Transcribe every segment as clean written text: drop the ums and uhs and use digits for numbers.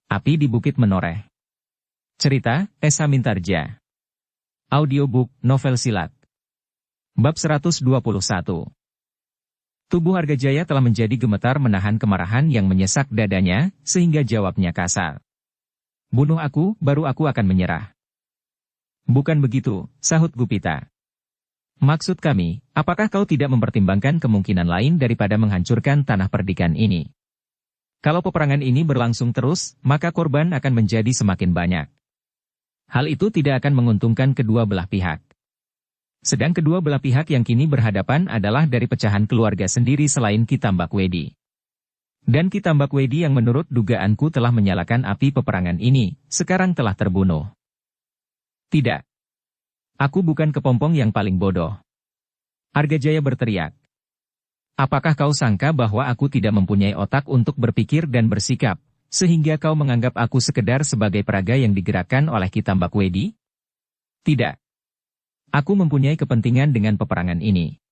Api di Bukit Menoreh. Cerita, Esa Mintarja. Audiobook, novel silat. Bab 121. Tubuh Argajaya telah menjadi gemetar menahan kemarahan yang menyesak dadanya, sehingga jawabnya kasar. Bunuh aku, baru aku akan menyerah. Bukan begitu, sahut Gupita. Maksud kami, apakah kau tidak mempertimbangkan kemungkinan lain daripada menghancurkan tanah perdikan ini? Kalau peperangan ini berlangsung terus, maka korban akan menjadi semakin banyak. Hal itu tidak akan menguntungkan kedua belah pihak. Sedang kedua belah pihak yang kini berhadapan adalah dari pecahan keluarga sendiri selain Ki Tambakwedi. Dan Ki Tambakwedi yang menurut dugaanku telah menyalakan api peperangan ini, sekarang telah terbunuh. Tidak. Aku bukan kepompong yang paling bodoh. Argajaya berteriak. Apakah kau sangka bahwa aku tidak mempunyai otak untuk berpikir dan bersikap, sehingga kau menganggap aku sekedar sebagai peraga yang digerakkan oleh Ki Tambakwedi? Tidak. Aku mempunyai kepentingan dengan peperangan ini.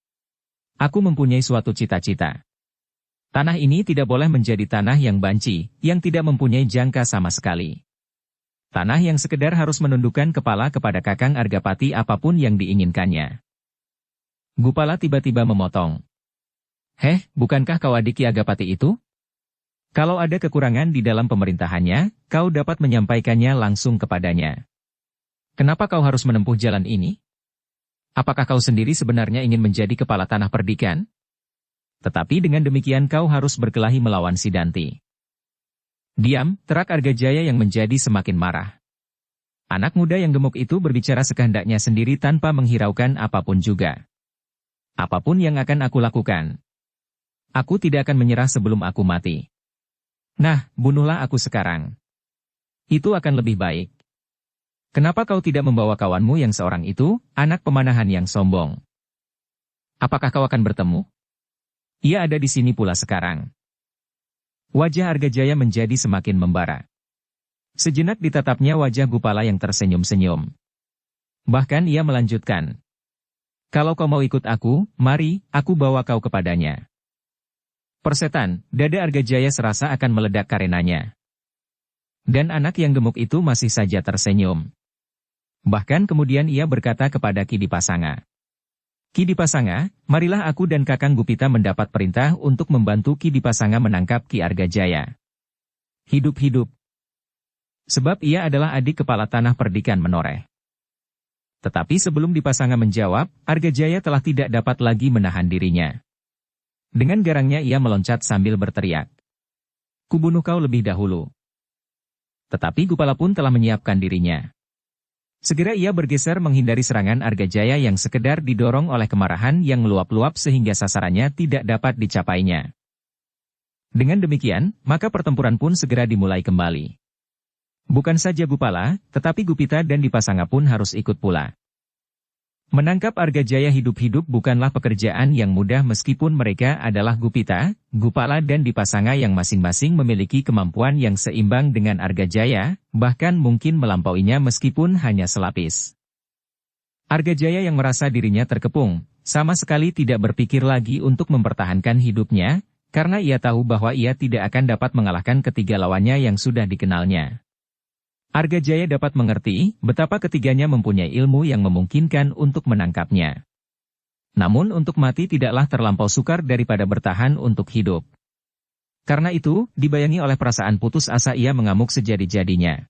Aku mempunyai suatu cita-cita. Tanah ini tidak boleh menjadi tanah yang banci, yang tidak mempunyai jangka sama sekali. Tanah yang sekedar harus menundukkan kepala kepada Kakang Argapati apapun yang diinginkannya. Gupala tiba-tiba memotong. Heh, bukankah kau adik Ki Agapati itu? Kalau ada kekurangan di dalam pemerintahannya, kau dapat menyampaikannya langsung kepadanya. Kenapa kau harus menempuh jalan ini? Apakah kau sendiri sebenarnya ingin menjadi kepala tanah perdikan? Tetapi dengan demikian kau harus berkelahi melawan Sidanti. Diam, terak Argajaya yang menjadi semakin marah. Anak muda yang gemuk itu berbicara sekehendaknya sendiri tanpa menghiraukan apapun juga. Apapun yang akan aku lakukan. Aku tidak akan menyerah sebelum aku mati. Nah, bunuhlah aku sekarang. Itu akan lebih baik. Kenapa kau tidak membawa kawanmu yang seorang itu, anak pemanahan yang sombong? Apakah kau akan bertemu? Ia ada di sini pula sekarang. Wajah Argajaya menjadi semakin membara. Sejenak ditatapnya wajah Gupala yang tersenyum-senyum. Bahkan ia melanjutkan. Kalau kau mau ikut aku, mari, aku bawa kau kepadanya. Persetan, dada Argajaya serasa akan meledak karenanya. Dan anak yang gemuk itu masih saja tersenyum. Bahkan kemudian ia berkata kepada Ki Dipasanga. Ki Dipasanga, marilah aku dan Kakang Gupita mendapat perintah untuk membantu Ki Dipasanga menangkap Ki Argajaya. Hidup-hidup. Sebab ia adalah adik kepala tanah perdikan Menoreh. Tetapi sebelum Dipasanga menjawab, Argajaya telah tidak dapat lagi menahan dirinya. Dengan garangnya ia meloncat sambil berteriak. Kubunuh kau lebih dahulu. Tetapi Gupala pun telah menyiapkan dirinya. Segera ia bergeser menghindari serangan Argajaya yang sekedar didorong oleh kemarahan yang meluap-luap sehingga sasarannya tidak dapat dicapainya. Dengan demikian, maka pertempuran pun segera dimulai kembali. Bukan saja Gupala, tetapi Gupita dan Dipasanga pun harus ikut pula. Menangkap Argajaya hidup-hidup bukanlah pekerjaan yang mudah meskipun mereka adalah Gupita, Gupala dan Dipasanga yang masing-masing memiliki kemampuan yang seimbang dengan Argajaya, bahkan mungkin melampauinya meskipun hanya selapis. Argajaya yang merasa dirinya terkepung, sama sekali tidak berpikir lagi untuk mempertahankan hidupnya, karena ia tahu bahwa ia tidak akan dapat mengalahkan ketiga lawannya yang sudah dikenalnya. Argajaya dapat mengerti betapa ketiganya mempunyai ilmu yang memungkinkan untuk menangkapnya. Namun untuk mati tidaklah terlampau sukar daripada bertahan untuk hidup. Karena itu, dibayangi oleh perasaan putus asa ia mengamuk sejadi-jadinya.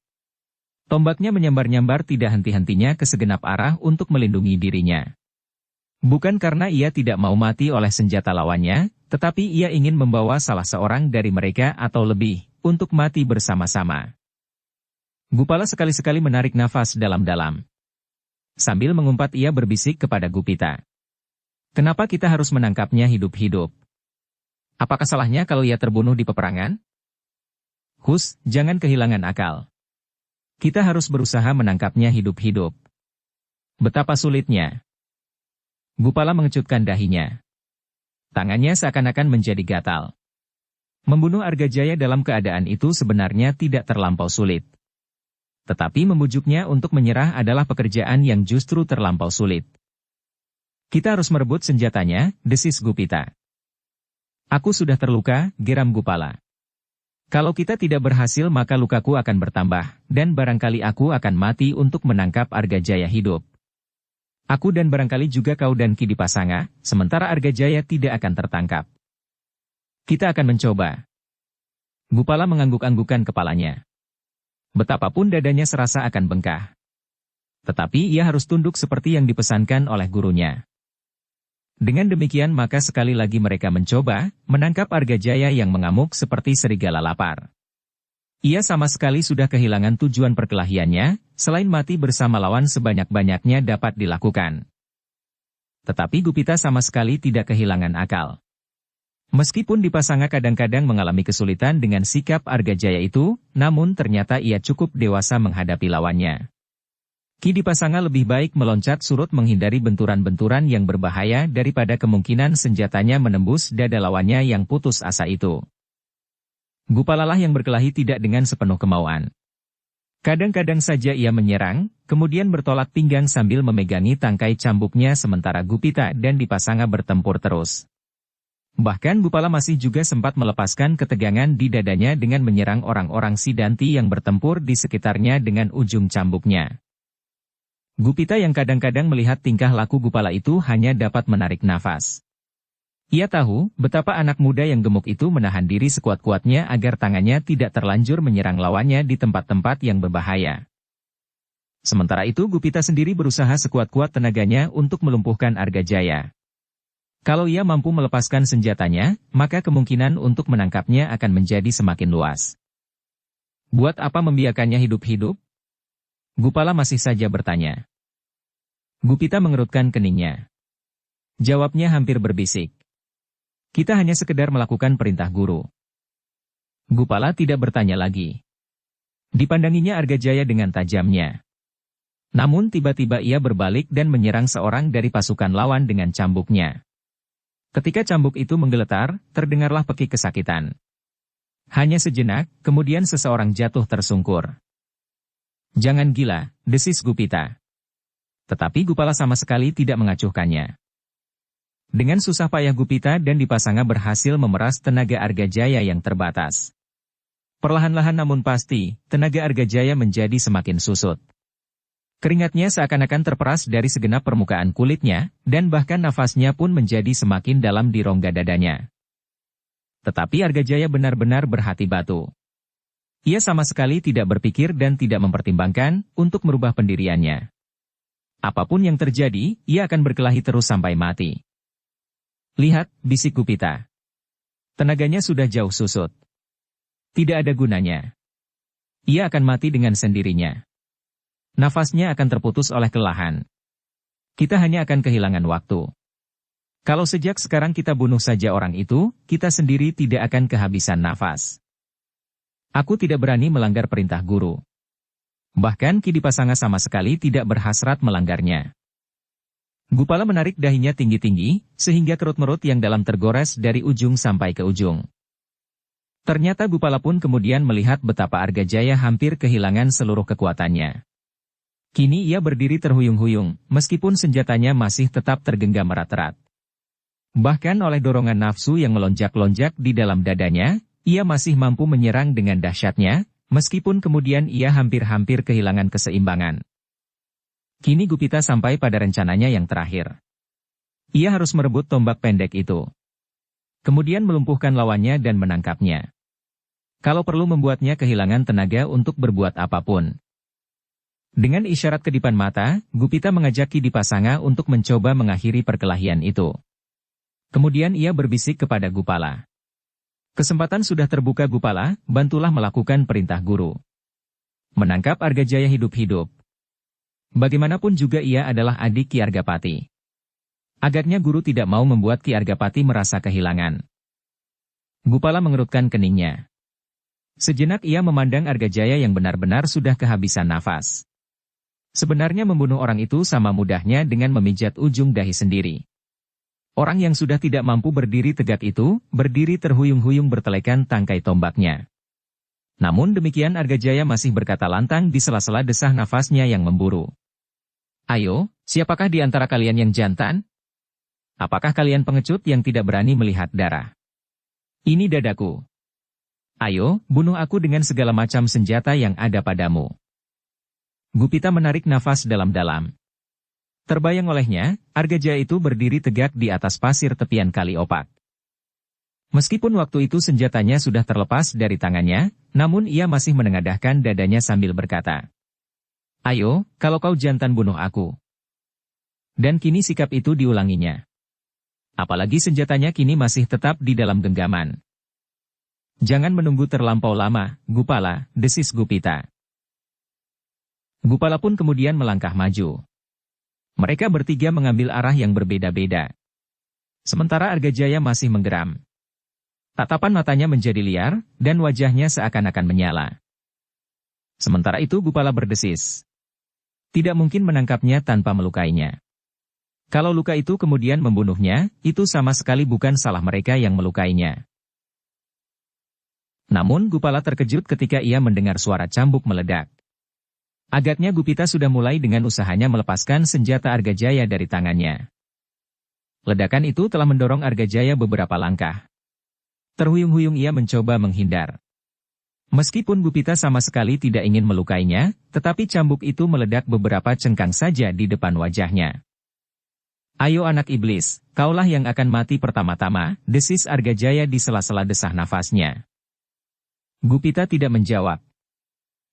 Tombaknya menyambar-nyambar tidak henti-hentinya ke segenap arah untuk melindungi dirinya. Bukan karena ia tidak mau mati oleh senjata lawannya, tetapi ia ingin membawa salah seorang dari mereka atau lebih, untuk mati bersama-sama. Gupala sekali-sekali menarik nafas dalam-dalam. Sambil mengumpat ia berbisik kepada Gupita. Kenapa kita harus menangkapnya hidup-hidup? Apakah salahnya kalau ia terbunuh di peperangan? Hus, jangan kehilangan akal. Kita harus berusaha menangkapnya hidup-hidup. Betapa sulitnya. Gupala mengecutkan dahinya. Tangannya seakan-akan menjadi gatal. Membunuh Argajaya dalam keadaan itu sebenarnya tidak terlampau sulit. Tetapi membujuknya untuk menyerah adalah pekerjaan yang justru terlampau sulit. Kita harus merebut senjatanya, desis Gupita. Aku sudah terluka, geram Gupala. Kalau kita tidak berhasil maka lukaku akan bertambah, dan barangkali aku akan mati untuk menangkap Argajaya hidup. Aku dan barangkali juga kau dan Ki Dipasanga, sementara Argajaya tidak akan tertangkap. Kita akan mencoba. Gupala mengangguk-anggukan kepalanya. Betapapun dadanya serasa akan bengkak. Tetapi ia harus tunduk seperti yang dipesankan oleh gurunya. Dengan demikian maka sekali lagi mereka mencoba menangkap Argajaya yang mengamuk seperti serigala lapar. Ia sama sekali sudah kehilangan tujuan perkelahiannya, selain mati bersama lawan sebanyak-banyaknya dapat dilakukan. Tetapi Gupita sama sekali tidak kehilangan akal. Meskipun Dipasanga kadang-kadang mengalami kesulitan dengan sikap Argajaya itu, namun ternyata ia cukup dewasa menghadapi lawannya. Ki Dipasanga lebih baik meloncat surut menghindari benturan-benturan yang berbahaya daripada kemungkinan senjatanya menembus dada lawannya yang putus asa itu. Gupalalah yang berkelahi tidak dengan sepenuh kemauan. Kadang-kadang saja ia menyerang, kemudian bertolak pinggang sambil memegangi tangkai cambuknya sementara Gupita dan Dipasanga bertempur terus. Bahkan Gupala masih juga sempat melepaskan ketegangan di dadanya dengan menyerang orang-orang Sidanti yang bertempur di sekitarnya dengan ujung cambuknya. Gupita yang kadang-kadang melihat tingkah laku Gupala itu hanya dapat menarik nafas. Ia tahu betapa anak muda yang gemuk itu menahan diri sekuat-kuatnya agar tangannya tidak terlanjur menyerang lawannya di tempat-tempat yang berbahaya. Sementara itu Gupita sendiri berusaha sekuat-kuat tenaganya untuk melumpuhkan Argajaya. Kalau ia mampu melepaskan senjatanya, maka kemungkinan untuk menangkapnya akan menjadi semakin luas. Buat apa membiarkannya hidup-hidup? Gupala masih saja bertanya. Gupita mengerutkan keningnya. Jawabnya hampir berbisik. Kita hanya sekedar melakukan perintah guru. Gupala tidak bertanya lagi. Dipandanginya Argajaya dengan tajamnya. Namun tiba-tiba ia berbalik dan menyerang seorang dari pasukan lawan dengan cambuknya. Ketika cambuk itu menggeletar, terdengarlah pekik kesakitan. Hanya sejenak, kemudian seseorang jatuh tersungkur. Jangan gila, desis Gupita. Tetapi Gupala sama sekali tidak mengacuhkannya. Dengan susah payah Gupita dan Dipasanga berhasil memeras tenaga Argajaya yang terbatas. Perlahan-lahan namun pasti, tenaga Argajaya menjadi semakin susut. Keringatnya seakan-akan terperas dari segenap permukaan kulitnya, dan bahkan nafasnya pun menjadi semakin dalam di rongga dadanya. Tetapi Argajaya benar-benar berhati batu. Ia sama sekali tidak berpikir dan tidak mempertimbangkan untuk merubah pendiriannya. Apapun yang terjadi, ia akan berkelahi terus sampai mati. Lihat, bisik Gupita. Tenaganya sudah jauh susut. Tidak ada gunanya. Ia akan mati dengan sendirinya. Nafasnya akan terputus oleh kelelahan. Kita hanya akan kehilangan waktu. Kalau sejak sekarang kita bunuh saja orang itu, kita sendiri tidak akan kehabisan nafas. Aku tidak berani melanggar perintah guru. Bahkan Ki Dipasanga sama sekali tidak berhasrat melanggarnya. Gupala menarik dahinya tinggi-tinggi, sehingga kerut-merut yang dalam tergores dari ujung sampai ke ujung. Ternyata Gupala pun kemudian melihat betapa Argajaya hampir kehilangan seluruh kekuatannya. Kini ia berdiri terhuyung-huyung, meskipun senjatanya masih tetap tergenggam erat-erat. Bahkan oleh dorongan nafsu yang melonjak-lonjak di dalam dadanya, ia masih mampu menyerang dengan dahsyatnya, meskipun kemudian ia hampir-hampir kehilangan keseimbangan. Kini Gupita sampai pada rencananya yang terakhir. Ia harus merebut tombak pendek itu. Kemudian melumpuhkan lawannya dan menangkapnya. Kalau perlu membuatnya kehilangan tenaga untuk berbuat apapun. Dengan isyarat kedipan mata, Gupita mengajak Ki Dipasanga untuk mencoba mengakhiri perkelahian itu. Kemudian ia berbisik kepada Gupala. Kesempatan sudah terbuka Gupala, bantulah melakukan perintah guru. Menangkap Argajaya hidup-hidup. Bagaimanapun juga ia adalah adik Ki Argapati. Agaknya guru tidak mau membuat Ki Argapati merasa kehilangan. Gupala mengerutkan keningnya. Sejenak ia memandang Argajaya yang benar-benar sudah kehabisan nafas. Sebenarnya membunuh orang itu sama mudahnya dengan memijat ujung dahi sendiri. Orang yang sudah tidak mampu berdiri tegak itu, berdiri terhuyung-huyung bertelekan tangkai tombaknya. Namun demikian Argajaya masih berkata lantang di sela-sela desah nafasnya yang memburu. Ayo, siapakah di antara kalian yang jantan? Apakah kalian pengecut yang tidak berani melihat darah? Ini dadaku. Ayo, bunuh aku dengan segala macam senjata yang ada padamu. Gupita menarik nafas dalam-dalam. Terbayang olehnya, Argajaya itu berdiri tegak di atas pasir tepian kali opak. Meskipun waktu itu senjatanya sudah terlepas dari tangannya, namun ia masih menengadahkan dadanya sambil berkata, "Ayo, kalau kau jantan bunuh aku." Dan kini sikap itu diulanginya. Apalagi senjatanya kini masih tetap di dalam genggaman. "Jangan menunggu terlampau lama, Gupala," desis Gupita. Gupala pun kemudian melangkah maju. Mereka bertiga mengambil arah yang berbeda-beda. Sementara Argajaya masih menggeram. Tatapan matanya menjadi liar, dan wajahnya seakan-akan menyala. Sementara itu Gupala berdesis. Tidak mungkin menangkapnya tanpa melukainya. Kalau luka itu kemudian membunuhnya, itu sama sekali bukan salah mereka yang melukainya. Namun Gupala terkejut ketika ia mendengar suara cambuk meledak. Agaknya Gupita sudah mulai dengan usahanya melepaskan senjata Argajaya dari tangannya. Ledakan itu telah mendorong Argajaya beberapa langkah. Terhuyung-huyung ia mencoba menghindar. Meskipun Gupita sama sekali tidak ingin melukainya, tetapi cambuk itu meledak beberapa cengkang saja di depan wajahnya. "Ayo anak iblis, kaulah yang akan mati pertama-tama," desis Argajaya di sela-sela desah nafasnya. Gupita tidak menjawab.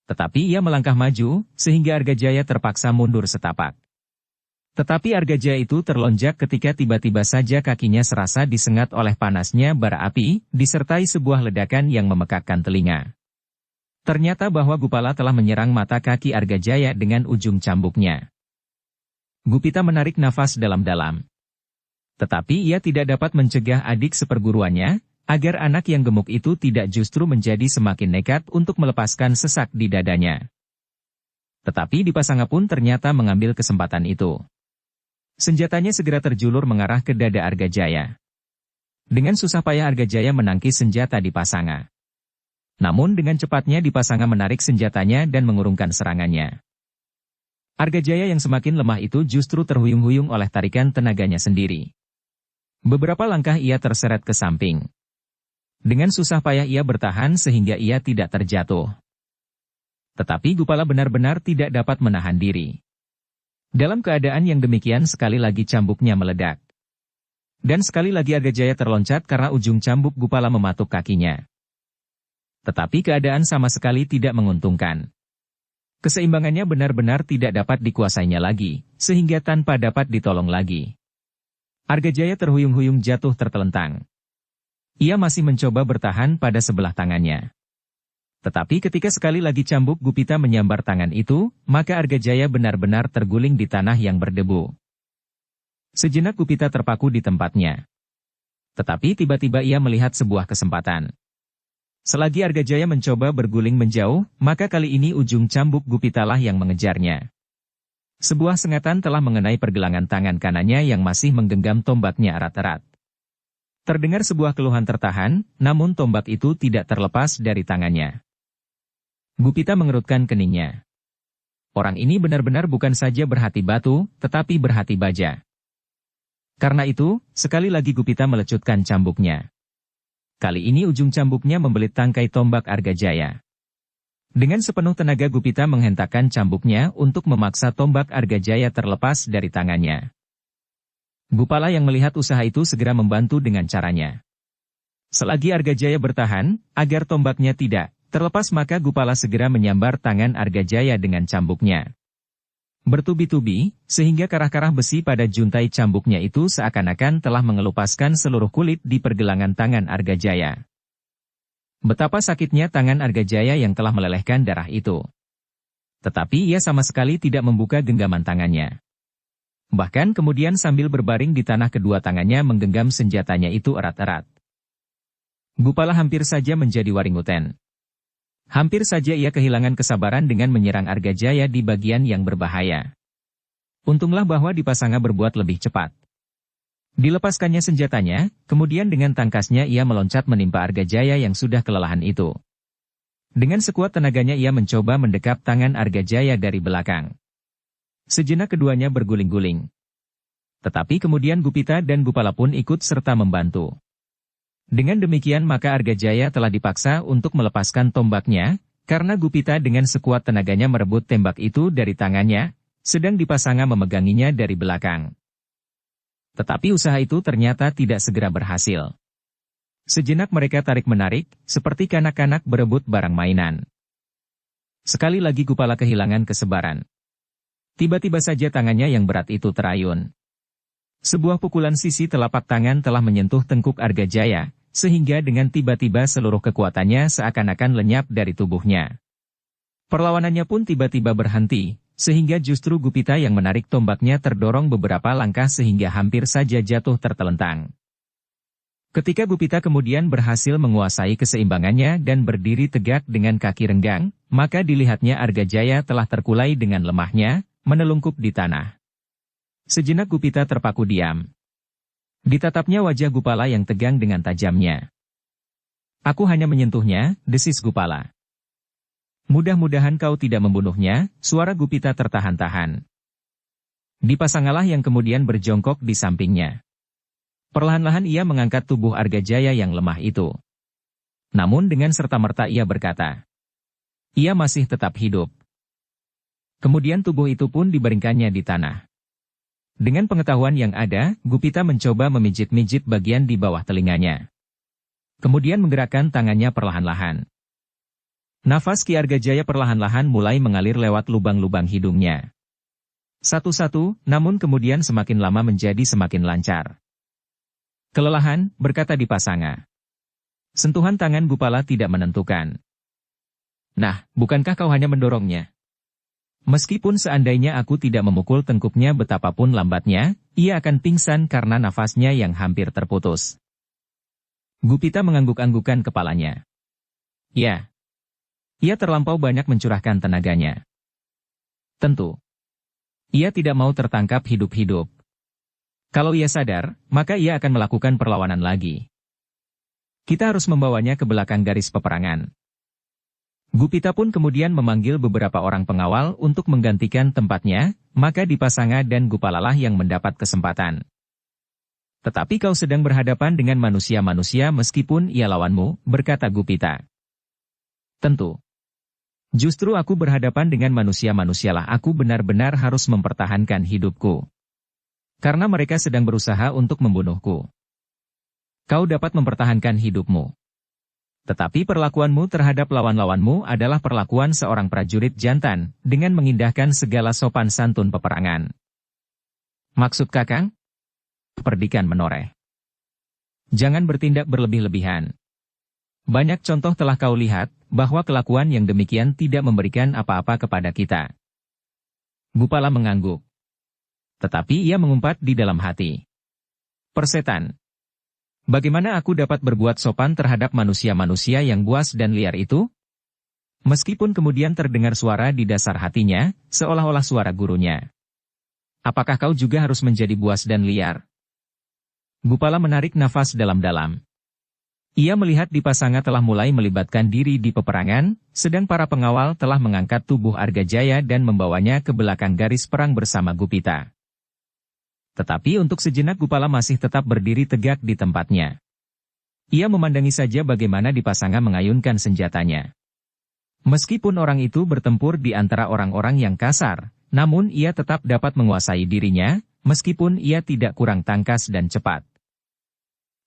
Tetapi ia melangkah maju, sehingga Argajaya terpaksa mundur setapak. Tetapi Argajaya itu terlonjak ketika tiba-tiba saja kakinya serasa disengat oleh panasnya bara api, disertai sebuah ledakan yang memekakkan telinga. Ternyata bahwa Gupala telah menyerang mata kaki Argajaya dengan ujung cambuknya. Gupita menarik nafas dalam-dalam. Tetapi ia tidak dapat mencegah adik seperguruannya, agar anak yang gemuk itu tidak justru menjadi semakin nekat untuk melepaskan sesak di dadanya. Tetapi Dipasanga pun ternyata mengambil kesempatan itu. Senjatanya segera terjulur mengarah ke dada Argajaya. Dengan susah payah Argajaya menangkis senjata Dipasanga. Namun dengan cepatnya Dipasanga menarik senjatanya dan mengurungkan serangannya. Argajaya yang semakin lemah itu justru terhuyung-huyung oleh tarikan tenaganya sendiri. Beberapa langkah ia terseret ke samping. Dengan susah payah ia bertahan sehingga ia tidak terjatuh. Tetapi Gupala benar-benar tidak dapat menahan diri. Dalam keadaan yang demikian sekali lagi cambuknya meledak. Dan sekali lagi Argajaya terloncat karena ujung cambuk Gupala mematuk kakinya. Tetapi keadaan sama sekali tidak menguntungkan. Keseimbangannya benar-benar tidak dapat dikuasainya lagi, sehingga tanpa dapat ditolong lagi. Argajaya terhuyung-huyung jatuh tertelentang. Ia masih mencoba bertahan pada sebelah tangannya. Tetapi ketika sekali lagi cambuk Gupita menyambar tangan itu, maka Argajaya benar-benar terguling di tanah yang berdebu. Sejenak Gupita terpaku di tempatnya. Tetapi tiba-tiba ia melihat sebuah kesempatan. Selagi Argajaya mencoba berguling menjauh, maka kali ini ujung cambuk Gupitalah yang mengejarnya. Sebuah sengatan telah mengenai pergelangan tangan kanannya yang masih menggenggam tombaknya erat-erat. Terdengar sebuah keluhan tertahan, namun tombak itu tidak terlepas dari tangannya. Gupita mengerutkan keningnya. Orang ini benar-benar bukan saja berhati batu, tetapi berhati baja. Karena itu, sekali lagi Gupita melecutkan cambuknya. Kali ini ujung cambuknya membelit tangkai tombak Argajaya. Dengan sepenuh tenaga Gupita menghentakkan cambuknya untuk memaksa tombak Argajaya terlepas dari tangannya. Gupala yang melihat usaha itu segera membantu dengan caranya. Selagi Argajaya bertahan, agar tombaknya tidak terlepas maka Gupala segera menyambar tangan Argajaya dengan cambuknya. Bertubi-tubi, sehingga karah-karah besi pada juntai cambuknya itu seakan-akan telah mengelupaskan seluruh kulit di pergelangan tangan Argajaya. Betapa sakitnya tangan Argajaya yang telah melelehkan darah itu. Tetapi ia sama sekali tidak membuka genggaman tangannya. Bahkan kemudian sambil berbaring di tanah kedua tangannya menggenggam senjatanya itu erat-erat. Gupala hampir saja menjadi waringuten. Hampir saja ia kehilangan kesabaran dengan menyerang Argajaya di bagian yang berbahaya. Untunglah bahwa Dipasanga berbuat lebih cepat. Dilepaskannya senjatanya, kemudian dengan tangkasnya ia meloncat menimpa Argajaya yang sudah kelelahan itu. Dengan sekuat tenaganya ia mencoba mendekap tangan Argajaya dari belakang. Sejenak keduanya berguling-guling. Tetapi kemudian Gupita dan Gupala pun ikut serta membantu. Dengan demikian maka Argajaya telah dipaksa untuk melepaskan tombaknya, karena Gupita dengan sekuat tenaganya merebut tembak itu dari tangannya, sedang Dipasanga memeganginya dari belakang. Tetapi usaha itu ternyata tidak segera berhasil. Sejenak mereka tarik-menarik, seperti kanak-kanak berebut barang mainan. Sekali lagi Gupala kehilangan kesebaran. Tiba-tiba saja tangannya yang berat itu terayun. Sebuah pukulan sisi telapak tangan telah menyentuh tengkuk Argajaya, sehingga dengan tiba-tiba seluruh kekuatannya seakan-akan lenyap dari tubuhnya. Perlawanannya pun tiba-tiba berhenti, sehingga justru Gupita yang menarik tombaknya terdorong beberapa langkah sehingga hampir saja jatuh tertelentang. Ketika Gupita kemudian berhasil menguasai keseimbangannya dan berdiri tegak dengan kaki renggang, maka dilihatnya Argajaya telah terkulai dengan lemahnya, menelungkup di tanah. Sejenak Gupita terpaku diam. Ditatapnya wajah Gupala yang tegang dengan tajamnya. "Aku hanya menyentuhnya," desis Gupala. "Mudah-mudahan kau tidak membunuhnya," suara Gupita tertahan-tahan. Dipasangalah yang kemudian berjongkok di sampingnya. Perlahan-lahan ia mengangkat tubuh Argajaya yang lemah itu. Namun dengan serta-merta ia berkata, "Ia masih tetap hidup." Kemudian tubuh itu pun dibaringkannya di tanah. Dengan pengetahuan yang ada, Gupita mencoba memijit-mijit bagian di bawah telinganya. Kemudian menggerakkan tangannya perlahan-lahan. Nafas Ki Argajaya perlahan-lahan mulai mengalir lewat lubang-lubang hidungnya. Satu-satu, namun kemudian semakin lama menjadi semakin lancar. "Kelelahan," berkata Dipasanga. Sentuhan tangan Gupala tidak menentukan. "Nah, bukankah kau hanya mendorongnya?" Meskipun seandainya aku tidak memukul tengkuknya betapapun lambatnya, ia akan pingsan karena nafasnya yang hampir terputus. Gupita mengangguk-anggukan kepalanya. Ya. Ia terlampau banyak mencurahkan tenaganya. Tentu. Ia tidak mau tertangkap hidup-hidup. Kalau ia sadar, maka ia akan melakukan perlawanan lagi. Kita harus membawanya ke belakang garis peperangan. Gupita pun kemudian memanggil beberapa orang pengawal untuk menggantikan tempatnya, maka Dipasanga dan Gupalalah yang mendapat kesempatan. "Tetapi kau sedang berhadapan dengan manusia-manusia meskipun ia lawanmu," berkata Gupita. "Tentu. Justru aku berhadapan dengan manusia-manusialah aku benar-benar harus mempertahankan hidupku. Karena mereka sedang berusaha untuk membunuhku. Kau dapat mempertahankan hidupmu. Tetapi perlakuanmu terhadap lawan-lawanmu adalah perlakuan seorang prajurit jantan, dengan mengindahkan segala sopan santun peperangan." "Maksud Kakang?" Perdikan menoreh. "Jangan bertindak berlebih-lebihan. Banyak contoh telah kau lihat, bahwa kelakuan yang demikian tidak memberikan apa-apa kepada kita." Gupala mengangguk. Tetapi ia mengumpat di dalam hati. "Persetan. Bagaimana aku dapat berbuat sopan terhadap manusia-manusia yang buas dan liar itu?" Meskipun kemudian terdengar suara di dasar hatinya, seolah-olah suara gurunya. "Apakah kau juga harus menjadi buas dan liar?" Gupala menarik nafas dalam-dalam. Ia melihat Dipasanga telah mulai melibatkan diri di peperangan, sedang para pengawal telah mengangkat tubuh Argajaya dan membawanya ke belakang garis perang bersama Gupita. Tetapi untuk sejenak Gupala masih tetap berdiri tegak di tempatnya. Ia memandangi saja bagaimana Dipasanga mengayunkan senjatanya. Meskipun orang itu bertempur di antara orang-orang yang kasar, namun ia tetap dapat menguasai dirinya, meskipun ia tidak kurang tangkas dan cepat.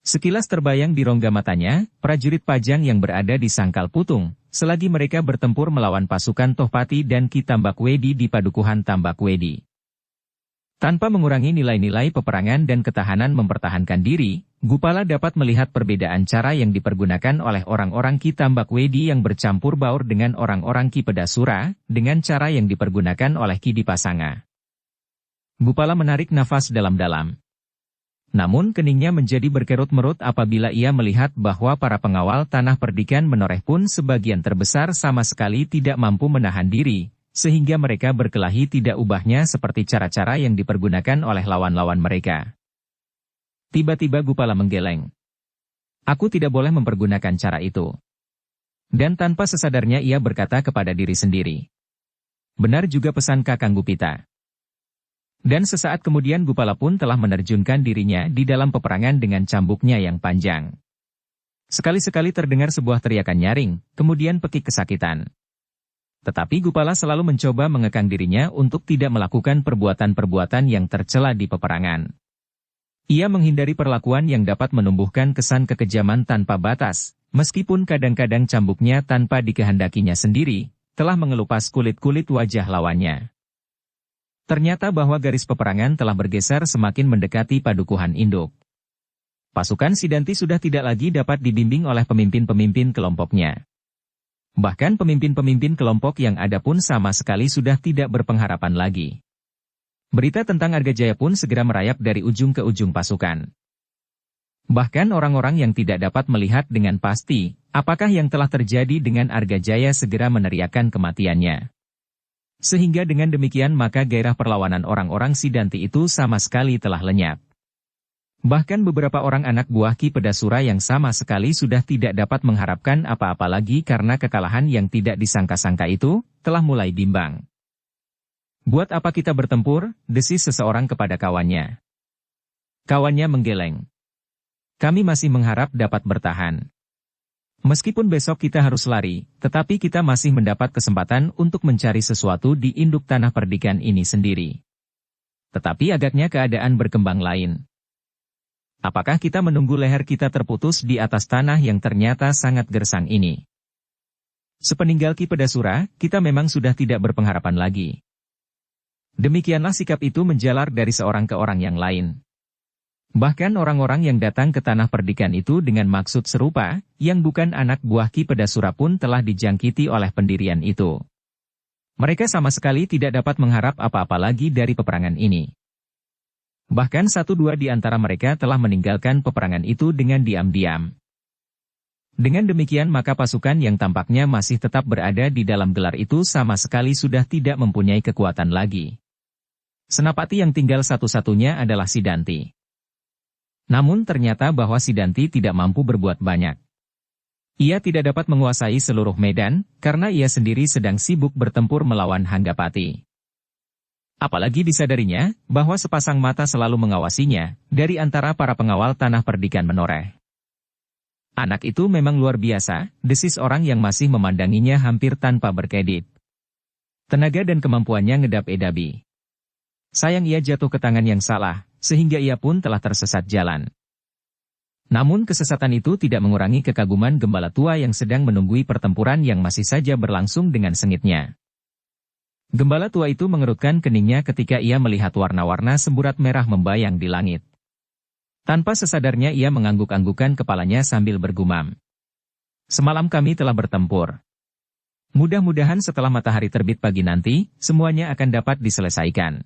Sekilas terbayang di rongga matanya, prajurit Pajang yang berada di Sangkal Putung, selagi mereka bertempur melawan pasukan Tohpati dan Ki Tambakwedi di Padukuhan Tambakwedi. Tanpa mengurangi nilai-nilai peperangan dan ketahanan mempertahankan diri, Gupala dapat melihat perbedaan cara yang dipergunakan oleh orang-orang Ki Tambakwedi yang bercampur baur dengan orang-orang Ki Pedasura, dengan cara yang dipergunakan oleh Ki Dipasanga. Gupala menarik nafas dalam-dalam. Namun keningnya menjadi berkerut-merut apabila ia melihat bahwa para pengawal tanah perdikan menoreh pun sebagian terbesar sama sekali tidak mampu menahan diri, sehingga mereka berkelahi tidak ubahnya seperti cara-cara yang dipergunakan oleh lawan-lawan mereka. Tiba-tiba Gupala menggeleng. "Aku tidak boleh mempergunakan cara itu." Dan tanpa sesadarnya ia berkata kepada diri sendiri. "Benar juga pesan Kakang Gupita." Dan sesaat kemudian Gupala pun telah menerjunkan dirinya di dalam peperangan dengan cambuknya yang panjang. Sekali-sekali terdengar sebuah teriakan nyaring, kemudian pekik kesakitan. Tetapi Gupala selalu mencoba mengekang dirinya untuk tidak melakukan perbuatan-perbuatan yang tercela di peperangan. Ia menghindari perlakuan yang dapat menumbuhkan kesan kekejaman tanpa batas, meskipun kadang-kadang cambuknya tanpa dikehendakinya sendiri, telah mengelupas kulit-kulit wajah lawannya. Ternyata bahwa garis peperangan telah bergeser semakin mendekati padukuhan induk. Pasukan Sidanti sudah tidak lagi dapat dibimbing oleh pemimpin-pemimpin kelompoknya. Bahkan pemimpin-pemimpin kelompok yang ada pun sama sekali sudah tidak berpengharapan lagi. Berita tentang Argajaya pun segera merayap dari ujung ke ujung pasukan. Bahkan orang-orang yang tidak dapat melihat dengan pasti, apakah yang telah terjadi dengan Argajaya segera meneriakkan kematiannya. Sehingga dengan demikian maka gairah perlawanan orang-orang Sidanti itu sama sekali telah lenyap. Bahkan beberapa orang anak buah Ki Pedasura yang sama sekali sudah tidak dapat mengharapkan apa-apa lagi karena kekalahan yang tidak disangka-sangka itu, telah mulai bimbang. "Buat apa kita bertempur?" desis seseorang kepada kawannya. Kawannya menggeleng. "Kami masih mengharap dapat bertahan. Meskipun besok kita harus lari, tetapi kita masih mendapat kesempatan untuk mencari sesuatu di induk tanah perdikan ini sendiri. Tetapi agaknya keadaan berkembang lain. Apakah kita menunggu leher kita terputus di atas tanah yang ternyata sangat gersang ini? Sepeninggal Ki Pedasura, kita memang sudah tidak berpengharapan lagi." Demikianlah sikap itu menjalar dari seorang ke orang yang lain. Bahkan orang-orang yang datang ke tanah perdikan itu dengan maksud serupa, yang bukan anak buah Ki Pedasura pun telah dijangkiti oleh pendirian itu. Mereka sama sekali tidak dapat mengharap apa-apa lagi dari peperangan ini. Bahkan 1-2 di antara mereka telah meninggalkan peperangan itu dengan diam-diam. Dengan demikian maka pasukan yang tampaknya masih tetap berada di dalam gelar itu sama sekali sudah tidak mempunyai kekuatan lagi. Senapati yang tinggal satu-satunya adalah Sidanti. Namun ternyata bahwa Sidanti tidak mampu berbuat banyak. Ia tidak dapat menguasai seluruh medan, karena ia sendiri sedang sibuk bertempur melawan Hanggapati. Apalagi disadarinya, bahwa sepasang mata selalu mengawasinya, dari antara para pengawal tanah perdikan menoreh. "Anak itu memang luar biasa," desis orang yang masih memandanginya hampir tanpa berkedip. "Tenaga dan kemampuannya ngedap-edabi. Sayang ia jatuh ke tangan yang salah, sehingga ia pun telah tersesat jalan." Namun kesesatan itu tidak mengurangi kekaguman gembala tua yang sedang menunggui pertempuran yang masih saja berlangsung dengan sengitnya. Gembala tua itu mengerutkan keningnya ketika ia melihat warna-warna semburat merah membayang di langit. Tanpa sesadarnya ia mengangguk-anggukan kepalanya sambil bergumam. "Semalam kami telah bertempur. Mudah-mudahan setelah matahari terbit pagi nanti, semuanya akan dapat diselesaikan.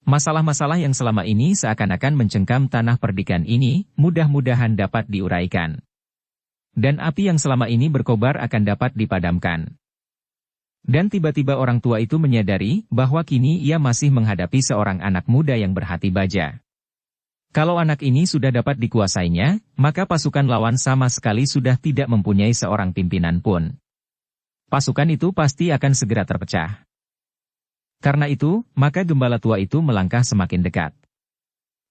Masalah-masalah yang selama ini seakan-akan mencengkam tanah perdikan ini, mudah-mudahan dapat diuraikan. Dan api yang selama ini berkobar akan dapat dipadamkan." Dan tiba-tiba orang tua itu menyadari bahwa kini ia masih menghadapi seorang anak muda yang berhati baja. Kalau anak ini sudah dapat dikuasainya, maka pasukan lawan sama sekali sudah tidak mempunyai seorang pimpinan pun. Pasukan itu pasti akan segera terpecah. Karena itu, maka gembala tua itu melangkah semakin dekat.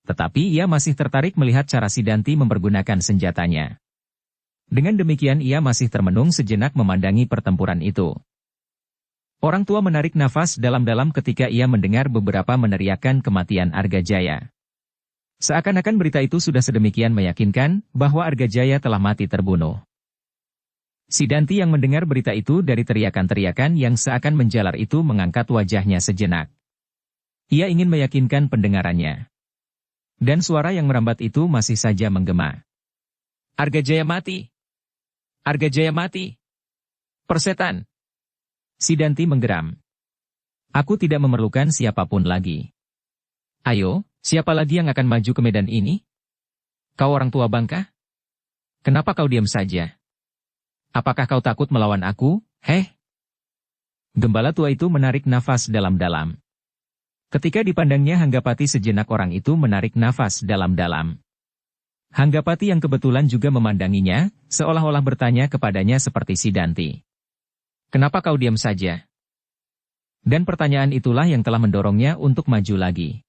Tetapi ia masih tertarik melihat cara Sidanti mempergunakan senjatanya. Dengan demikian ia masih termenung sejenak memandangi pertempuran itu. Orang tua menarik nafas dalam-dalam ketika ia mendengar beberapa meneriakkan kematian Argajaya. Seakan-akan berita itu sudah sedemikian meyakinkan bahwa Argajaya telah mati terbunuh. Sidanti yang mendengar berita itu dari teriakan-teriakan yang seakan menjalar itu mengangkat wajahnya sejenak. Ia ingin meyakinkan pendengarannya. Dan suara yang merambat itu masih saja menggema. "Argajaya mati! Argajaya mati! Persetan!" Sidanti menggeram. "Aku tidak memerlukan siapapun lagi. Ayo, siapa lagi yang akan maju ke medan ini? Kau orang tua bangka? Kenapa kau diam saja? Apakah kau takut melawan aku, heh?" Gembala tua itu menarik nafas dalam-dalam. Ketika dipandangnya Hanggapati sejenak orang itu menarik nafas dalam-dalam. Hanggapati yang kebetulan juga memandanginya, seolah-olah bertanya kepadanya seperti Sidanti. "Kenapa kau diam saja?" Dan pertanyaan itulah yang telah mendorongnya untuk maju lagi.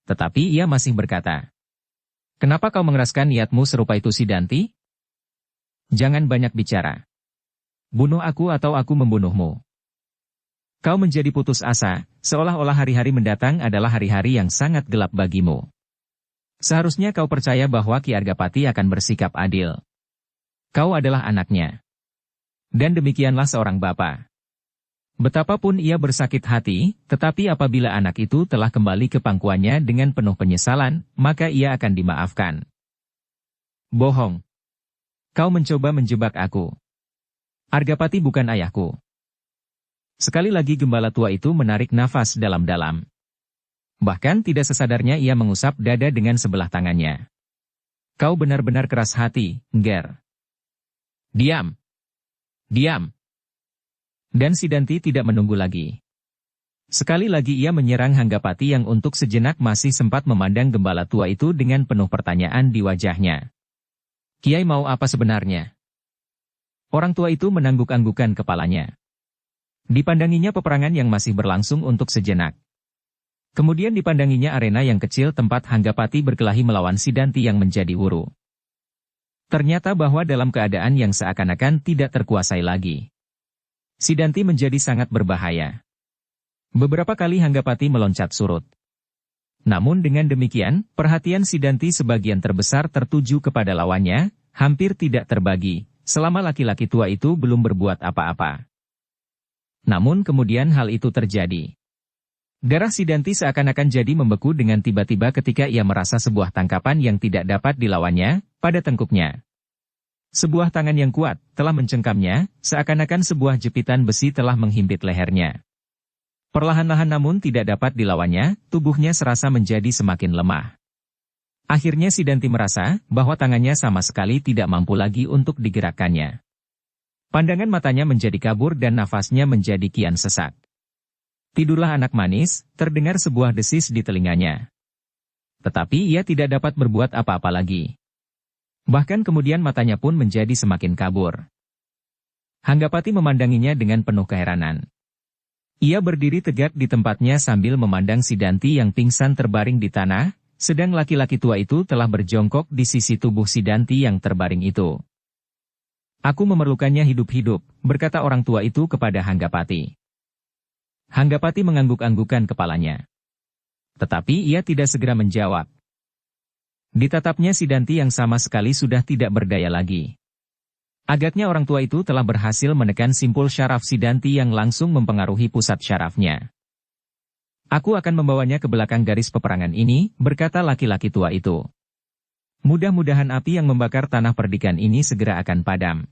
Tetapi ia masih berkata, "Kenapa kau mengeraskan niatmu serupa itu Sidanti? Jangan banyak bicara. Bunuh aku atau aku membunuhmu. Kau menjadi putus asa, seolah-olah hari-hari mendatang adalah hari-hari yang sangat gelap bagimu. Seharusnya kau percaya bahwa Ki Argapati akan bersikap adil. Kau adalah anaknya. Dan demikianlah seorang bapa. Betapapun ia bersakit hati, tetapi apabila anak itu telah kembali ke pangkuannya dengan penuh penyesalan, maka ia akan dimaafkan. Bohong. Kau mencoba menjebak aku. Argapati bukan ayahku. Sekali lagi gembala tua itu menarik nafas dalam-dalam. Bahkan tidak sesadarnya ia mengusap dada dengan sebelah tangannya. Kau benar-benar keras hati, Ngger. Diam. Diam. Dan Sidanti tidak menunggu lagi. Sekali lagi ia menyerang Hanggapati yang untuk sejenak masih sempat memandang gembala tua itu dengan penuh pertanyaan di wajahnya. Kiai mau apa sebenarnya? Orang tua itu menangguk-anggukan kepalanya. Dipandanginya peperangan yang masih berlangsung untuk sejenak. Kemudian dipandanginya arena yang kecil tempat Hanggapati berkelahi melawan Sidanti yang menjadi wuru. Ternyata bahwa dalam keadaan yang seakan-akan tidak terkuasai lagi. Sidanti menjadi sangat berbahaya. Beberapa kali Hanggapati meloncat surut. Namun dengan demikian, perhatian Sidanti sebagian terbesar tertuju kepada lawannya, hampir tidak terbagi, selama laki-laki tua itu belum berbuat apa-apa. Namun kemudian hal itu terjadi. Darah Sidanti seakan-akan jadi membeku dengan tiba-tiba ketika ia merasa sebuah tangkapan yang tidak dapat dilawannya, pada tengkuknya. Sebuah tangan yang kuat telah mencengkamnya, seakan-akan sebuah jepitan besi telah menghimpit lehernya. Perlahan-lahan namun tidak dapat dilawannya, tubuhnya serasa menjadi semakin lemah. Akhirnya Sidanti merasa bahwa tangannya sama sekali tidak mampu lagi untuk digerakkannya. Pandangan matanya menjadi kabur dan nafasnya menjadi kian sesak. Tidurlah anak manis, terdengar sebuah desis di telinganya. Tetapi ia tidak dapat berbuat apa-apa lagi. Bahkan kemudian matanya pun menjadi semakin kabur. Hanggapati memandanginya dengan penuh keheranan. Ia berdiri tegak di tempatnya sambil memandang Sidanti yang pingsan terbaring di tanah, sedang laki-laki tua itu telah berjongkok di sisi tubuh Sidanti yang terbaring itu. Aku memerlukannya hidup-hidup, berkata orang tua itu kepada Hanggapati. Hanggapati mengangguk-anggukan kepalanya. Tetapi ia tidak segera menjawab. Ditatapnya Sidanti yang sama sekali sudah tidak berdaya lagi. Agaknya orang tua itu telah berhasil menekan simpul syaraf Sidanti yang langsung mempengaruhi pusat syarafnya. Aku akan membawanya ke belakang garis peperangan ini, berkata laki-laki tua itu. Mudah-mudahan api yang membakar tanah perdikan ini segera akan padam.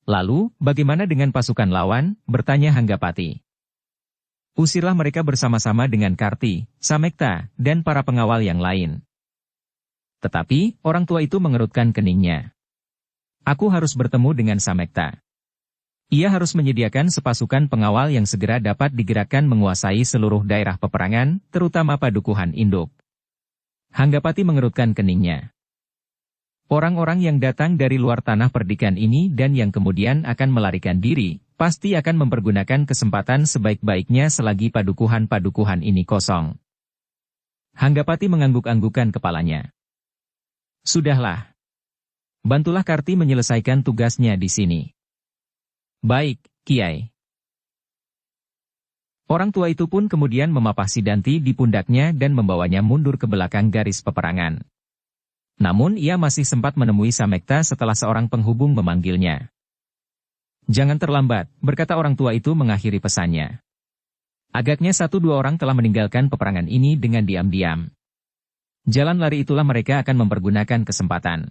Lalu, bagaimana dengan pasukan lawan, bertanya Hanggapati. Usirlah mereka bersama-sama dengan Karti, Samekta, dan para pengawal yang lain. Tetapi, orang tua itu mengerutkan keningnya. Aku harus bertemu dengan Samekta. Ia harus menyediakan sepasukan pengawal yang segera dapat digerakkan menguasai seluruh daerah peperangan, terutama padukuhan induk. Hanggapati mengerutkan keningnya. Orang-orang yang datang dari luar tanah perdikan ini dan yang kemudian akan melarikan diri, pasti akan mempergunakan kesempatan sebaik-baiknya selagi padukuhan-padukuhan ini kosong. Hanggapati mengangguk-anggukan kepalanya. Sudahlah. Bantulah Karti menyelesaikan tugasnya di sini. Baik, Kiai. Orang tua itu pun kemudian memapah Sidanti di pundaknya dan membawanya mundur ke belakang garis peperangan. Namun ia masih sempat menemui Samekta setelah seorang penghubung memanggilnya. Jangan terlambat, berkata orang tua itu mengakhiri pesannya. Agaknya 1-2 orang telah meninggalkan peperangan ini dengan diam-diam. Jalan lari itulah mereka akan mempergunakan kesempatan.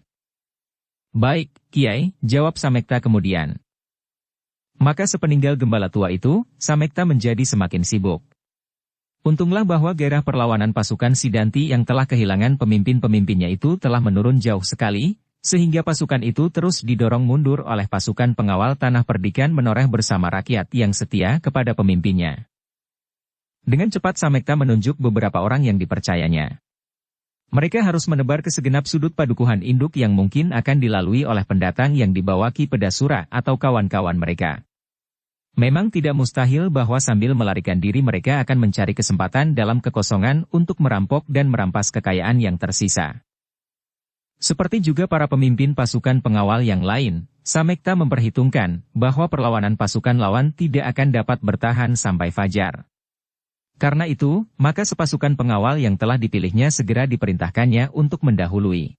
Baik, Kiai, jawab Samekta kemudian. Maka sepeninggal gembala tua itu, Samekta menjadi semakin sibuk. Untunglah bahwa gairah perlawanan pasukan Sidanti yang telah kehilangan pemimpin-pemimpinnya itu telah menurun jauh sekali, sehingga pasukan itu terus didorong mundur oleh pasukan pengawal tanah perdikan menoreh bersama rakyat yang setia kepada pemimpinnya. Dengan cepat Samekta menunjuk beberapa orang yang dipercayanya. Mereka harus menebar ke segenap sudut padukuhan induk yang mungkin akan dilalui oleh pendatang yang dibawa Ki Pedasura atau kawan-kawan mereka. Memang tidak mustahil bahwa sambil melarikan diri mereka akan mencari kesempatan dalam kekosongan untuk merampok dan merampas kekayaan yang tersisa. Seperti juga para pemimpin pasukan pengawal yang lain, Samekta memperhitungkan bahwa perlawanan pasukan lawan tidak akan dapat bertahan sampai fajar. Karena itu, maka sepasukan pengawal yang telah dipilihnya segera diperintahkannya untuk mendahului.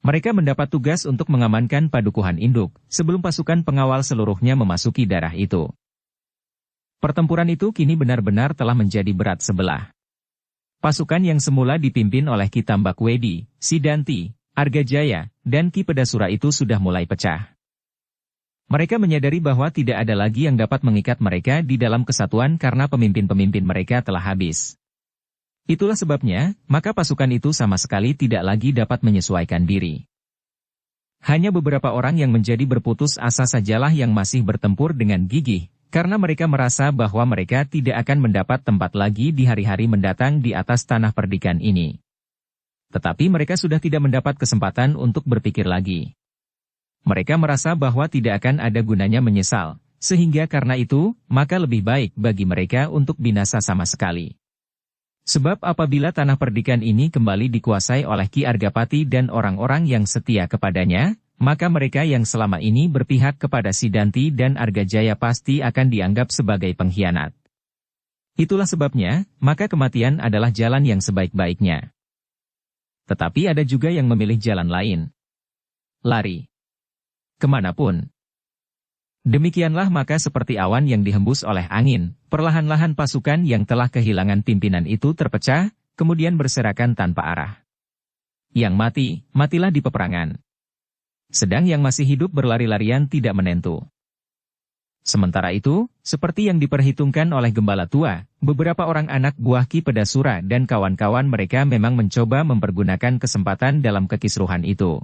Mereka mendapat tugas untuk mengamankan padukuhan induk, sebelum pasukan pengawal seluruhnya memasuki daerah itu. Pertempuran itu kini benar-benar telah menjadi berat sebelah. Pasukan yang semula dipimpin oleh Ki Tambakwedi, Sidanti, Argajaya, dan Ki Pedasura itu sudah mulai pecah. Mereka menyadari bahwa tidak ada lagi yang dapat mengikat mereka di dalam kesatuan karena pemimpin-pemimpin mereka telah habis. Itulah sebabnya, maka pasukan itu sama sekali tidak lagi dapat menyesuaikan diri. Hanya beberapa orang yang menjadi berputus asa sajalah yang masih bertempur dengan gigih, karena mereka merasa bahwa mereka tidak akan mendapat tempat lagi di hari-hari mendatang di atas tanah perdikan ini. Tetapi mereka sudah tidak mendapat kesempatan untuk berpikir lagi. Mereka merasa bahwa tidak akan ada gunanya menyesal, sehingga karena itu, maka lebih baik bagi mereka untuk binasa sama sekali. Sebab apabila tanah perdikan ini kembali dikuasai oleh Ki Argapati dan orang-orang yang setia kepadanya, maka mereka yang selama ini berpihak kepada Sidanti dan Argajaya pasti akan dianggap sebagai pengkhianat. Itulah sebabnya, maka kematian adalah jalan yang sebaik-baiknya. Tetapi ada juga yang memilih jalan lain. Lari kemanapun. Demikianlah maka seperti awan yang dihembus oleh angin, perlahan-lahan pasukan yang telah kehilangan pimpinan itu terpecah, kemudian berserakan tanpa arah. Yang mati, matilah di peperangan. Sedang yang masih hidup berlari-larian tidak menentu. Sementara itu, seperti yang diperhitungkan oleh Gembala Tua, beberapa orang anak buah Ki Pedasura dan kawan-kawan mereka memang mencoba mempergunakan kesempatan dalam kekisruhan itu.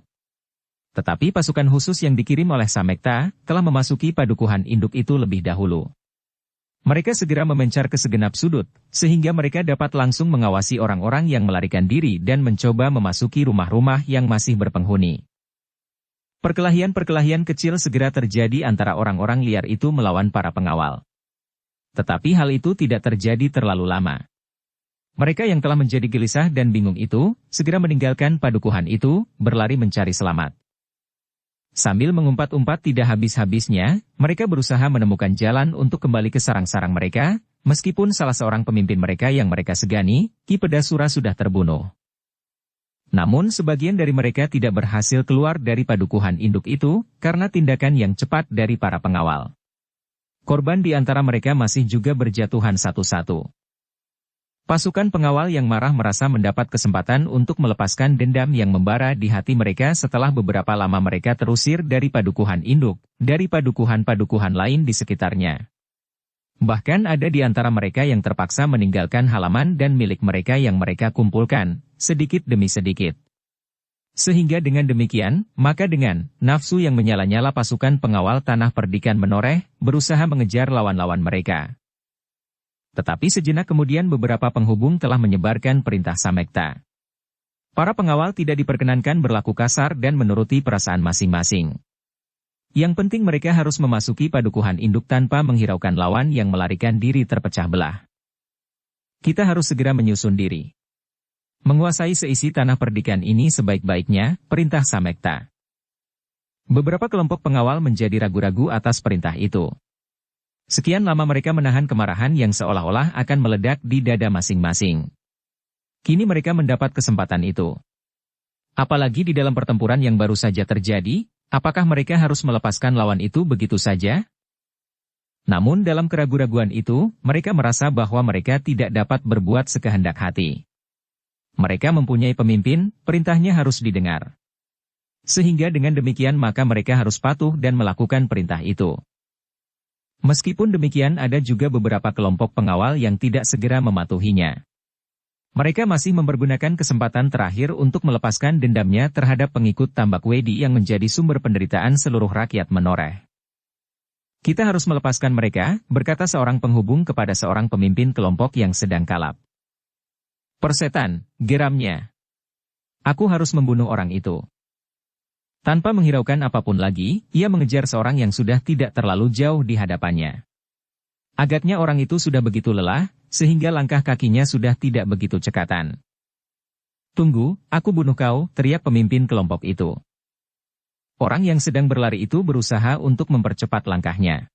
Tetapi pasukan khusus yang dikirim oleh Samekta telah memasuki padukuhan induk itu lebih dahulu. Mereka segera memencar ke segenap sudut, sehingga mereka dapat langsung mengawasi orang-orang yang melarikan diri dan mencoba memasuki rumah-rumah yang masih berpenghuni. Perkelahian-perkelahian kecil segera terjadi antara orang-orang liar itu melawan para pengawal. Tetapi hal itu tidak terjadi terlalu lama. Mereka yang telah menjadi gelisah dan bingung itu, segera meninggalkan padukuhan itu, berlari mencari selamat. Sambil mengumpat-umpat tidak habis-habisnya, mereka berusaha menemukan jalan untuk kembali ke sarang-sarang mereka, meskipun salah seorang pemimpin mereka yang mereka segani, Ki Pedasura sudah terbunuh. Namun sebagian dari mereka tidak berhasil keluar dari padukuhan induk itu, karena tindakan yang cepat dari para pengawal. Korban di antara mereka masih juga berjatuhan satu-satu. Pasukan pengawal yang marah merasa mendapat kesempatan untuk melepaskan dendam yang membara di hati mereka setelah beberapa lama mereka terusir dari padukuhan induk, dari padukuhan-padukuhan lain di sekitarnya. Bahkan ada di antara mereka yang terpaksa meninggalkan halaman dan milik mereka yang mereka kumpulkan, sedikit demi sedikit. Sehingga dengan demikian, maka dengan nafsu yang menyala-nyala pasukan pengawal tanah perdikan menoreh, berusaha mengejar lawan-lawan mereka. Tetapi sejenak kemudian beberapa penghubung telah menyebarkan perintah Samekta. Para pengawal tidak diperkenankan berlaku kasar dan menuruti perasaan masing-masing. Yang penting mereka harus memasuki padukuhan induk tanpa menghiraukan lawan yang melarikan diri terpecah belah. Kita harus segera menyusun diri. Menguasai seisi tanah perdikan ini sebaik-baiknya, perintah Samekta. Beberapa kelompok pengawal menjadi ragu-ragu atas perintah itu. Sekian lama mereka menahan kemarahan yang seolah-olah akan meledak di dada masing-masing. Kini mereka mendapat kesempatan itu. Apalagi di dalam pertempuran yang baru saja terjadi, apakah mereka harus melepaskan lawan itu begitu saja? Namun dalam keraguan-raguan itu, mereka merasa bahwa mereka tidak dapat berbuat sekehendak hati. Mereka mempunyai pemimpin, perintahnya harus didengar. Sehingga dengan demikian maka mereka harus patuh dan melakukan perintah itu. Meskipun demikian ada juga beberapa kelompok pengawal yang tidak segera mematuhinya. Mereka masih mempergunakan kesempatan terakhir untuk melepaskan dendamnya terhadap pengikut Tambakwedi yang menjadi sumber penderitaan seluruh rakyat menoreh. Kita harus melepaskan mereka, berkata seorang penghubung kepada seorang pemimpin kelompok yang sedang kalap. Persetan, geramnya. Aku harus membunuh orang itu. Tanpa menghiraukan apapun lagi, ia mengejar seorang yang sudah tidak terlalu jauh di hadapannya. Agaknya orang itu sudah begitu lelah, sehingga langkah kakinya sudah tidak begitu cekatan. Tunggu, aku bunuh kau, teriak pemimpin kelompok itu. Orang yang sedang berlari itu berusaha untuk mempercepat langkahnya.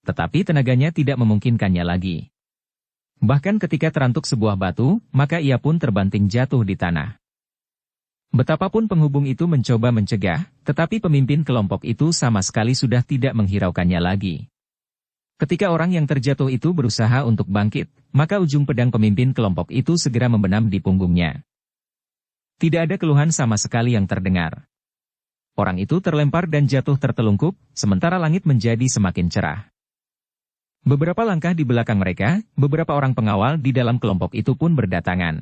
Tetapi tenaganya tidak memungkinkannya lagi. Bahkan ketika terantuk sebuah batu, maka ia pun terbanting jatuh di tanah. Betapapun penghubung itu mencoba mencegah, tetapi pemimpin kelompok itu sama sekali sudah tidak menghiraukannya lagi. Ketika orang yang terjatuh itu berusaha untuk bangkit, maka ujung pedang pemimpin kelompok itu segera membenam di punggungnya. Tidak ada keluhan sama sekali yang terdengar. Orang itu terlempar dan jatuh tertelungkup, sementara langit menjadi semakin cerah. Beberapa langkah di belakang mereka, beberapa orang pengawal di dalam kelompok itu pun berdatangan.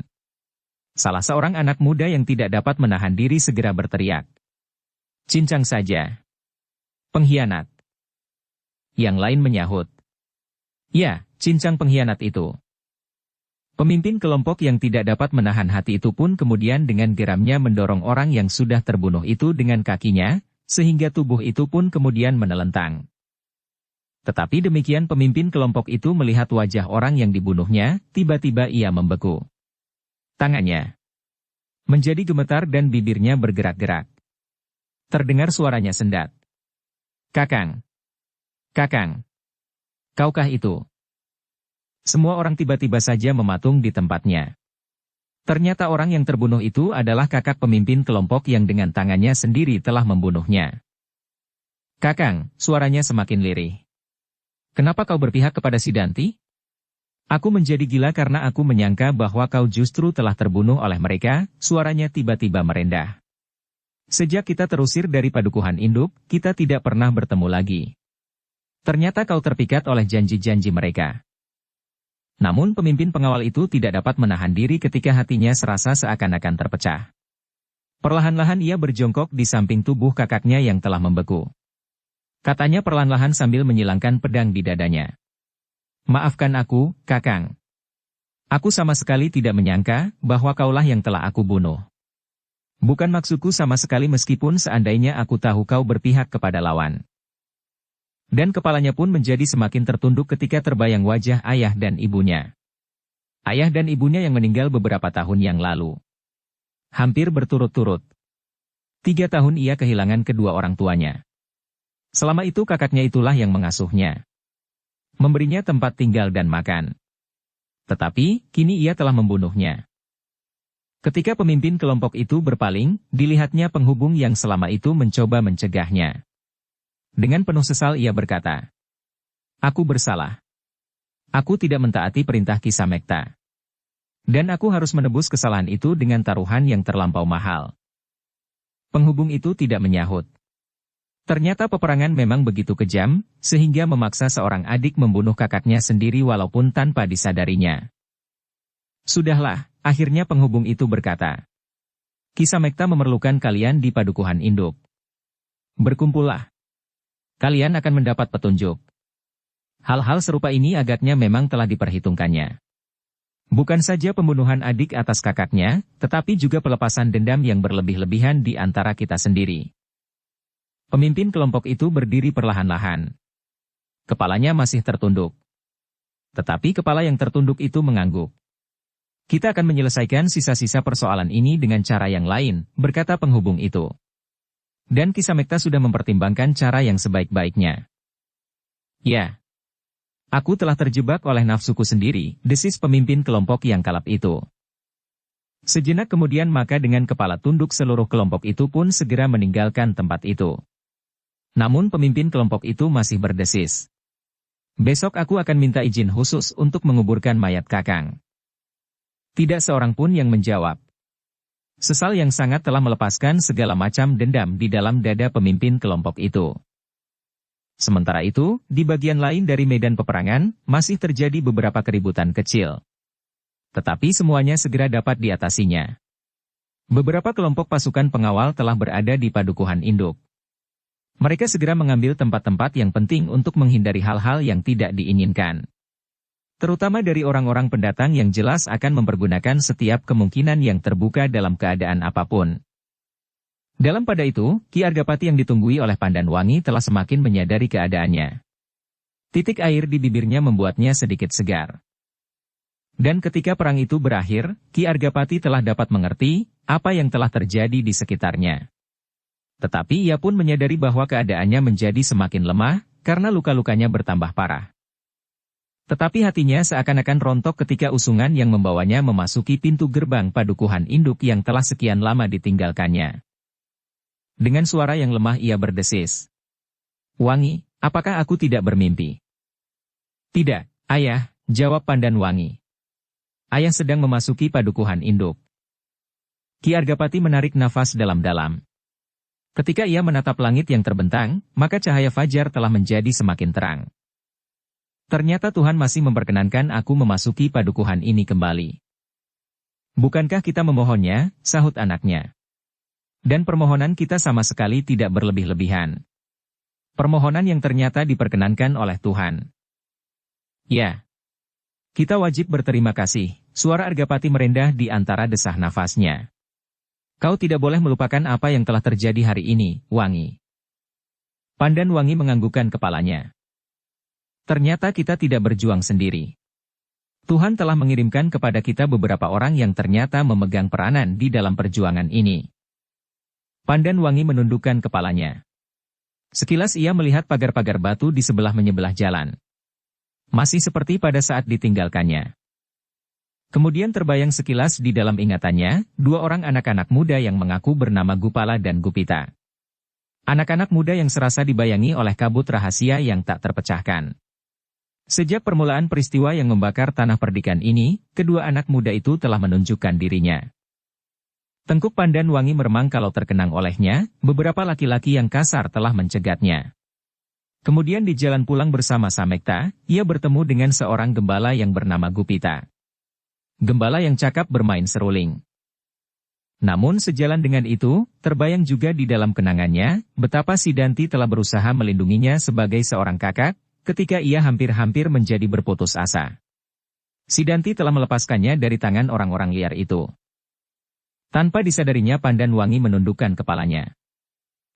Salah seorang anak muda yang tidak dapat menahan diri segera berteriak. Cincang saja. Pengkhianat. Yang lain menyahut. Ya, cincang pengkhianat itu. Pemimpin kelompok yang tidak dapat menahan hati itu pun kemudian dengan geramnya mendorong orang yang sudah terbunuh itu dengan kakinya, sehingga tubuh itu pun kemudian menelentang. Tetapi demikian pemimpin kelompok itu melihat wajah orang yang dibunuhnya, tiba-tiba ia membeku. Tangannya menjadi gemetar dan bibirnya bergerak-gerak. Terdengar suaranya sendat. Kakang. Kakang. Kaukah itu? Semua orang tiba-tiba saja mematung di tempatnya. Ternyata orang yang terbunuh itu adalah kakak pemimpin kelompok yang dengan tangannya sendiri telah membunuhnya. Kakang, suaranya semakin lirih. Kenapa kau berpihak kepada si Danti? Aku menjadi gila karena aku menyangka bahwa kau justru telah terbunuh oleh mereka, suaranya tiba-tiba merendah. Sejak kita terusir dari padukuhan induk, kita tidak pernah bertemu lagi. Ternyata kau terpikat oleh janji-janji mereka. Namun pemimpin pengawal itu tidak dapat menahan diri ketika hatinya serasa seakan-akan terpecah. Perlahan-lahan ia berjongkok di samping tubuh kakaknya yang telah membeku. Katanya perlahan-lahan sambil menyilangkan pedang di dadanya. Maafkan aku, Kakang. Aku sama sekali tidak menyangka bahwa kaulah yang telah aku bunuh. Bukan maksudku sama sekali meskipun seandainya aku tahu kau berpihak kepada lawan. Dan kepalanya pun menjadi semakin tertunduk ketika terbayang wajah ayah dan ibunya. Ayah dan ibunya yang meninggal beberapa tahun yang lalu. Hampir berturut-turut. 3 tahun ia kehilangan kedua orang tuanya. Selama itu kakaknya itulah yang mengasuhnya. Memberinya tempat tinggal dan makan. Tetapi, kini ia telah membunuhnya. Ketika pemimpin kelompok itu berpaling, dilihatnya penghubung yang selama itu mencoba mencegahnya. Dengan penuh sesal ia berkata, "Aku bersalah. Aku tidak mentaati perintah Kisamekta. Dan aku harus menebus kesalahan itu dengan taruhan yang terlampau mahal." Penghubung itu tidak menyahut. Ternyata peperangan memang begitu kejam, sehingga memaksa seorang adik membunuh kakaknya sendiri walaupun tanpa disadarinya. Sudahlah, akhirnya penghubung itu berkata. Kisamekta memerlukan kalian di padukuhan induk. Berkumpullah. Kalian akan mendapat petunjuk. Hal-hal serupa ini agaknya memang telah diperhitungkannya. Bukan saja pembunuhan adik atas kakaknya, tetapi juga pelepasan dendam yang berlebih-lebihan di antara kita sendiri. Pemimpin kelompok itu berdiri perlahan-lahan. Kepalanya masih tertunduk. Tetapi kepala yang tertunduk itu mengangguk. Kita akan menyelesaikan sisa-sisa persoalan ini dengan cara yang lain, berkata penghubung itu. Dan Kisamekta sudah mempertimbangkan cara yang sebaik-baiknya. Ya. Aku telah terjebak oleh nafsuku sendiri, desis pemimpin kelompok yang kalap itu. Sejenak kemudian maka dengan kepala tunduk seluruh kelompok itu pun segera meninggalkan tempat itu. Namun pemimpin kelompok itu masih berdesis. Besok aku akan minta izin khusus untuk menguburkan mayat Kakang. Tidak seorang pun yang menjawab. Sesal yang sangat telah melepaskan segala macam dendam di dalam dada pemimpin kelompok itu. Sementara itu, di bagian lain dari medan peperangan, masih terjadi beberapa keributan kecil. Tetapi semuanya segera dapat diatasinya. Beberapa kelompok pasukan pengawal telah berada di padukuhan induk. Mereka segera mengambil tempat-tempat yang penting untuk menghindari hal-hal yang tidak diinginkan. Terutama dari orang-orang pendatang yang jelas akan mempergunakan setiap kemungkinan yang terbuka dalam keadaan apapun. Dalam pada itu, Ki Argapati yang ditunggui oleh Pandanwangi telah semakin menyadari keadaannya. Titik air di bibirnya membuatnya sedikit segar. Dan ketika perang itu berakhir, Ki Argapati telah dapat mengerti apa yang telah terjadi di sekitarnya. Tetapi ia pun menyadari bahwa keadaannya menjadi semakin lemah, karena luka-lukanya bertambah parah. Tetapi hatinya seakan-akan rontok ketika usungan yang membawanya memasuki pintu gerbang padukuhan induk yang telah sekian lama ditinggalkannya. Dengan suara yang lemah ia berdesis. "Wangi, apakah aku tidak bermimpi?" "Tidak, Ayah," jawab Pandan Wangi. "Ayah sedang memasuki padukuhan induk." Ki Argapati menarik nafas dalam-dalam. Ketika ia menatap langit yang terbentang, maka cahaya fajar telah menjadi semakin terang. "Ternyata Tuhan masih memperkenankan aku memasuki padukuhan ini kembali." "Bukankah kita memohonnya?" sahut anaknya. "Dan permohonan kita sama sekali tidak berlebih-lebihan. Permohonan yang ternyata diperkenankan oleh Tuhan." "Ya. Kita wajib berterima kasih," suara Argapati merendah di antara desah nafasnya. "Kau tidak boleh melupakan apa yang telah terjadi hari ini, Wangi." Pandan Wangi menganggukkan kepalanya. "Ternyata kita tidak berjuang sendiri. Tuhan telah mengirimkan kepada kita beberapa orang yang ternyata memegang peranan di dalam perjuangan ini." Pandan Wangi menundukkan kepalanya. Sekilas ia melihat pagar-pagar batu di sebelah-menyebelah jalan. Masih seperti pada saat ditinggalkannya. Kemudian terbayang sekilas di dalam ingatannya, dua orang anak-anak muda yang mengaku bernama Gupala dan Gupita. Anak-anak muda yang serasa dibayangi oleh kabut rahasia yang tak terpecahkan. Sejak permulaan peristiwa yang membakar tanah perdikan ini, kedua anak muda itu telah menunjukkan dirinya. Tengkuk Pandan Wangi meremang kalau terkenang olehnya, beberapa laki-laki yang kasar telah mencegatnya. Kemudian di jalan pulang bersama Samekta, ia bertemu dengan seorang gembala yang bernama Gupita. Gembala yang cakap bermain seruling. Namun sejalan dengan itu, terbayang juga di dalam kenangannya, betapa Sidanti telah berusaha melindunginya sebagai seorang kakak, ketika ia hampir-hampir menjadi berputus asa. Sidanti telah melepaskannya dari tangan orang-orang liar itu. Tanpa disadarinya Pandan Wangi menundukkan kepalanya.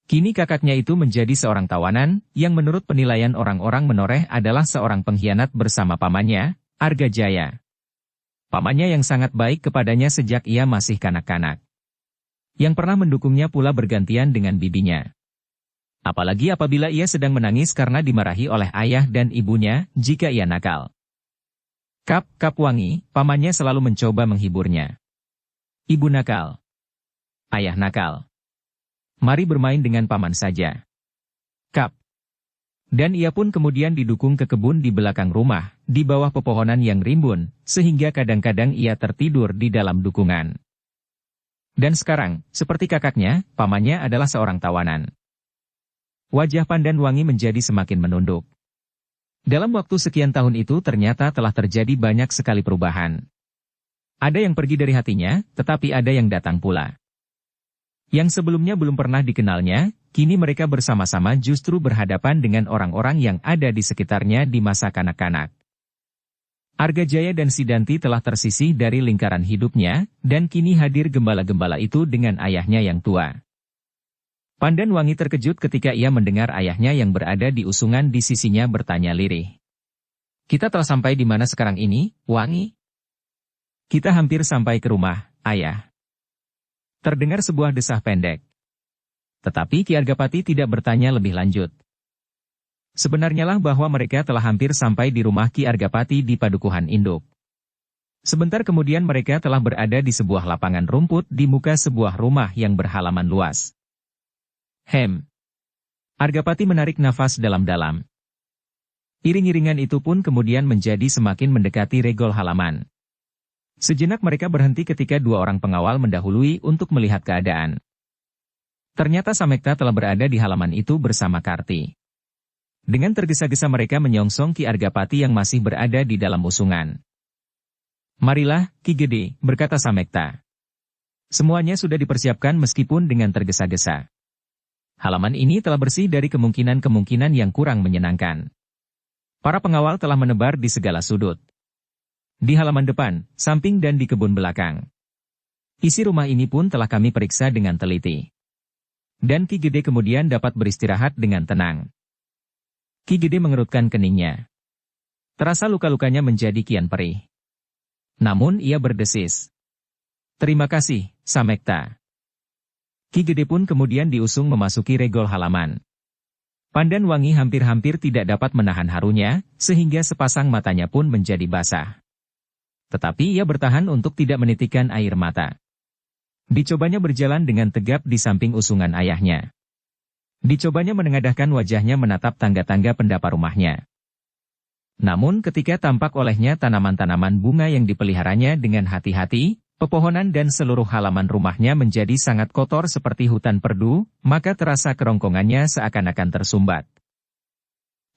Kini kakaknya itu menjadi seorang tawanan, yang menurut penilaian orang-orang menoreh adalah seorang pengkhianat bersama pamannya, Argajaya. Pamannya yang sangat baik kepadanya sejak ia masih kanak-kanak. Yang pernah mendukungnya pula bergantian dengan bibinya. Apalagi apabila ia sedang menangis karena dimarahi oleh ayah dan ibunya, jika ia nakal. Kap Wangi, pamannya selalu mencoba menghiburnya. "Ibu nakal. Ayah nakal. Mari bermain dengan paman saja. Kap." Dan ia pun kemudian didukung ke kebun di belakang rumah, di bawah pepohonan yang rimbun, sehingga kadang-kadang ia tertidur di dalam dukungan. Dan sekarang, seperti kakaknya, pamannya adalah seorang tawanan. Wajah Pandan Wangi menjadi semakin menunduk. Dalam waktu sekian tahun itu ternyata telah terjadi banyak sekali perubahan. Ada yang pergi dari hatinya, tetapi ada yang datang pula. Yang sebelumnya belum pernah dikenalnya, kini mereka bersama-sama justru berhadapan dengan orang-orang yang ada di sekitarnya di masa kanak-kanak. Argajaya dan Sidanti telah tersisih dari lingkaran hidupnya, dan kini hadir gembala-gembala itu dengan ayahnya yang tua. Pandan Wangi terkejut ketika ia mendengar ayahnya yang berada di usungan di sisinya bertanya lirih. "Kita telah sampai di mana sekarang ini, Wangi?" "Kita hampir sampai ke rumah, Ayah." Terdengar sebuah desah pendek. Tetapi Ki Argapati tidak bertanya lebih lanjut. Sebenarnya lah bahwa mereka telah hampir sampai di rumah Ki Argapati di padukuhan induk. Sebentar kemudian mereka telah berada di sebuah lapangan rumput di muka sebuah rumah yang berhalaman luas. Argapati menarik nafas dalam-dalam. Iring-iringan itu pun kemudian menjadi semakin mendekati regol halaman. Sejenak mereka berhenti ketika dua orang pengawal mendahului untuk melihat keadaan. Ternyata Samekta telah berada di halaman itu bersama Karti. Dengan tergesa-gesa mereka menyongsong Ki Argapati yang masih berada di dalam usungan. "Marilah, Ki Gede," berkata Samekta. Semuanya sudah dipersiapkan meskipun dengan tergesa-gesa. Halaman ini telah bersih dari kemungkinan-kemungkinan yang kurang menyenangkan. Para pengawal telah menebar di segala sudut. Di halaman depan, samping dan di kebun belakang. Isi rumah ini pun telah kami periksa dengan teliti. Dan Ki Gede kemudian dapat beristirahat dengan tenang. Ki Gede mengerutkan keningnya. Terasa luka-lukanya menjadi kian perih. Namun ia berdesis. "Terima kasih, Samekta." Ki Gede pun kemudian diusung memasuki regol halaman. Pandan Wangi hampir-hampir tidak dapat menahan harunya, sehingga sepasang matanya pun menjadi basah. Tetapi ia bertahan untuk tidak menitikkan air mata. Dicobanya berjalan dengan tegap di samping usungan ayahnya. Dicobanya menengadahkan wajahnya menatap tangga-tangga pendapa rumahnya. Namun ketika tampak olehnya tanaman-tanaman bunga yang dipeliharanya dengan hati-hati, pepohonan dan seluruh halaman rumahnya menjadi sangat kotor seperti hutan perdu, maka terasa kerongkongannya seakan-akan tersumbat.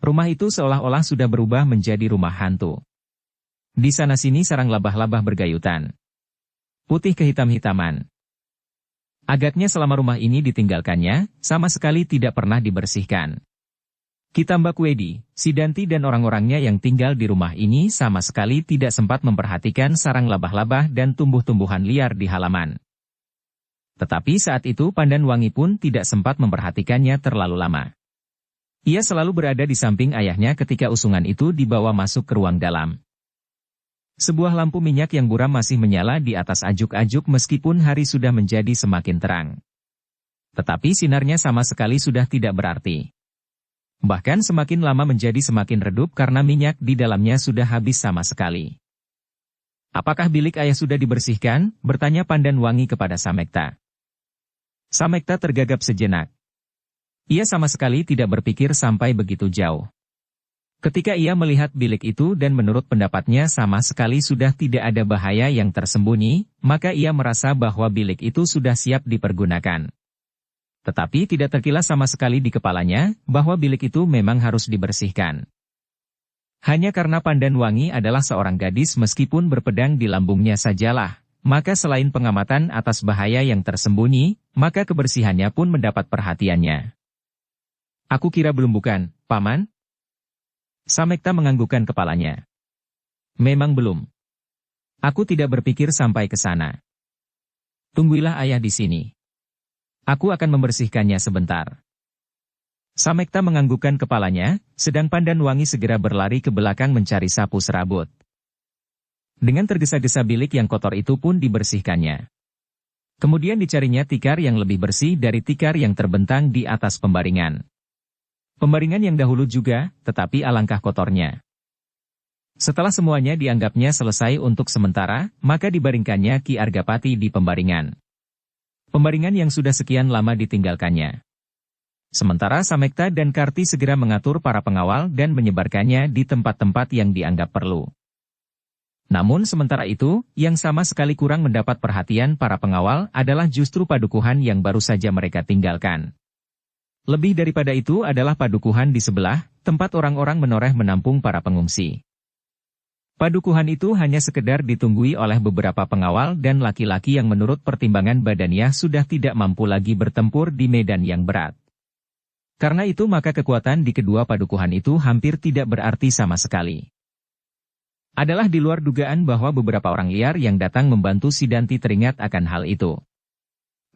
Rumah itu seolah-olah sudah berubah menjadi rumah hantu. Di sana-sini sarang labah-labah bergayutan. Putih kehitam-hitaman. Agaknya selama rumah ini ditinggalkannya, sama sekali tidak pernah dibersihkan. Kitambak Wedi, Sidanti dan orang-orangnya yang tinggal di rumah ini sama sekali tidak sempat memperhatikan sarang labah-labah dan tumbuh-tumbuhan liar di halaman. Tetapi saat itu Pandan Wangi pun tidak sempat memperhatikannya terlalu lama. Ia selalu berada di samping ayahnya ketika usungan itu dibawa masuk ke ruang dalam. Sebuah lampu minyak yang buram masih menyala di atas ajuk-ajuk meskipun hari sudah menjadi semakin terang. Tetapi sinarnya sama sekali sudah tidak berarti. Bahkan semakin lama menjadi semakin redup karena minyak di dalamnya sudah habis sama sekali. "Apakah bilik ayah sudah dibersihkan?" bertanya Pandan Wangi kepada Samekta. Samekta tergagap sejenak. Ia sama sekali tidak berpikir sampai begitu jauh. Ketika ia melihat bilik itu dan menurut pendapatnya sama sekali sudah tidak ada bahaya yang tersembunyi, maka ia merasa bahwa bilik itu sudah siap dipergunakan. Tetapi tidak terkilas sama sekali di kepalanya bahwa bilik itu memang harus dibersihkan. Hanya karena Pandan Wangi adalah seorang gadis meskipun berpedang di lambungnya sajalah, maka selain pengamatan atas bahaya yang tersembunyi, maka kebersihannya pun mendapat perhatiannya. "Aku kira belum bukan, Paman?" Samekta menganggukkan kepalanya. "Memang belum. Aku tidak berpikir sampai ke sana. Tungguilah ayah di sini. Aku akan membersihkannya sebentar." Samekta menganggukkan kepalanya, sedang Pandan Wangi segera berlari ke belakang mencari sapu serabut. Dengan tergesa-gesa bilik yang kotor itu pun dibersihkannya. Kemudian dicarinya tikar yang lebih bersih dari tikar yang terbentang di atas pembaringan. Pembaringan yang dahulu juga, tetapi alangkah kotornya. Setelah semuanya dianggapnya selesai untuk sementara, maka dibaringkannya Ki Argapati di pembaringan. Pembaringan yang sudah sekian lama ditinggalkannya. Sementara Samekta dan Karti segera mengatur para pengawal dan menyebarkannya di tempat-tempat yang dianggap perlu. Namun sementara itu, yang sama sekali kurang mendapat perhatian para pengawal adalah justru padukuhan yang baru saja mereka tinggalkan. Lebih daripada itu adalah padukuhan di sebelah, tempat orang-orang menoreh menampung para pengungsi. Padukuhan itu hanya sekedar ditunggui oleh beberapa pengawal dan laki-laki yang menurut pertimbangan badannya sudah tidak mampu lagi bertempur di medan yang berat. Karena itu maka kekuatan di kedua padukuhan itu hampir tidak berarti sama sekali. Adalah di luar dugaan bahwa beberapa orang liar yang datang membantu Sidanti teringat akan hal itu.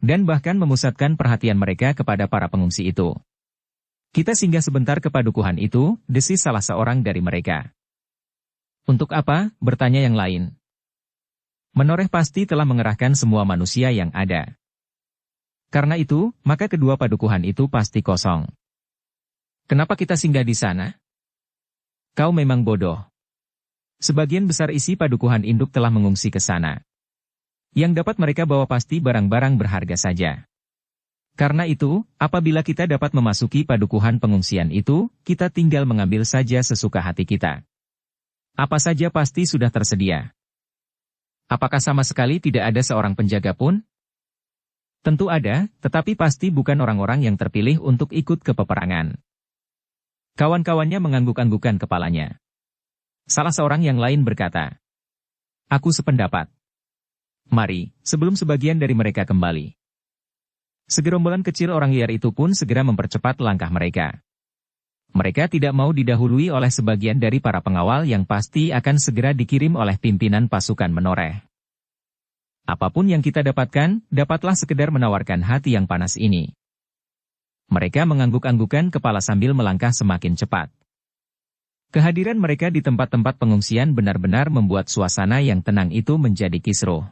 Dan bahkan memusatkan perhatian mereka kepada para pengungsi itu. "Kita singgah sebentar ke padukuhan itu," desis salah seorang dari mereka. "Untuk apa?" bertanya yang lain. "Menoreh pasti telah mengerahkan semua manusia yang ada. Karena itu, maka kedua padukuhan itu pasti kosong. Kenapa kita singgah di sana?" "Kau memang bodoh. Sebagian besar isi padukuhan induk telah mengungsi ke sana. Yang dapat mereka bawa pasti barang-barang berharga saja. Karena itu, apabila kita dapat memasuki padukuhan pengungsian itu, kita tinggal mengambil saja sesuka hati kita. Apa saja pasti sudah tersedia. Apakah sama sekali tidak ada seorang penjaga pun?" "Tentu ada, tetapi pasti bukan orang-orang yang terpilih untuk ikut ke peperangan." Kawan-kawannya mengangguk-anggukan kepalanya. Salah seorang yang lain berkata, "Aku sependapat. Mari, sebelum sebagian dari mereka kembali." Segerombolan kecil orang liar itu pun segera mempercepat langkah mereka. Mereka tidak mau didahului oleh sebagian dari para pengawal yang pasti akan segera dikirim oleh pimpinan pasukan menoreh. "Apapun yang kita dapatkan, dapatlah sekedar menawarkan hati yang panas ini." Mereka mengangguk-anggukan kepala sambil melangkah semakin cepat. Kehadiran mereka di tempat-tempat pengungsian benar-benar membuat suasana yang tenang itu menjadi kisruh.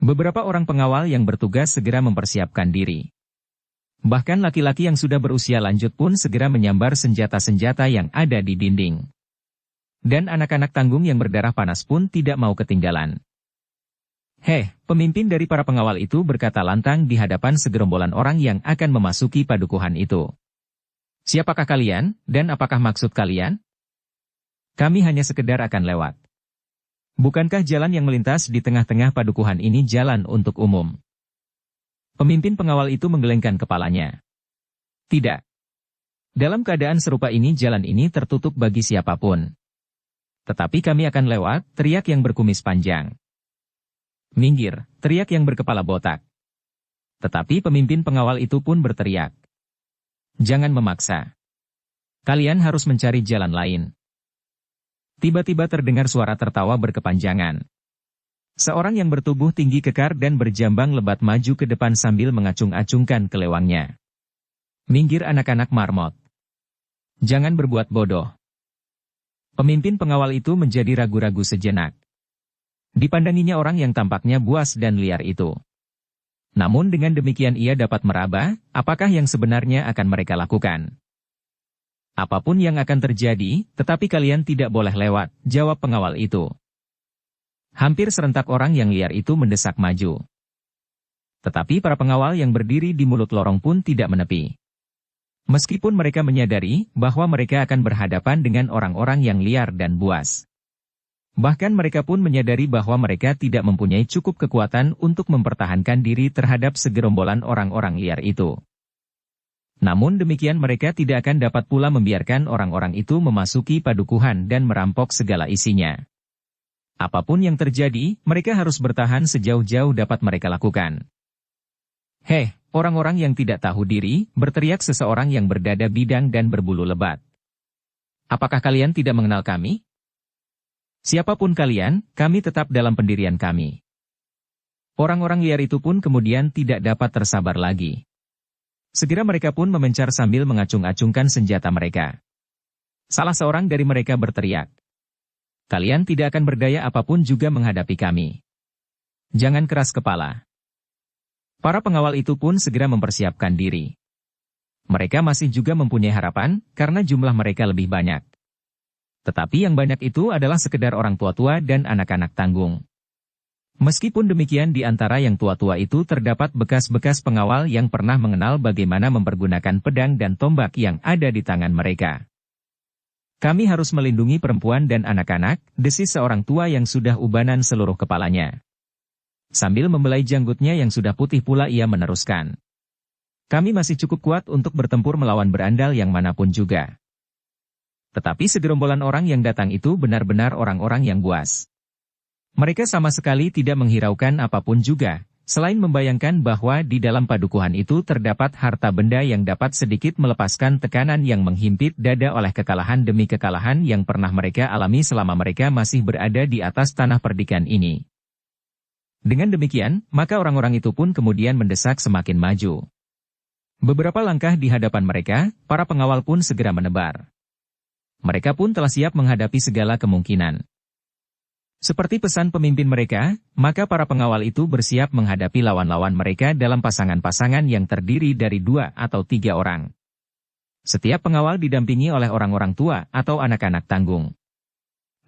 Beberapa orang pengawal yang bertugas segera mempersiapkan diri. Bahkan laki-laki yang sudah berusia lanjut pun segera menyambar senjata-senjata yang ada di dinding. Dan anak-anak tanggung yang berdarah panas pun tidak mau ketinggalan. Pemimpin dari para pengawal itu berkata lantang di hadapan segerombolan orang yang akan memasuki padukuhan itu. Siapakah kalian, dan apakah maksud kalian? Kami hanya sekedar akan lewat. Bukankah jalan yang melintas di tengah-tengah padukuhan ini jalan untuk umum? Pemimpin pengawal itu menggelengkan kepalanya. Tidak. Dalam keadaan serupa ini jalan ini tertutup bagi siapapun. Tetapi kami akan lewat, teriak yang berkumis panjang. Minggir, teriak yang berkepala botak. Tetapi pemimpin pengawal itu pun berteriak. Jangan memaksa. Kalian harus mencari jalan lain. Tiba-tiba terdengar suara tertawa berkepanjangan. Seorang yang bertubuh tinggi kekar dan berjambang lebat maju ke depan sambil mengacung-acungkan kelewangnya. Minggir anak-anak marmot. Jangan berbuat bodoh. Pemimpin pengawal itu menjadi ragu-ragu sejenak. Dipandanginya orang yang tampaknya buas dan liar itu. Namun dengan demikian ia dapat meraba, apakah yang sebenarnya akan mereka lakukan. Apapun yang akan terjadi, tetapi kalian tidak boleh lewat, jawab pengawal itu. Hampir serentak orang yang liar itu mendesak maju. Tetapi para pengawal yang berdiri di mulut lorong pun tidak menepi. Meskipun mereka menyadari bahwa mereka akan berhadapan dengan orang-orang yang liar dan buas. Bahkan mereka pun menyadari bahwa mereka tidak mempunyai cukup kekuatan untuk mempertahankan diri terhadap segerombolan orang-orang liar itu. Namun demikian mereka tidak akan dapat pula membiarkan orang-orang itu memasuki padukuhan dan merampok segala isinya. Apapun yang terjadi, mereka harus bertahan sejauh-jauh dapat mereka lakukan. Orang-orang yang tidak tahu diri, berteriak seseorang yang berdada bidang dan berbulu lebat. Apakah kalian tidak mengenal kami? Siapapun kalian, kami tetap dalam pendirian kami. Orang-orang liar itu pun kemudian tidak dapat tersabar lagi. Segera mereka pun memencar sambil mengacung-acungkan senjata mereka. Salah seorang dari mereka berteriak. Kalian tidak akan berdaya apapun juga menghadapi kami. Jangan keras kepala. Para pengawal itu pun segera mempersiapkan diri. Mereka masih juga mempunyai harapan, karena jumlah mereka lebih banyak. Tetapi yang banyak itu adalah sekedar orang tua-tua dan anak-anak tanggung. Meskipun demikian di antara yang tua-tua itu terdapat bekas-bekas pengawal yang pernah mengenal bagaimana mempergunakan pedang dan tombak yang ada di tangan mereka. Kami harus melindungi perempuan dan anak-anak, desis seorang tua yang sudah ubanan seluruh kepalanya. Sambil membelai janggutnya yang sudah putih pula ia meneruskan. Kami masih cukup kuat untuk bertempur melawan berandal yang manapun juga. Tetapi segerombolan orang yang datang itu benar-benar orang-orang yang buas. Mereka sama sekali tidak menghiraukan apapun juga, selain membayangkan bahwa di dalam padukuhan itu terdapat harta benda yang dapat sedikit melepaskan tekanan yang menghimpit dada oleh kekalahan demi kekalahan yang pernah mereka alami selama mereka masih berada di atas tanah perdikan ini. Dengan demikian, maka orang-orang itu pun kemudian mendesak semakin maju. Beberapa langkah di hadapan mereka, para pengawal pun segera menebar. Mereka pun telah siap menghadapi segala kemungkinan. Seperti pesan pemimpin mereka, maka para pengawal itu bersiap menghadapi lawan-lawan mereka dalam pasangan-pasangan yang terdiri dari 2 atau 3 orang. Setiap pengawal didampingi oleh orang-orang tua atau anak-anak tanggung.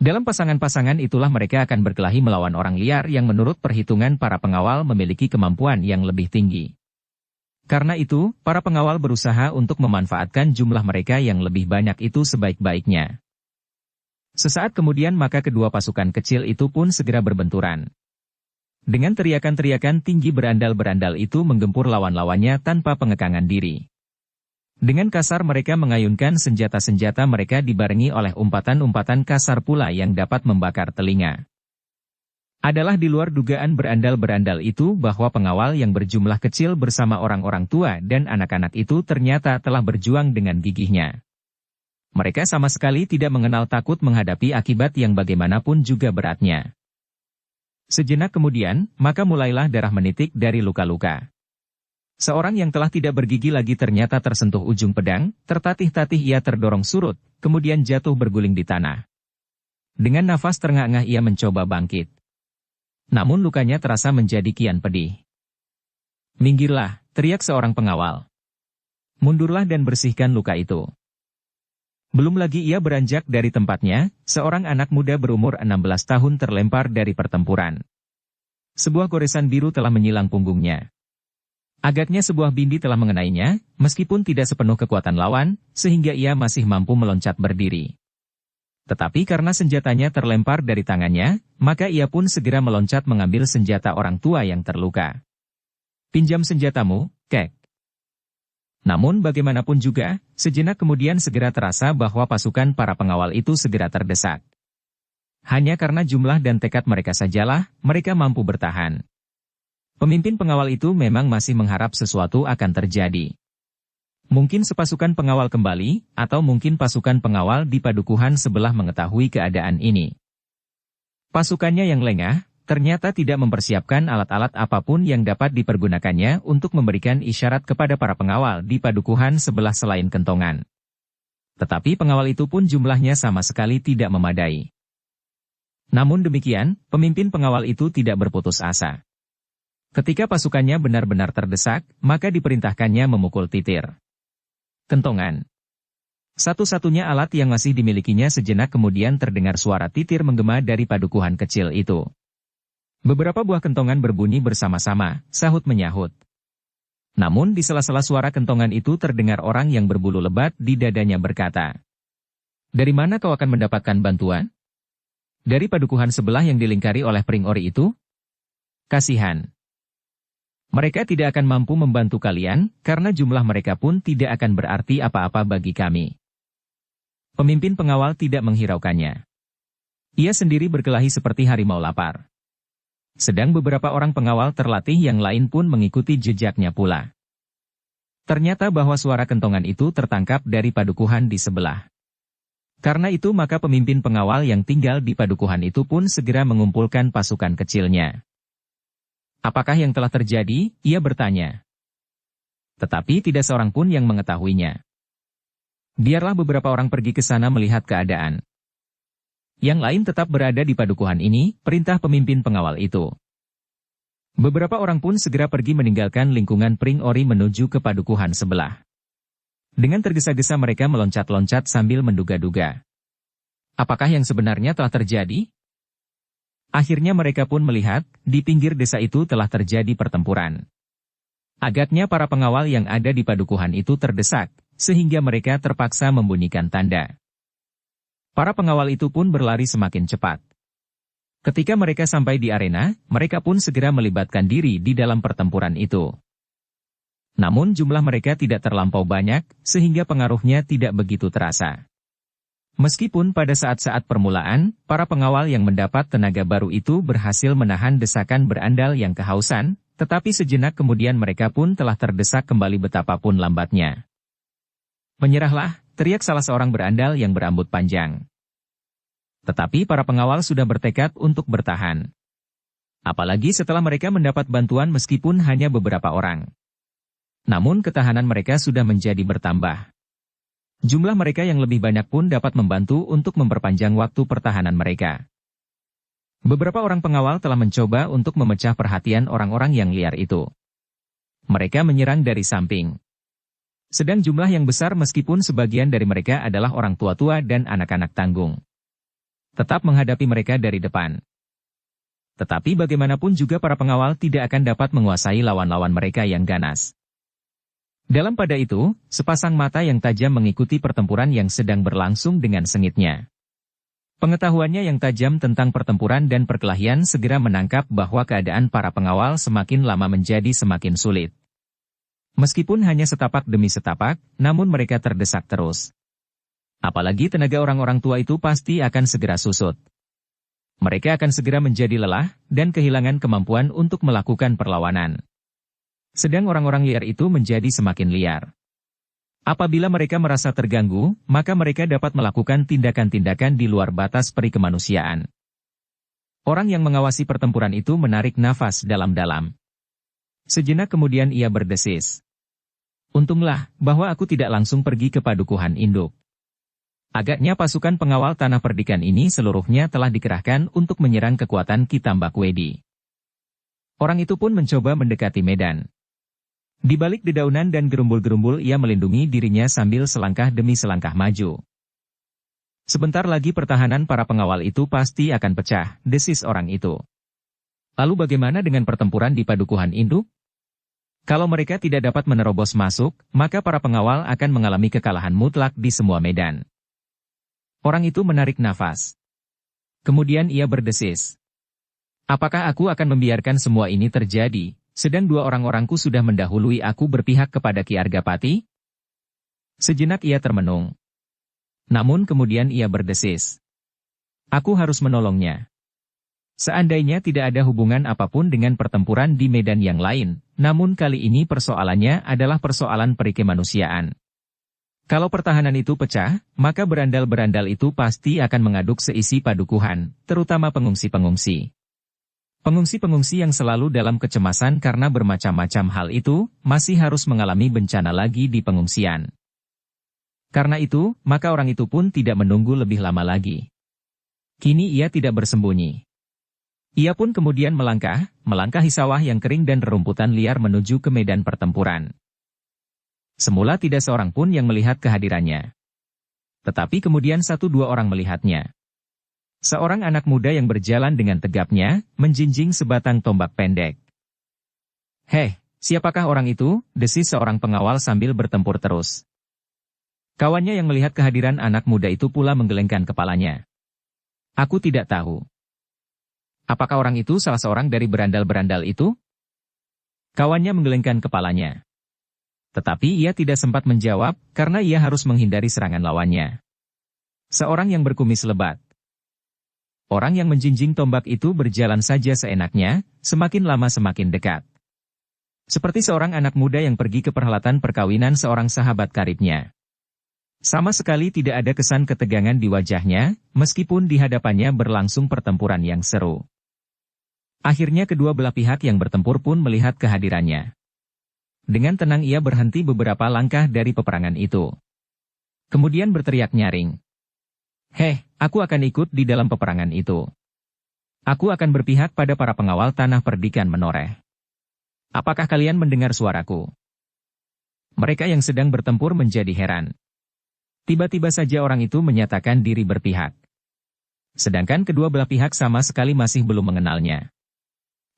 Dalam pasangan-pasangan itulah mereka akan berkelahi melawan orang liar yang menurut perhitungan para pengawal memiliki kemampuan yang lebih tinggi. Karena itu, para pengawal berusaha untuk memanfaatkan jumlah mereka yang lebih banyak itu sebaik-baiknya. Sesaat kemudian maka kedua pasukan kecil itu pun segera berbenturan. Dengan teriakan-teriakan tinggi berandal-berandal itu menggempur lawan-lawannya tanpa pengekangan diri. Dengan kasar mereka mengayunkan senjata-senjata mereka dibarengi oleh umpatan-umpatan kasar pula yang dapat membakar telinga. Adalah di luar dugaan berandal-berandal itu bahwa pengawal yang berjumlah kecil bersama orang-orang tua dan anak-anak itu ternyata telah berjuang dengan gigihnya. Mereka sama sekali tidak mengenal takut menghadapi akibat yang bagaimanapun juga beratnya. Sejenak kemudian, maka mulailah darah menitik dari luka-luka. Seorang yang telah tidak bergigi lagi ternyata tersentuh ujung pedang, tertatih-tatih ia terdorong surut, kemudian jatuh berguling di tanah. Dengan nafas terengah-engah ia mencoba bangkit. Namun lukanya terasa menjadi kian pedih. "Minggirlah," teriak seorang pengawal. "Mundurlah dan bersihkan luka itu." Belum lagi ia beranjak dari tempatnya, seorang anak muda berumur 16 tahun terlempar dari pertempuran. Sebuah goresan biru telah menyilang punggungnya. Agaknya sebuah bindi telah mengenainya, meskipun tidak sepenuh kekuatan lawan, sehingga ia masih mampu meloncat berdiri. Tetapi karena senjatanya terlempar dari tangannya, maka ia pun segera meloncat mengambil senjata orang tua yang terluka. "Pinjam senjatamu, Kek." Namun bagaimanapun juga, sejenak kemudian segera terasa bahwa pasukan para pengawal itu segera terdesak. Hanya karena jumlah dan tekad mereka sajalah, mereka mampu bertahan. Pemimpin pengawal itu memang masih mengharap sesuatu akan terjadi. Mungkin sepasukan pengawal kembali, atau mungkin pasukan pengawal di padukuhan sebelah mengetahui keadaan ini. Pasukannya yang lengah, ternyata tidak mempersiapkan alat-alat apapun yang dapat dipergunakannya untuk memberikan isyarat kepada para pengawal di padukuhan sebelah selain kentongan. Tetapi pengawal itu pun jumlahnya sama sekali tidak memadai. Namun demikian, pemimpin pengawal itu tidak berputus asa. Ketika pasukannya benar-benar terdesak, maka diperintahkannya memukul titir. Kentongan. Satu-satunya alat yang masih dimilikinya. Sejenak kemudian terdengar suara titir menggema dari padukuhan kecil itu. Beberapa buah kentongan berbunyi bersama-sama, sahut-menyahut. Namun di sela-sela suara kentongan itu terdengar orang yang berbulu lebat di dadanya berkata, "Dari mana kau akan mendapatkan bantuan? Dari padukuhan sebelah yang dilingkari oleh pring ori itu? Kasihan. Mereka tidak akan mampu membantu kalian, karena jumlah mereka pun tidak akan berarti apa-apa bagi kami." Pemimpin pengawal tidak menghiraukannya. Ia sendiri berkelahi seperti harimau lapar. Sedang beberapa orang pengawal terlatih yang lain pun mengikuti jejaknya pula. Ternyata bahwa suara kentongan itu tertangkap dari padukuhan di sebelah. Karena itu maka pemimpin pengawal yang tinggal di padukuhan itu pun segera mengumpulkan pasukan kecilnya. "Apakah yang telah terjadi?" ia bertanya. Tetapi tidak seorang pun yang mengetahuinya. "Biarlah beberapa orang pergi ke sana melihat keadaan. Yang lain tetap berada di padukuhan ini," perintah pemimpin pengawal itu. Beberapa orang pun segera pergi meninggalkan lingkungan pring ori menuju ke padukuhan sebelah. Dengan tergesa-gesa mereka meloncat-loncat sambil menduga-duga. Apakah yang sebenarnya telah terjadi? Akhirnya mereka pun melihat, di pinggir desa itu telah terjadi pertempuran. Agaknya para pengawal yang ada di padukuhan itu terdesak, sehingga mereka terpaksa membunyikan tanda. Para pengawal itu pun berlari semakin cepat. Ketika mereka sampai di arena, mereka pun segera melibatkan diri di dalam pertempuran itu. Namun jumlah mereka tidak terlampau banyak, sehingga pengaruhnya tidak begitu terasa. Meskipun pada saat-saat permulaan, para pengawal yang mendapat tenaga baru itu berhasil menahan desakan berandal yang kehausan, tetapi sejenak kemudian mereka pun telah terdesak kembali betapapun lambatnya. "Menyerahlah," teriak salah seorang berandal yang berambut panjang. Tetapi para pengawal sudah bertekad untuk bertahan. Apalagi setelah mereka mendapat bantuan meskipun hanya beberapa orang. Namun ketahanan mereka sudah menjadi bertambah. Jumlah mereka yang lebih banyak pun dapat membantu untuk memperpanjang waktu pertahanan mereka. Beberapa orang pengawal telah mencoba untuk memecah perhatian orang-orang yang liar itu. Mereka menyerang dari samping. Sedang jumlah yang besar meskipun sebagian dari mereka adalah orang tua-tua dan anak-anak tanggung. Tetap menghadapi mereka dari depan. Tetapi bagaimanapun juga para pengawal tidak akan dapat menguasai lawan-lawan mereka yang ganas. Dalam pada itu, sepasang mata yang tajam mengikuti pertempuran yang sedang berlangsung dengan sengitnya. Pengetahuannya yang tajam tentang pertempuran dan perkelahian segera menangkap bahwa keadaan para pengawal semakin lama menjadi semakin sulit. Meskipun hanya setapak demi setapak, namun mereka terdesak terus. Apalagi tenaga orang-orang tua itu pasti akan segera susut. Mereka akan segera menjadi lelah, dan kehilangan kemampuan untuk melakukan perlawanan. Sedang orang-orang liar itu menjadi semakin liar. Apabila mereka merasa terganggu, maka mereka dapat melakukan tindakan-tindakan di luar batas peri kemanusiaan. Orang yang mengawasi pertempuran itu menarik nafas dalam-dalam. Sejenak kemudian ia berdesis. "Untunglah, bahwa aku tidak langsung pergi ke padukuhan induk. Agaknya pasukan pengawal tanah perdikan ini seluruhnya telah dikerahkan untuk menyerang kekuatan Kitambak Wedi. Orang itu pun mencoba mendekati medan. Di balik dedaunan dan gerumbul-gerumbul ia melindungi dirinya sambil selangkah demi selangkah maju. Sebentar lagi pertahanan para pengawal itu pasti akan pecah, desis orang itu. Lalu bagaimana dengan pertempuran di Padukuhan Induk? Kalau mereka tidak dapat menerobos masuk, maka para pengawal akan mengalami kekalahan mutlak di semua medan. Orang itu menarik nafas. Kemudian ia berdesis. Apakah aku akan membiarkan semua ini terjadi, sedang dua orang-orangku sudah mendahului aku berpihak kepada Ki Argapati? Sejenak ia termenung. Namun kemudian ia berdesis. Aku harus menolongnya. Seandainya tidak ada hubungan apapun dengan pertempuran di medan yang lain, namun kali ini persoalannya adalah persoalan perikemanusiaan. Kalau pertahanan itu pecah, maka berandal-berandal itu pasti akan mengaduk seisi padukuhan, terutama pengungsi-pengungsi. Pengungsi-pengungsi yang selalu dalam kecemasan karena bermacam-macam hal itu, masih harus mengalami bencana lagi di pengungsian. Karena itu, maka orang itu pun tidak menunggu lebih lama lagi. Kini ia tidak bersembunyi. Ia pun kemudian melangkahi sawah yang kering dan rerumputan liar menuju ke medan pertempuran. Semula tidak seorang pun yang melihat kehadirannya. Tetapi kemudian satu dua orang melihatnya. Seorang anak muda yang berjalan dengan tegapnya, menjinjing sebatang tombak pendek. "Heh, siapakah orang itu?" desis seorang pengawal sambil bertempur terus. Kawannya yang melihat kehadiran anak muda itu pula menggelengkan kepalanya. "Aku tidak tahu." "Apakah orang itu salah seorang dari berandal-berandal itu?" Kawannya menggelengkan kepalanya. Tetapi ia tidak sempat menjawab, karena ia harus menghindari serangan lawannya. Seorang yang berkumis lebat. Orang yang menjinjing tombak itu berjalan saja seenaknya, semakin lama semakin dekat. Seperti seorang anak muda yang pergi ke perhelatan perkawinan seorang sahabat karibnya. Sama sekali tidak ada kesan ketegangan di wajahnya, meskipun di hadapannya berlangsung pertempuran yang seru. Akhirnya kedua belah pihak yang bertempur pun melihat kehadirannya. Dengan tenang ia berhenti beberapa langkah dari peperangan itu. Kemudian berteriak nyaring. "Heh, aku akan ikut di dalam peperangan itu. Aku akan berpihak pada para pengawal tanah perdikan menoreh. Apakah kalian mendengar suaraku?" Mereka yang sedang bertempur menjadi heran. Tiba-tiba saja orang itu menyatakan diri berpihak. Sedangkan kedua belah pihak sama sekali masih belum mengenalnya.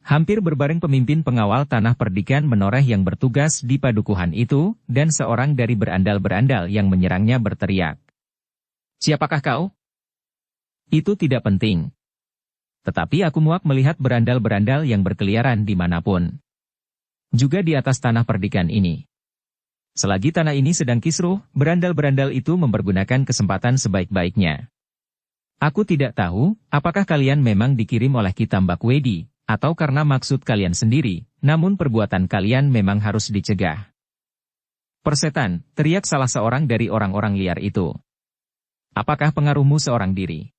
Hampir berbareng pemimpin pengawal tanah perdikan menoreh yang bertugas di padukuhan itu, dan seorang dari berandal-berandal yang menyerangnya berteriak. "Siapakah kau?" "Itu tidak penting. Tetapi aku muak melihat berandal-berandal yang berkeliaran dimanapun. Juga di atas tanah perdikan ini. Selagi tanah ini sedang kisruh, berandal-berandal itu mempergunakan kesempatan sebaik-baiknya. Aku tidak tahu, apakah kalian memang dikirim oleh Kitambak Wedi, atau karena maksud kalian sendiri, namun perbuatan kalian memang harus dicegah." "Persetan," teriak salah seorang dari orang-orang liar itu. "Apakah pengaruhmu seorang diri?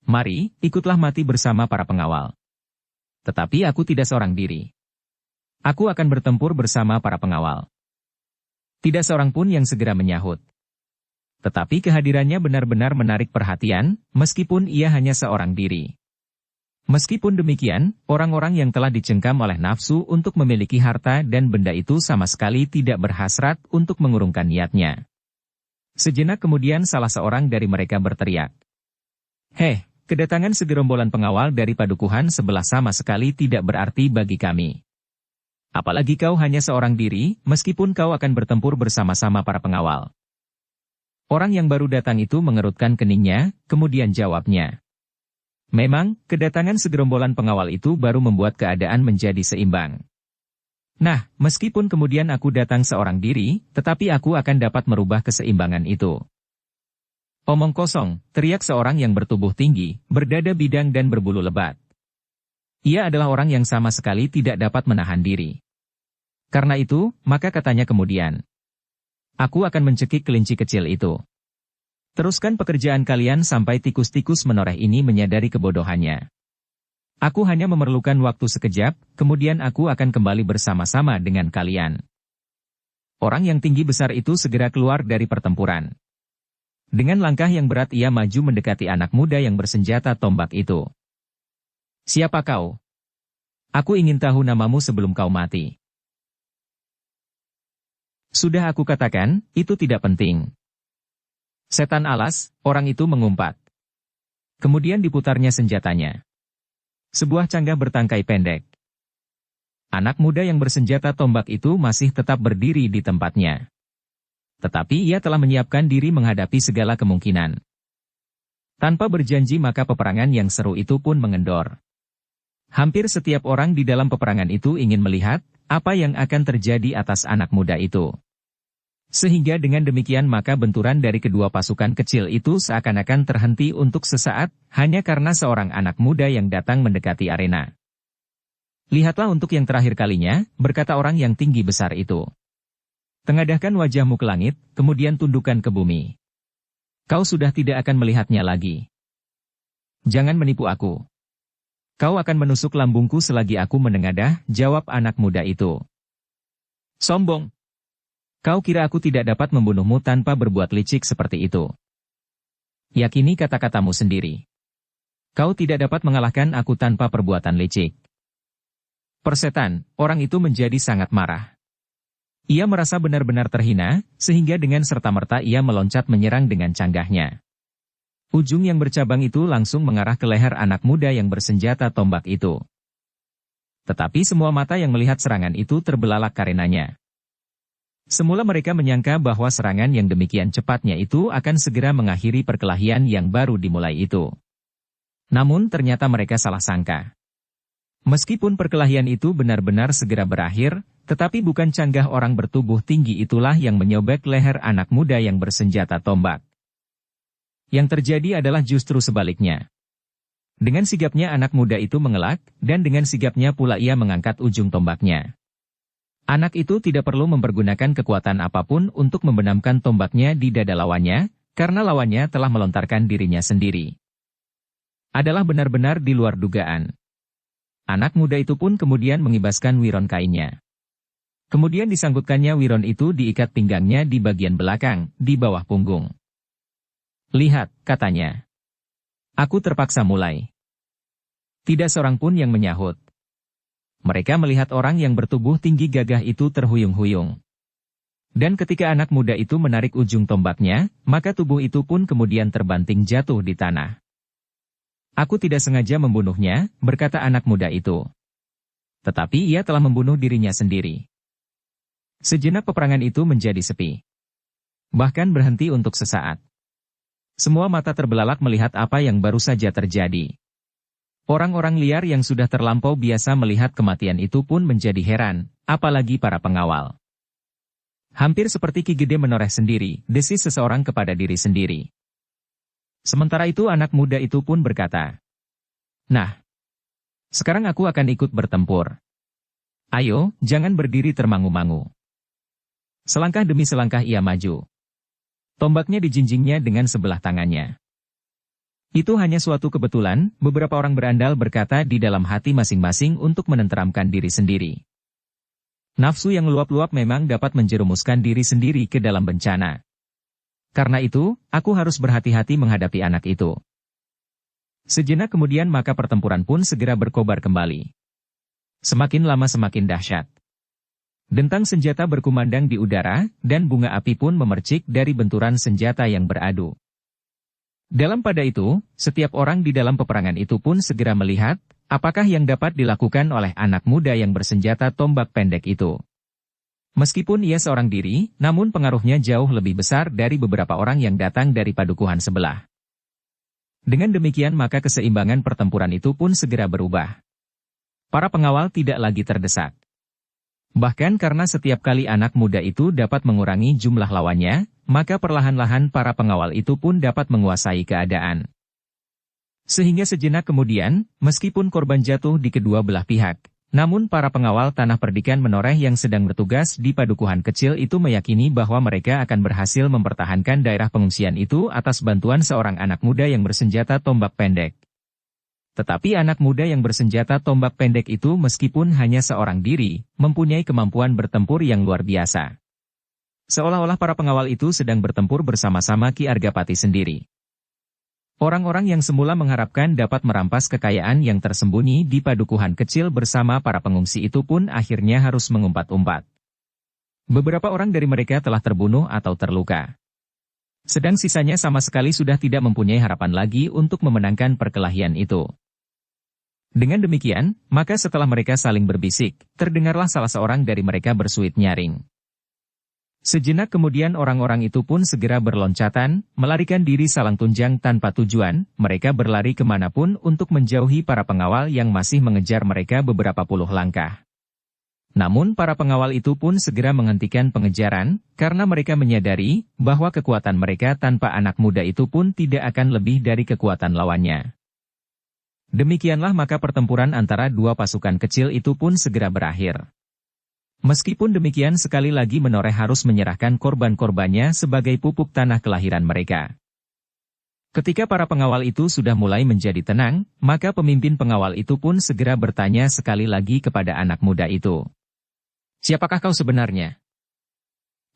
Mari, ikutlah mati bersama para pengawal." "Tetapi aku tidak seorang diri. Aku akan bertempur bersama para pengawal." Tidak seorang pun yang segera menyahut. Tetapi kehadirannya benar-benar menarik perhatian, meskipun ia hanya seorang diri. Meskipun demikian, orang-orang yang telah dicengkam oleh nafsu untuk memiliki harta dan benda itu sama sekali tidak berhasrat untuk mengurungkan niatnya. Sejenak kemudian salah seorang dari mereka berteriak. "Heh, kedatangan segerombolan pengawal dari padukuhan sebelah sama sekali tidak berarti bagi kami. Apalagi kau hanya seorang diri, meskipun kau akan bertempur bersama-sama para pengawal." Orang yang baru datang itu mengerutkan keningnya, kemudian jawabnya. Memang, kedatangan segerombolan pengawal itu baru membuat keadaan menjadi seimbang. Nah, meskipun kemudian aku datang seorang diri, tetapi aku akan dapat merubah keseimbangan itu. "Omong kosong," teriak seorang yang bertubuh tinggi, berdada bidang dan berbulu lebat. Ia adalah orang yang sama sekali tidak dapat menahan diri. Karena itu, maka katanya kemudian, "Aku akan mencekik kelinci kecil itu. Teruskan pekerjaan kalian sampai tikus-tikus menoreh ini menyadari kebodohannya. Aku hanya memerlukan waktu sekejap, kemudian aku akan kembali bersama-sama dengan kalian." Orang yang tinggi besar itu segera keluar dari pertempuran. Dengan langkah yang berat ia maju mendekati anak muda yang bersenjata tombak itu. "Siapa kau? Aku ingin tahu namamu sebelum kau mati." "Sudah aku katakan, itu tidak penting." "Setan alas," orang itu mengumpat. Kemudian diputarnya senjatanya. Sebuah canggah bertangkai pendek. Anak muda yang bersenjata tombak itu masih tetap berdiri di tempatnya. Tetapi ia telah menyiapkan diri menghadapi segala kemungkinan. Tanpa berjanji maka peperangan yang seru itu pun mengendor. Hampir setiap orang di dalam peperangan itu ingin melihat apa yang akan terjadi atas anak muda itu. Sehingga dengan demikian maka benturan dari kedua pasukan kecil itu seakan-akan terhenti untuk sesaat, hanya karena seorang anak muda yang datang mendekati arena. "Lihatlah untuk yang terakhir kalinya," berkata orang yang tinggi besar itu. "Tengadahkan wajahmu ke langit, kemudian tundukkan ke bumi. Kau sudah tidak akan melihatnya lagi. Jangan menipu aku. Kau akan menusuk lambungku selagi aku menengadah," jawab anak muda itu. "Sombong! Kau kira aku tidak dapat membunuhmu tanpa berbuat licik seperti itu? Yakini kata-katamu sendiri. Kau tidak dapat mengalahkan aku tanpa perbuatan licik." "Persetan," orang itu menjadi sangat marah. Ia merasa benar-benar terhina, sehingga dengan serta-merta ia meloncat menyerang dengan canggahnya. Ujung yang bercabang itu langsung mengarah ke leher anak muda yang bersenjata tombak itu. Tetapi semua mata yang melihat serangan itu terbelalak karenanya. Semula mereka menyangka bahwa serangan yang demikian cepatnya itu akan segera mengakhiri perkelahian yang baru dimulai itu. Namun ternyata mereka salah sangka. Meskipun perkelahian itu benar-benar segera berakhir, tetapi bukan canggah orang bertubuh tinggi itulah yang menyobek leher anak muda yang bersenjata tombak. Yang terjadi adalah justru sebaliknya. Dengan sigapnya anak muda itu mengelak, dan dengan sigapnya pula ia mengangkat ujung tombaknya. Anak itu tidak perlu mempergunakan kekuatan apapun untuk membenamkan tombaknya di dada lawannya, karena lawannya telah melontarkan dirinya sendiri. Adalah benar-benar di luar dugaan. Anak muda itu pun kemudian mengibaskan wiron kainnya. Kemudian disanggutkannya wiron itu diikat pinggangnya di bagian belakang, di bawah punggung. "Lihat," katanya. "Aku terpaksa mulai." Tidak seorang pun yang menyahut. Mereka melihat orang yang bertubuh tinggi gagah itu terhuyung-huyung. Dan ketika anak muda itu menarik ujung tombaknya, maka tubuh itu pun kemudian terbanting jatuh di tanah. "Aku tidak sengaja membunuhnya," berkata anak muda itu. Tetapi ia telah membunuh dirinya sendiri. Sejenak peperangan itu menjadi sepi. Bahkan berhenti untuk sesaat. Semua mata terbelalak melihat apa yang baru saja terjadi. Orang-orang liar yang sudah terlampau biasa melihat kematian itu pun menjadi heran, apalagi para pengawal. Hampir seperti Ki Gede menoreh sendiri, desis seseorang kepada diri sendiri. Sementara itu anak muda itu pun berkata, "Nah, sekarang aku akan ikut bertempur. Ayo, jangan berdiri termangu-mangu." Selangkah demi selangkah ia maju. Tombaknya dijinjingnya dengan sebelah tangannya. Itu hanya suatu kebetulan, beberapa orang berandal berkata di dalam hati masing-masing untuk menenteramkan diri sendiri. Nafsu yang luap-luap memang dapat menjerumuskan diri sendiri ke dalam bencana. Karena itu, aku harus berhati-hati menghadapi anak itu. Sejenak kemudian maka pertempuran pun segera berkobar kembali. Semakin lama semakin dahsyat. Dentang senjata berkumandang di udara, dan bunga api pun memercik dari benturan senjata yang beradu. Dalam pada itu, setiap orang di dalam peperangan itu pun segera melihat, apakah yang dapat dilakukan oleh anak muda yang bersenjata tombak pendek itu. Meskipun ia seorang diri, namun pengaruhnya jauh lebih besar dari beberapa orang yang datang dari padukuhan sebelah. Dengan demikian maka keseimbangan pertempuran itu pun segera berubah. Para pengawal tidak lagi terdesak. Bahkan karena setiap kali anak muda itu dapat mengurangi jumlah lawannya, maka perlahan-lahan para pengawal itu pun dapat menguasai keadaan. Sehingga sejenak kemudian, meskipun korban jatuh di kedua belah pihak, namun para pengawal tanah perdikan menoreh yang sedang bertugas di padukuhan kecil itu meyakini bahwa mereka akan berhasil mempertahankan daerah pengungsian itu atas bantuan seorang anak muda yang bersenjata tombak pendek. Tetapi anak muda yang bersenjata tombak pendek itu meskipun hanya seorang diri, mempunyai kemampuan bertempur yang luar biasa. Seolah-olah para pengawal itu sedang bertempur bersama-sama Ki Argapati sendiri. Orang-orang yang semula mengharapkan dapat merampas kekayaan yang tersembunyi di padukuhan kecil bersama para pengungsi itu pun akhirnya harus mengumpat-umpat. Beberapa orang dari mereka telah terbunuh atau terluka. Sedang sisanya sama sekali sudah tidak mempunyai harapan lagi untuk memenangkan perkelahian itu. Dengan demikian, maka setelah mereka saling berbisik, terdengarlah salah seorang dari mereka bersuit nyaring. Sejenak kemudian orang-orang itu pun segera berloncatan, melarikan diri salang tunjang tanpa tujuan, mereka berlari kemanapun untuk menjauhi para pengawal yang masih mengejar mereka beberapa puluh langkah. Namun para pengawal itu pun segera menghentikan pengejaran, karena mereka menyadari bahwa kekuatan mereka tanpa anak muda itu pun tidak akan lebih dari kekuatan lawannya. Demikianlah maka pertempuran antara dua pasukan kecil itu pun segera berakhir. Meskipun demikian sekali lagi Menoreh harus menyerahkan korban-korbannya sebagai pupuk tanah kelahiran mereka. Ketika para pengawal itu sudah mulai menjadi tenang, maka pemimpin pengawal itu pun segera bertanya sekali lagi kepada anak muda itu. "Siapakah kau sebenarnya?"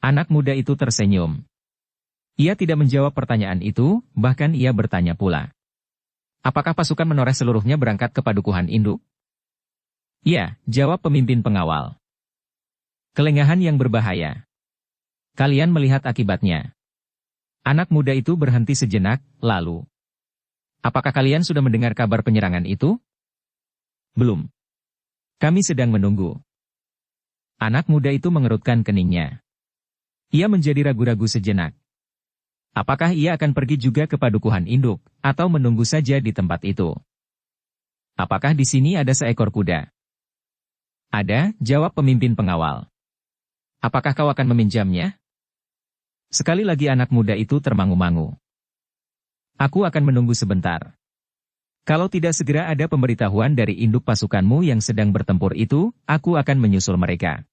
Anak muda itu tersenyum. Ia tidak menjawab pertanyaan itu, bahkan ia bertanya pula. "Apakah pasukan Menoreh seluruhnya berangkat ke padukuhan induk?" "Ya," jawab pemimpin pengawal. "Kelengahan yang berbahaya. Kalian melihat akibatnya." Anak muda itu berhenti sejenak, lalu. "Apakah kalian sudah mendengar kabar penyerangan itu?" "Belum. Kami sedang menunggu." Anak muda itu mengerutkan keningnya. Ia menjadi ragu-ragu sejenak. Apakah ia akan pergi juga ke padukuhan induk, atau menunggu saja di tempat itu? "Apakah di sini ada seekor kuda?" "Ada," jawab pemimpin pengawal. "Apakah kau akan meminjamnya?" Sekali lagi anak muda itu termangu-mangu. "Aku akan menunggu sebentar. Kalau tidak segera ada pemberitahuan dari induk pasukanmu yang sedang bertempur itu, aku akan menyusul mereka.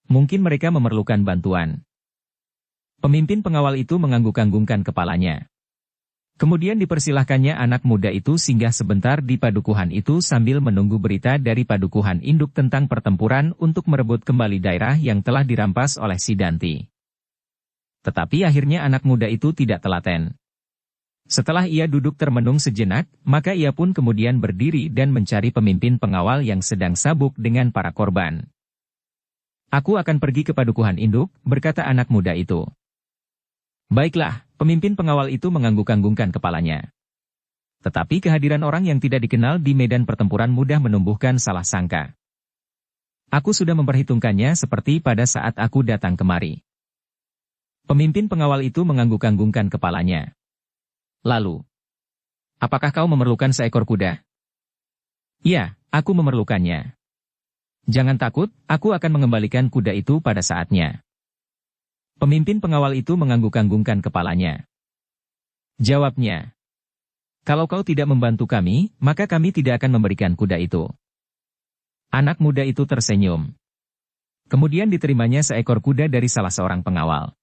Mungkin mereka memerlukan bantuan." Pemimpin pengawal itu mengangguk-anggukkan kepalanya. Kemudian dipersilahkannya anak muda itu singgah sebentar di padukuhan itu sambil menunggu berita dari padukuhan induk tentang pertempuran untuk merebut kembali daerah yang telah dirampas oleh Sidanti. Tetapi akhirnya anak muda itu tidak telaten. Setelah ia duduk termenung sejenak, maka ia pun kemudian berdiri dan mencari pemimpin pengawal yang sedang sabuk dengan para korban. "Aku akan pergi ke padukuhan induk," berkata anak muda itu. "Baiklah," pemimpin pengawal itu mengangguk-anggukkan kepalanya. Tetapi kehadiran orang yang tidak dikenal di medan pertempuran mudah menumbuhkan salah sangka. "Aku sudah memperhitungkannya seperti pada saat aku datang kemari." Pemimpin pengawal itu mengangguk-anggukkan kepalanya. Lalu, "Apakah kau memerlukan seekor kuda?" "Ya, aku memerlukannya." "Jangan takut, aku akan mengembalikan kuda itu pada saatnya." Pemimpin pengawal itu mengangguk-anggukkan kepalanya. Jawabnya, "Kalau kau tidak membantu kami, maka kami tidak akan memberikan kuda itu." Anak muda itu tersenyum. Kemudian diterimanya seekor kuda dari salah seorang pengawal.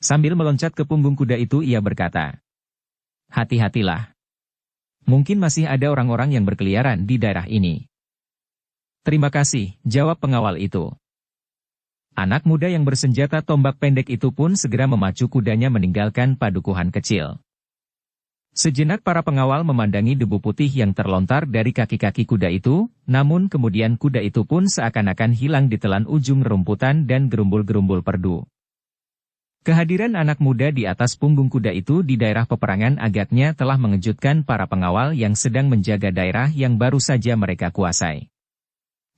Sambil meloncat ke punggung kuda itu ia berkata, "Hati-hatilah. Mungkin masih ada orang-orang yang berkeliaran di daerah ini." "Terima kasih," jawab pengawal itu. Anak muda yang bersenjata tombak pendek itu pun segera memacu kudanya meninggalkan padukuhan kecil. Sejenak para pengawal memandangi debu putih yang terlontar dari kaki-kaki kuda itu, namun kemudian kuda itu pun seakan-akan hilang ditelan ujung rumputan dan gerumbul-gerumbul perdu. Kehadiran anak muda di atas punggung kuda itu di daerah peperangan agaknya telah mengejutkan para pengawal yang sedang menjaga daerah yang baru saja mereka kuasai.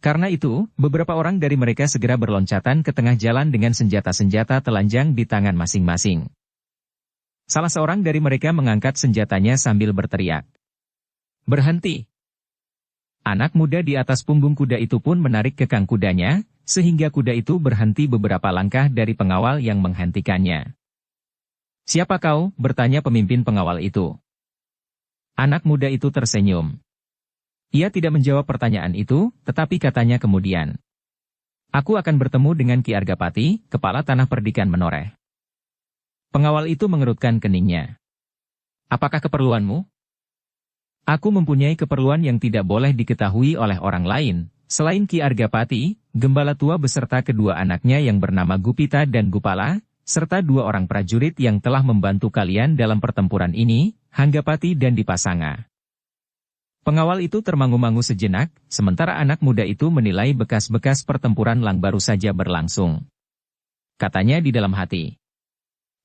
Karena itu, beberapa orang dari mereka segera berloncatan ke tengah jalan dengan senjata-senjata telanjang di tangan masing-masing. Salah seorang dari mereka mengangkat senjatanya sambil berteriak, "Berhenti!" Anak muda di atas punggung kuda itu pun menarik kekang kudanya, sehingga kuda itu berhenti beberapa langkah dari pengawal yang menghentikannya. "Siapa kau?" bertanya pemimpin pengawal itu. Anak muda itu tersenyum. Ia tidak menjawab pertanyaan itu, tetapi katanya kemudian, "Aku akan bertemu dengan Ki Argapati, kepala tanah perdikan Menoreh." Pengawal itu mengerutkan keningnya. "Apakah keperluanmu?" "Aku mempunyai keperluan yang tidak boleh diketahui oleh orang lain," Selain Ki Argapati, gembala tua beserta kedua anaknya yang bernama Gupita dan Gupala, serta 2 orang prajurit yang telah membantu kalian dalam pertempuran ini, Hanggapati dan Dipasanga. Pengawal itu termangu-mangu sejenak, sementara anak muda itu menilai bekas-bekas pertempuran Lang baru saja berlangsung. Katanya di dalam hati.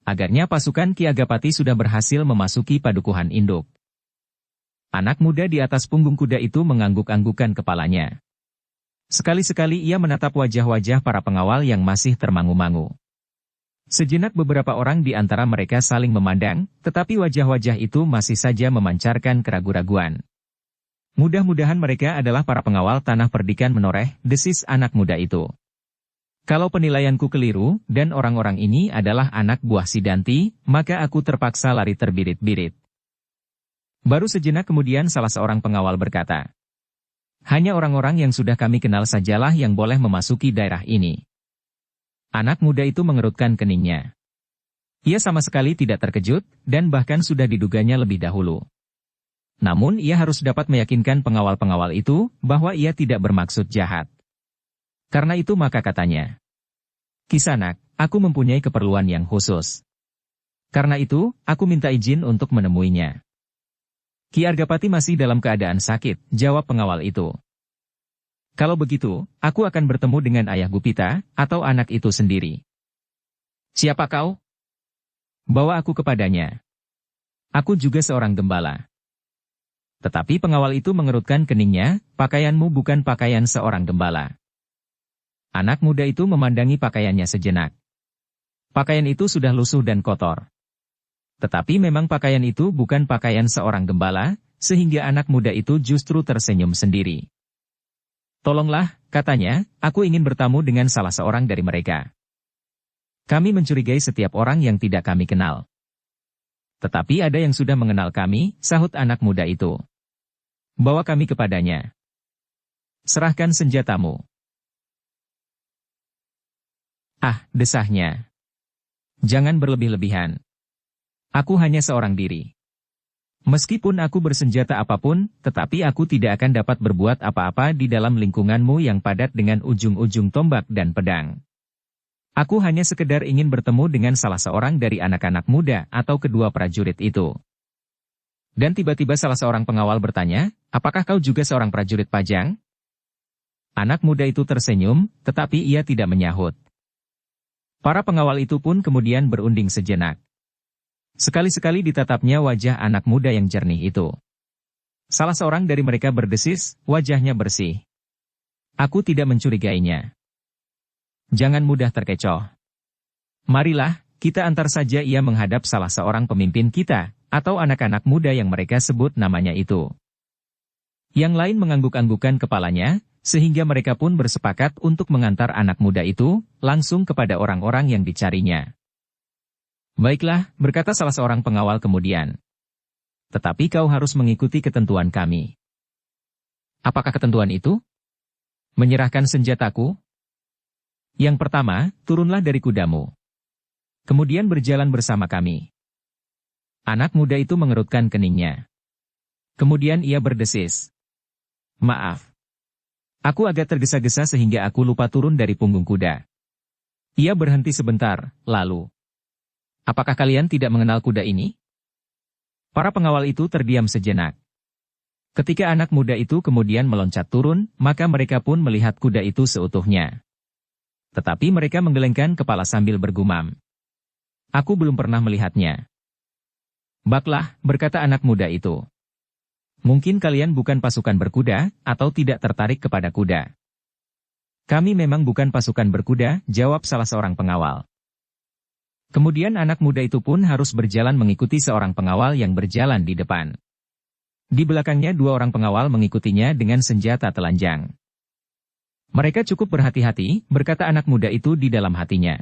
Agaknya pasukan Ki Agapati sudah berhasil memasuki padukuhan induk. Anak muda di atas punggung kuda itu mengangguk-anggukan kepalanya. Sekali-sekali ia menatap wajah-wajah para pengawal yang masih termangu-mangu. Sejenak beberapa orang di antara mereka saling memandang, tetapi wajah-wajah itu masih saja memancarkan keraguan-raguan. Mudah-mudahan mereka adalah para pengawal tanah perdikan menoreh, desis anak muda itu. Kalau penilaianku keliru, dan orang-orang ini adalah anak buah Sidanti, maka aku terpaksa lari terbirit-birit. Baru sejenak kemudian salah seorang pengawal berkata, hanya orang-orang yang sudah kami kenal sajalah yang boleh memasuki daerah ini. Anak muda itu mengerutkan keningnya. Ia sama sekali tidak terkejut, dan bahkan sudah diduganya lebih dahulu. Namun ia harus dapat meyakinkan pengawal-pengawal itu, bahwa ia tidak bermaksud jahat. Karena itu maka katanya, Kisanak, aku mempunyai keperluan yang khusus. Karena itu, aku minta izin untuk menemuinya. Ki Argapati masih dalam keadaan sakit, jawab pengawal itu. Kalau begitu, aku akan bertemu dengan ayah Gupita, atau anak itu sendiri. Siapa kau? Bawa aku kepadanya. Aku juga seorang gembala. Tetapi pengawal itu mengerutkan keningnya, pakaianmu bukan pakaian seorang gembala. Anak muda itu memandangi pakaiannya sejenak. Pakaian itu sudah lusuh dan kotor. Tetapi memang pakaian itu bukan pakaian seorang gembala, sehingga anak muda itu justru tersenyum sendiri. Tolonglah, katanya, aku ingin bertamu dengan salah seorang dari mereka. Kami mencurigai setiap orang yang tidak kami kenal. Tetapi ada yang sudah mengenal kami, sahut anak muda itu. Bawa kami kepadanya. Serahkan senjatamu. Ah, desahnya. Jangan berlebih-lebihan. Aku hanya seorang diri. Meskipun aku bersenjata apapun, tetapi aku tidak akan dapat berbuat apa-apa di dalam lingkunganmu yang padat dengan ujung-ujung tombak dan pedang. Aku hanya sekedar ingin bertemu dengan salah seorang dari anak-anak muda atau kedua prajurit itu. Dan tiba-tiba salah seorang pengawal bertanya, apakah kau juga seorang prajurit Pajang? Anak muda itu tersenyum, tetapi ia tidak menyahut. Para pengawal itu pun kemudian berunding sejenak. Sekali-sekali ditatapnya wajah anak muda yang jernih itu. Salah seorang dari mereka berdesis, wajahnya bersih. Aku tidak mencurigainya. Jangan mudah terkecoh. Marilah, kita antar saja ia menghadap salah seorang pemimpin kita, atau anak-anak muda yang mereka sebut namanya itu. Yang lain mengangguk-anggukan kepalanya, sehingga mereka pun bersepakat untuk mengantar anak muda itu, langsung kepada orang-orang yang dicarinya. Baiklah, berkata salah seorang pengawal kemudian. Tetapi kau harus mengikuti ketentuan kami. Apakah ketentuan itu? Menyerahkan senjataku? Yang pertama, turunlah dari kudamu. Kemudian berjalan bersama kami. Anak muda itu mengerutkan keningnya. Kemudian ia berdesis. Maaf. Aku agak tergesa-gesa sehingga aku lupa turun dari punggung kuda. Ia berhenti sebentar, lalu. Apakah kalian tidak mengenal kuda ini? Para pengawal itu terdiam sejenak. Ketika anak muda itu kemudian meloncat turun, maka mereka pun melihat kuda itu seutuhnya. Tetapi mereka menggelengkan kepala sambil bergumam. Aku belum pernah melihatnya. Baklah, berkata anak muda itu. Mungkin kalian bukan pasukan berkuda, atau tidak tertarik kepada kuda. Kami memang bukan pasukan berkuda, jawab salah seorang pengawal. Kemudian anak muda itu pun harus berjalan mengikuti seorang pengawal yang berjalan di depan. Di belakangnya 2 orang pengawal mengikutinya dengan senjata telanjang. Mereka cukup berhati-hati, berkata anak muda itu di dalam hatinya.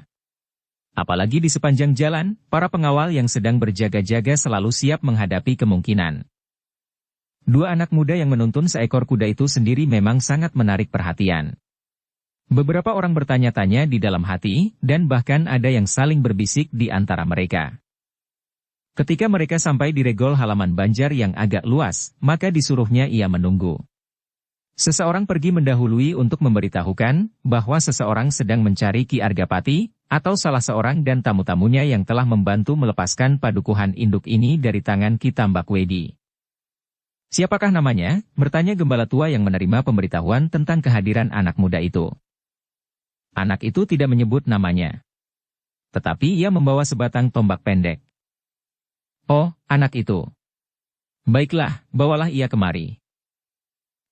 Apalagi di sepanjang jalan, para pengawal yang sedang berjaga-jaga selalu siap menghadapi kemungkinan. 2 anak muda yang menuntun seekor kuda itu sendiri memang sangat menarik perhatian. Beberapa orang bertanya-tanya di dalam hati, dan bahkan ada yang saling berbisik di antara mereka. Ketika mereka sampai di regol halaman Banjar yang agak luas, maka disuruhnya ia menunggu. Seseorang pergi mendahului untuk memberitahukan bahwa seseorang sedang mencari Ki Argapati, atau salah seorang dan tamu-tamunya yang telah membantu melepaskan padukuhan induk ini dari tangan Ki Tambakwedi. Siapakah namanya? Bertanya gembala tua yang menerima pemberitahuan tentang kehadiran anak muda itu. Anak itu tidak menyebut namanya. Tetapi ia membawa sebatang tombak pendek. Oh, anak itu. Baiklah, bawalah ia kemari.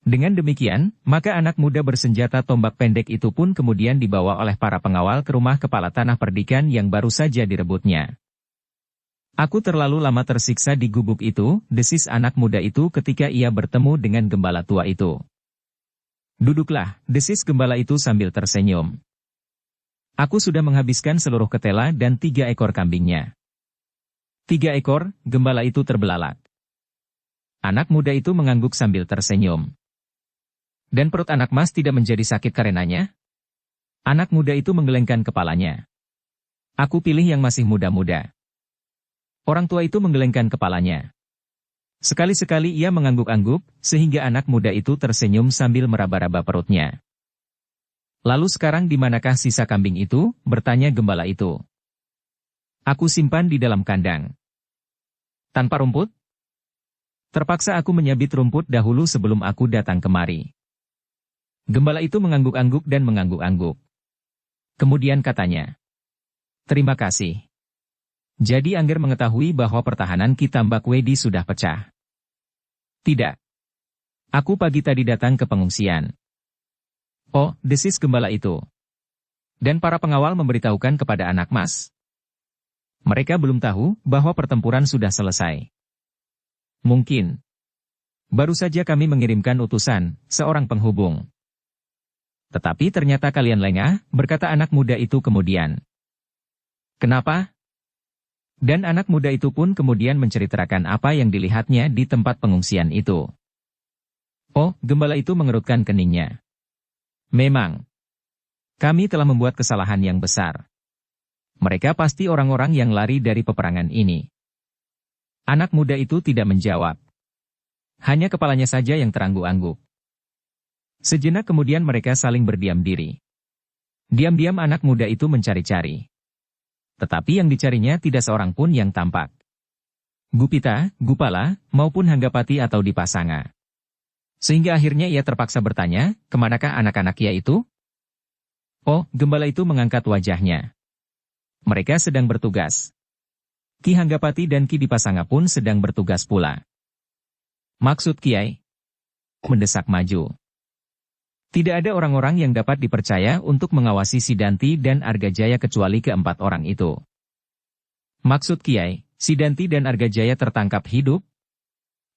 Dengan demikian, maka anak muda bersenjata tombak pendek itu pun kemudian dibawa oleh para pengawal ke rumah kepala tanah perdikan yang baru saja direbutnya. Aku terlalu lama tersiksa di gubuk itu, desis anak muda itu ketika ia bertemu dengan gembala tua itu. Duduklah, desis gembala itu sambil tersenyum. Aku sudah menghabiskan seluruh ketela dan 3 ekor kambingnya. 3 ekor, gembala itu terbelalak. Anak muda itu mengangguk sambil tersenyum. Dan perut anak mas tidak menjadi sakit karenanya? Anak muda itu menggelengkan kepalanya. Aku pilih yang masih muda-muda. Orang tua itu menggelengkan kepalanya. Sekali-sekali ia mengangguk-angguk, sehingga anak muda itu tersenyum sambil meraba-raba perutnya. Lalu sekarang di manakah sisa kambing itu? Bertanya gembala itu. Aku simpan di dalam kandang. Tanpa rumput? Terpaksa aku menyabit rumput dahulu sebelum aku datang kemari. Gembala itu mengangguk-angguk dan mengangguk-angguk. Kemudian katanya, terima kasih. Jadi Angger mengetahui bahwa pertahanan Ki Tambakwedi sudah pecah. Tidak. Aku pagi tadi datang ke pengungsian. Oh, desis gembala itu. Dan para pengawal memberitahukan kepada anak mas. Mereka belum tahu bahwa pertempuran sudah selesai. Mungkin. Baru saja kami mengirimkan utusan, seorang penghubung. Tetapi ternyata kalian lengah, berkata anak muda itu kemudian. Kenapa? Dan anak muda itu pun kemudian menceritakan apa yang dilihatnya di tempat pengungsian itu. Oh, gembala itu mengerutkan keningnya. Memang. Kami telah membuat kesalahan yang besar. Mereka pasti orang-orang yang lari dari peperangan ini. Anak muda itu tidak menjawab. Hanya kepalanya saja yang terangguk-angguk. Sejenak kemudian mereka saling berdiam diri. Diam-diam anak muda itu mencari-cari. Tetapi yang dicarinya tidak seorang pun yang tampak. Gupita, Gupala, maupun Hanggapati atau Dipasanga. Sehingga akhirnya ia terpaksa bertanya, kemanakah anak-anak ia itu? Oh, gembala itu mengangkat wajahnya. Mereka sedang bertugas. Ki Hanggapati dan Ki Dipasanga pun sedang bertugas pula. Maksud Kiai? Mendesak maju. Tidak ada orang-orang yang dapat dipercaya untuk mengawasi Sidanti dan Argajaya kecuali keempat orang itu. Maksud Kiai, Sidanti dan Argajaya tertangkap hidup?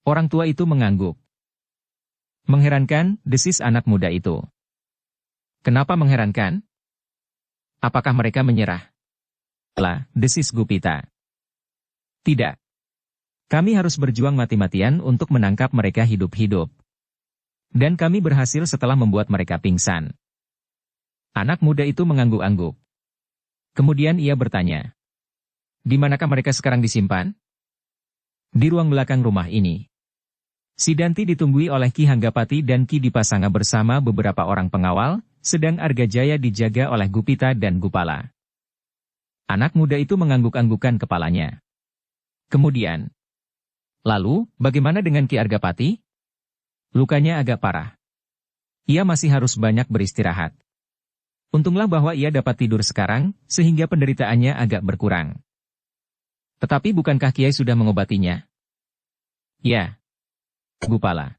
Orang tua itu mengangguk. Mengherankan, desis anak muda itu. Kenapa mengherankan? Apakah mereka menyerah? Lah, desis Gupita. Tidak. Kami harus berjuang mati-matian untuk menangkap mereka hidup-hidup. Dan kami berhasil setelah membuat mereka pingsan. Anak muda itu mengangguk-angguk. Kemudian ia bertanya. Di manakah mereka sekarang disimpan? Di ruang belakang rumah ini. Sidanti ditunggui oleh Ki Hanggapati dan Ki Dipasanga bersama beberapa orang pengawal, sedang Argajaya dijaga oleh Gupita dan Gupala. Anak muda itu mengangguk-anggukkan kepalanya. Kemudian, lalu, bagaimana dengan Ki Argapati? Lukanya agak parah. Ia masih harus banyak beristirahat. Untunglah bahwa ia dapat tidur sekarang, sehingga penderitaannya agak berkurang. Tetapi bukankah Kiai sudah mengobatinya? Ya. Gupala.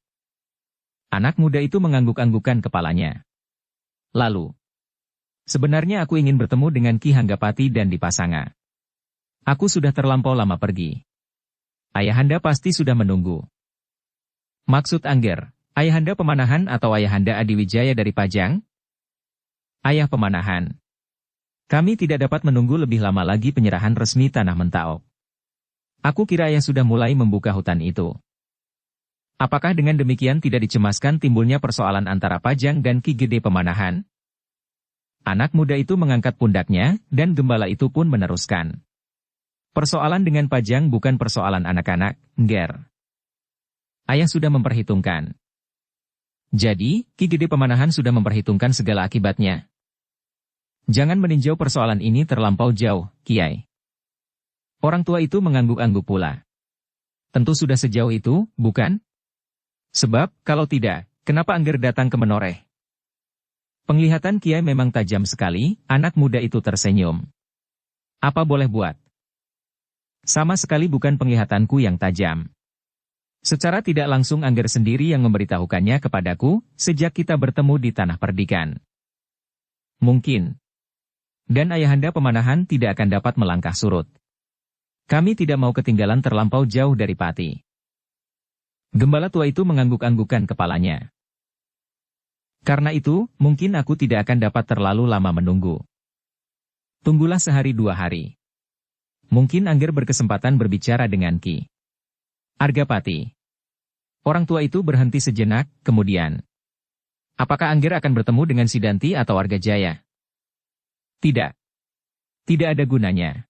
Anak muda itu mengangguk-anggukkan kepalanya. Lalu, sebenarnya aku ingin bertemu dengan Ki Hanggapati dan Dipasanga. Aku sudah terlampau lama pergi. Ayahanda pasti sudah menunggu. Maksud Angger, ayahanda Pemanahan atau ayahanda Adiwijaya dari Pajang? Ayah Pemanahan. Kami tidak dapat menunggu lebih lama lagi penyerahan resmi Tanah Mentaok. Aku kira ayah sudah mulai membuka hutan itu. Apakah dengan demikian tidak dicemaskan timbulnya persoalan antara Pajang dan Ki Gede Pemanahan? Anak muda itu mengangkat pundaknya, dan gembala itu pun meneruskan. Persoalan dengan Pajang bukan persoalan anak-anak, Ngger. Ayah sudah memperhitungkan. Jadi, Ki Gede Pemanahan sudah memperhitungkan segala akibatnya. Jangan meninjau persoalan ini terlampau jauh, Kiai. Orang tua itu mengangguk-angguk pula. Tentu sudah sejauh itu, bukan? Sebab, kalau tidak, kenapa Angger datang ke Menoreh? Penglihatan Kiai memang tajam sekali, anak muda itu tersenyum. Apa boleh buat? Sama sekali bukan penglihatanku yang tajam. Secara tidak langsung Angger sendiri yang memberitahukannya kepadaku, sejak kita bertemu di Tanah Perdikan. Mungkin. Dan Ayahanda Pemanahan tidak akan dapat melangkah surut. Kami tidak mau ketinggalan terlampau jauh dari Pati. Gembala tua itu mengangguk-anggukkan kepalanya. Karena itu, mungkin aku tidak akan dapat terlalu lama menunggu. Tunggulah sehari 2 hari. Mungkin Angger berkesempatan berbicara dengan Ki Argapati. Orang tua itu berhenti sejenak, kemudian. Apakah Angger akan bertemu dengan Sidanti atau Argajaya? Tidak. Tidak ada gunanya.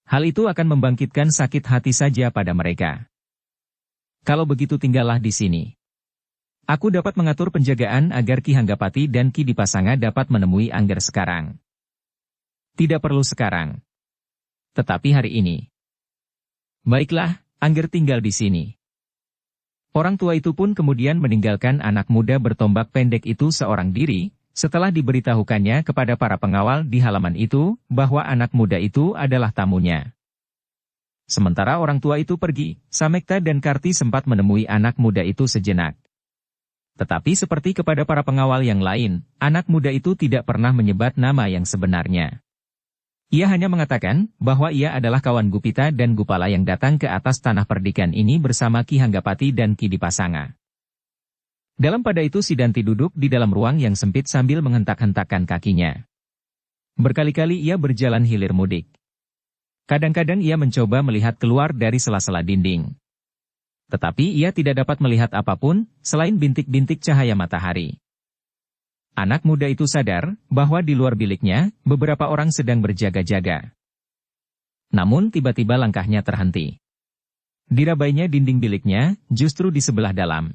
Hal itu akan membangkitkan sakit hati saja pada mereka. Kalau begitu tinggallah di sini. Aku dapat mengatur penjagaan agar Ki Hanggapati dan Ki Dipasanga dapat menemui Angger sekarang. Tidak perlu sekarang. Tetapi hari ini. Baiklah, Angger tinggal di sini. Orang tua itu pun kemudian meninggalkan anak muda bertombak pendek itu seorang diri, setelah diberitahukannya kepada para pengawal di halaman itu, bahwa anak muda itu adalah tamunya. Sementara orang tua itu pergi, Samekta dan Karti sempat menemui anak muda itu sejenak. Tetapi seperti kepada para pengawal yang lain, anak muda itu tidak pernah menyebat nama yang sebenarnya. Ia hanya mengatakan bahwa ia adalah kawan Gupita dan Gupala yang datang ke atas Tanah Perdikan ini bersama Ki Hanggapati dan Ki Dipasanga. Dalam pada itu Sidanti duduk di dalam ruang yang sempit sambil menghentak-hentakkan kakinya. Berkali-kali ia berjalan hilir mudik. Kadang-kadang ia mencoba melihat keluar dari sela-sela dinding. Tetapi ia tidak dapat melihat apapun, selain bintik-bintik cahaya matahari. Anak muda itu sadar bahwa di luar biliknya, beberapa orang sedang berjaga-jaga. Namun tiba-tiba langkahnya terhenti. Dirabainya dinding biliknya, justru di sebelah dalam.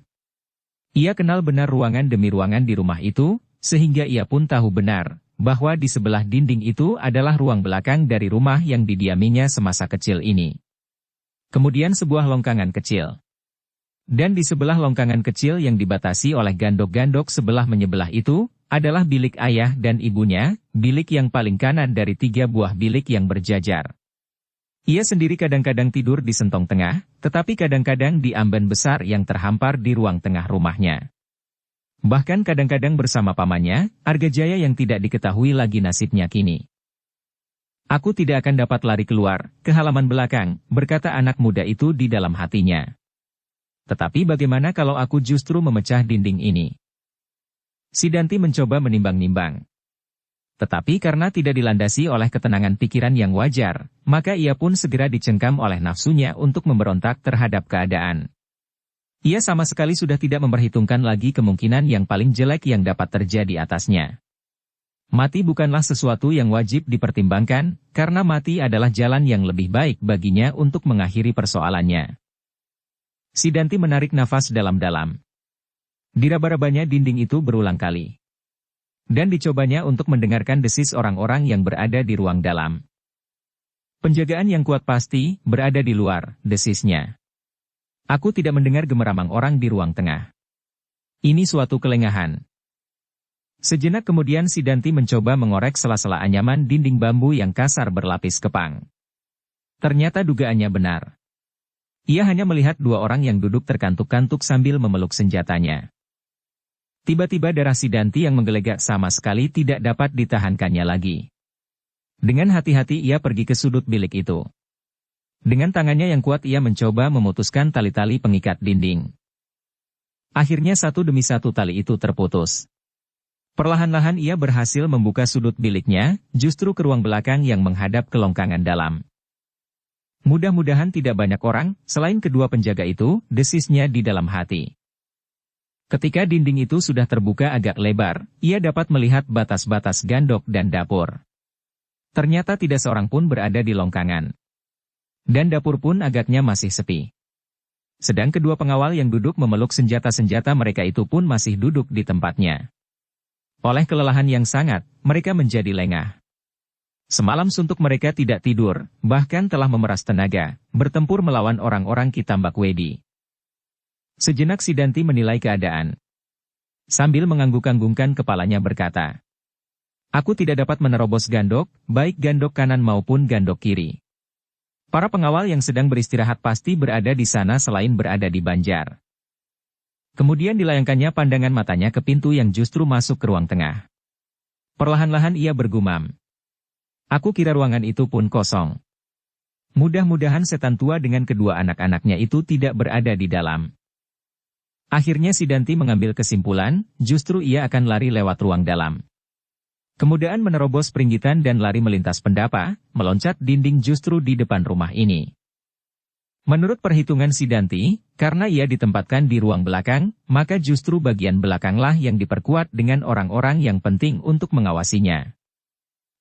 Ia kenal benar ruangan demi ruangan di rumah itu, sehingga ia pun tahu benar, bahwa di sebelah dinding itu adalah ruang belakang dari rumah yang didiaminya semasa kecil ini. Kemudian sebuah longkangan kecil. Dan di sebelah longkangan kecil yang dibatasi oleh gandok-gandok sebelah menyebelah itu, adalah bilik ayah dan ibunya, bilik yang paling kanan dari 3 buah bilik yang berjajar. Ia sendiri kadang-kadang tidur di sentong tengah, tetapi kadang-kadang di amben besar yang terhampar di ruang tengah rumahnya. Bahkan kadang-kadang bersama pamannya, Argajaya yang tidak diketahui lagi nasibnya kini. Aku tidak akan dapat lari keluar, ke halaman belakang, berkata anak muda itu di dalam hatinya. Tetapi bagaimana kalau aku justru memecah dinding ini? Sidanti mencoba menimbang-nimbang. Tetapi karena tidak dilandasi oleh ketenangan pikiran yang wajar, maka ia pun segera dicengkam oleh nafsunya untuk memberontak terhadap keadaan. Ia sama sekali sudah tidak memperhitungkan lagi kemungkinan yang paling jelek yang dapat terjadi atasnya. Mati bukanlah sesuatu yang wajib dipertimbangkan, karena mati adalah jalan yang lebih baik baginya untuk mengakhiri persoalannya. Sidanti menarik nafas dalam-dalam. Diraba-rabanya dinding itu berulang kali. Dan dicobanya untuk mendengarkan desis orang-orang yang berada di ruang dalam. Penjagaan yang kuat pasti berada di luar, desisnya. Aku tidak mendengar gemeramang orang di ruang tengah. Ini suatu kelengahan. Sejenak kemudian Sidanti mencoba mengorek sela-sela anyaman dinding bambu yang kasar berlapis kepang. Ternyata dugaannya benar. Ia hanya melihat 2 orang yang duduk terkantuk-kantuk sambil memeluk senjatanya. Tiba-tiba darah Sidanti yang menggelegak sama sekali tidak dapat ditahankannya lagi. Dengan hati-hati ia pergi ke sudut bilik itu. Dengan tangannya yang kuat ia mencoba memutuskan tali-tali pengikat dinding. Akhirnya satu demi satu tali itu terputus. Perlahan-lahan ia berhasil membuka sudut biliknya, justru ke ruang belakang yang menghadap ke longkangan dalam. Mudah-mudahan tidak banyak orang, selain kedua penjaga itu, desisnya di dalam hati. Ketika dinding itu sudah terbuka agak lebar, ia dapat melihat batas-batas gandok dan dapur. Ternyata tidak seorang pun berada di longkangan. Dan dapur pun agaknya masih sepi. Sedang kedua pengawal yang duduk memeluk senjata-senjata mereka itu pun masih duduk di tempatnya. Oleh kelelahan yang sangat, mereka menjadi lengah. Semalam suntuk mereka tidak tidur, bahkan telah memeras tenaga, bertempur melawan orang-orang Kitambak Wedi. Sejenak Sidanti menilai keadaan. Sambil mengangguk-anggungkan kepalanya berkata, "Aku tidak dapat menerobos gandok, baik gandok kanan maupun gandok kiri. Para pengawal yang sedang beristirahat pasti berada di sana selain berada di Banjar." Kemudian dilayangkannya pandangan matanya ke pintu yang justru masuk ke ruang tengah. Perlahan-lahan ia bergumam, "Aku kira ruangan itu pun kosong. Mudah-mudahan setan tua dengan kedua anak-anaknya itu tidak berada di dalam." Akhirnya Sidanti mengambil kesimpulan, justru ia akan lari lewat ruang dalam. Kemudian menerobos peringgitan dan lari melintas pendapa, meloncat dinding justru di depan rumah ini. Menurut perhitungan Sidanti, karena ia ditempatkan di ruang belakang, maka justru bagian belakanglah yang diperkuat dengan orang-orang yang penting untuk mengawasinya.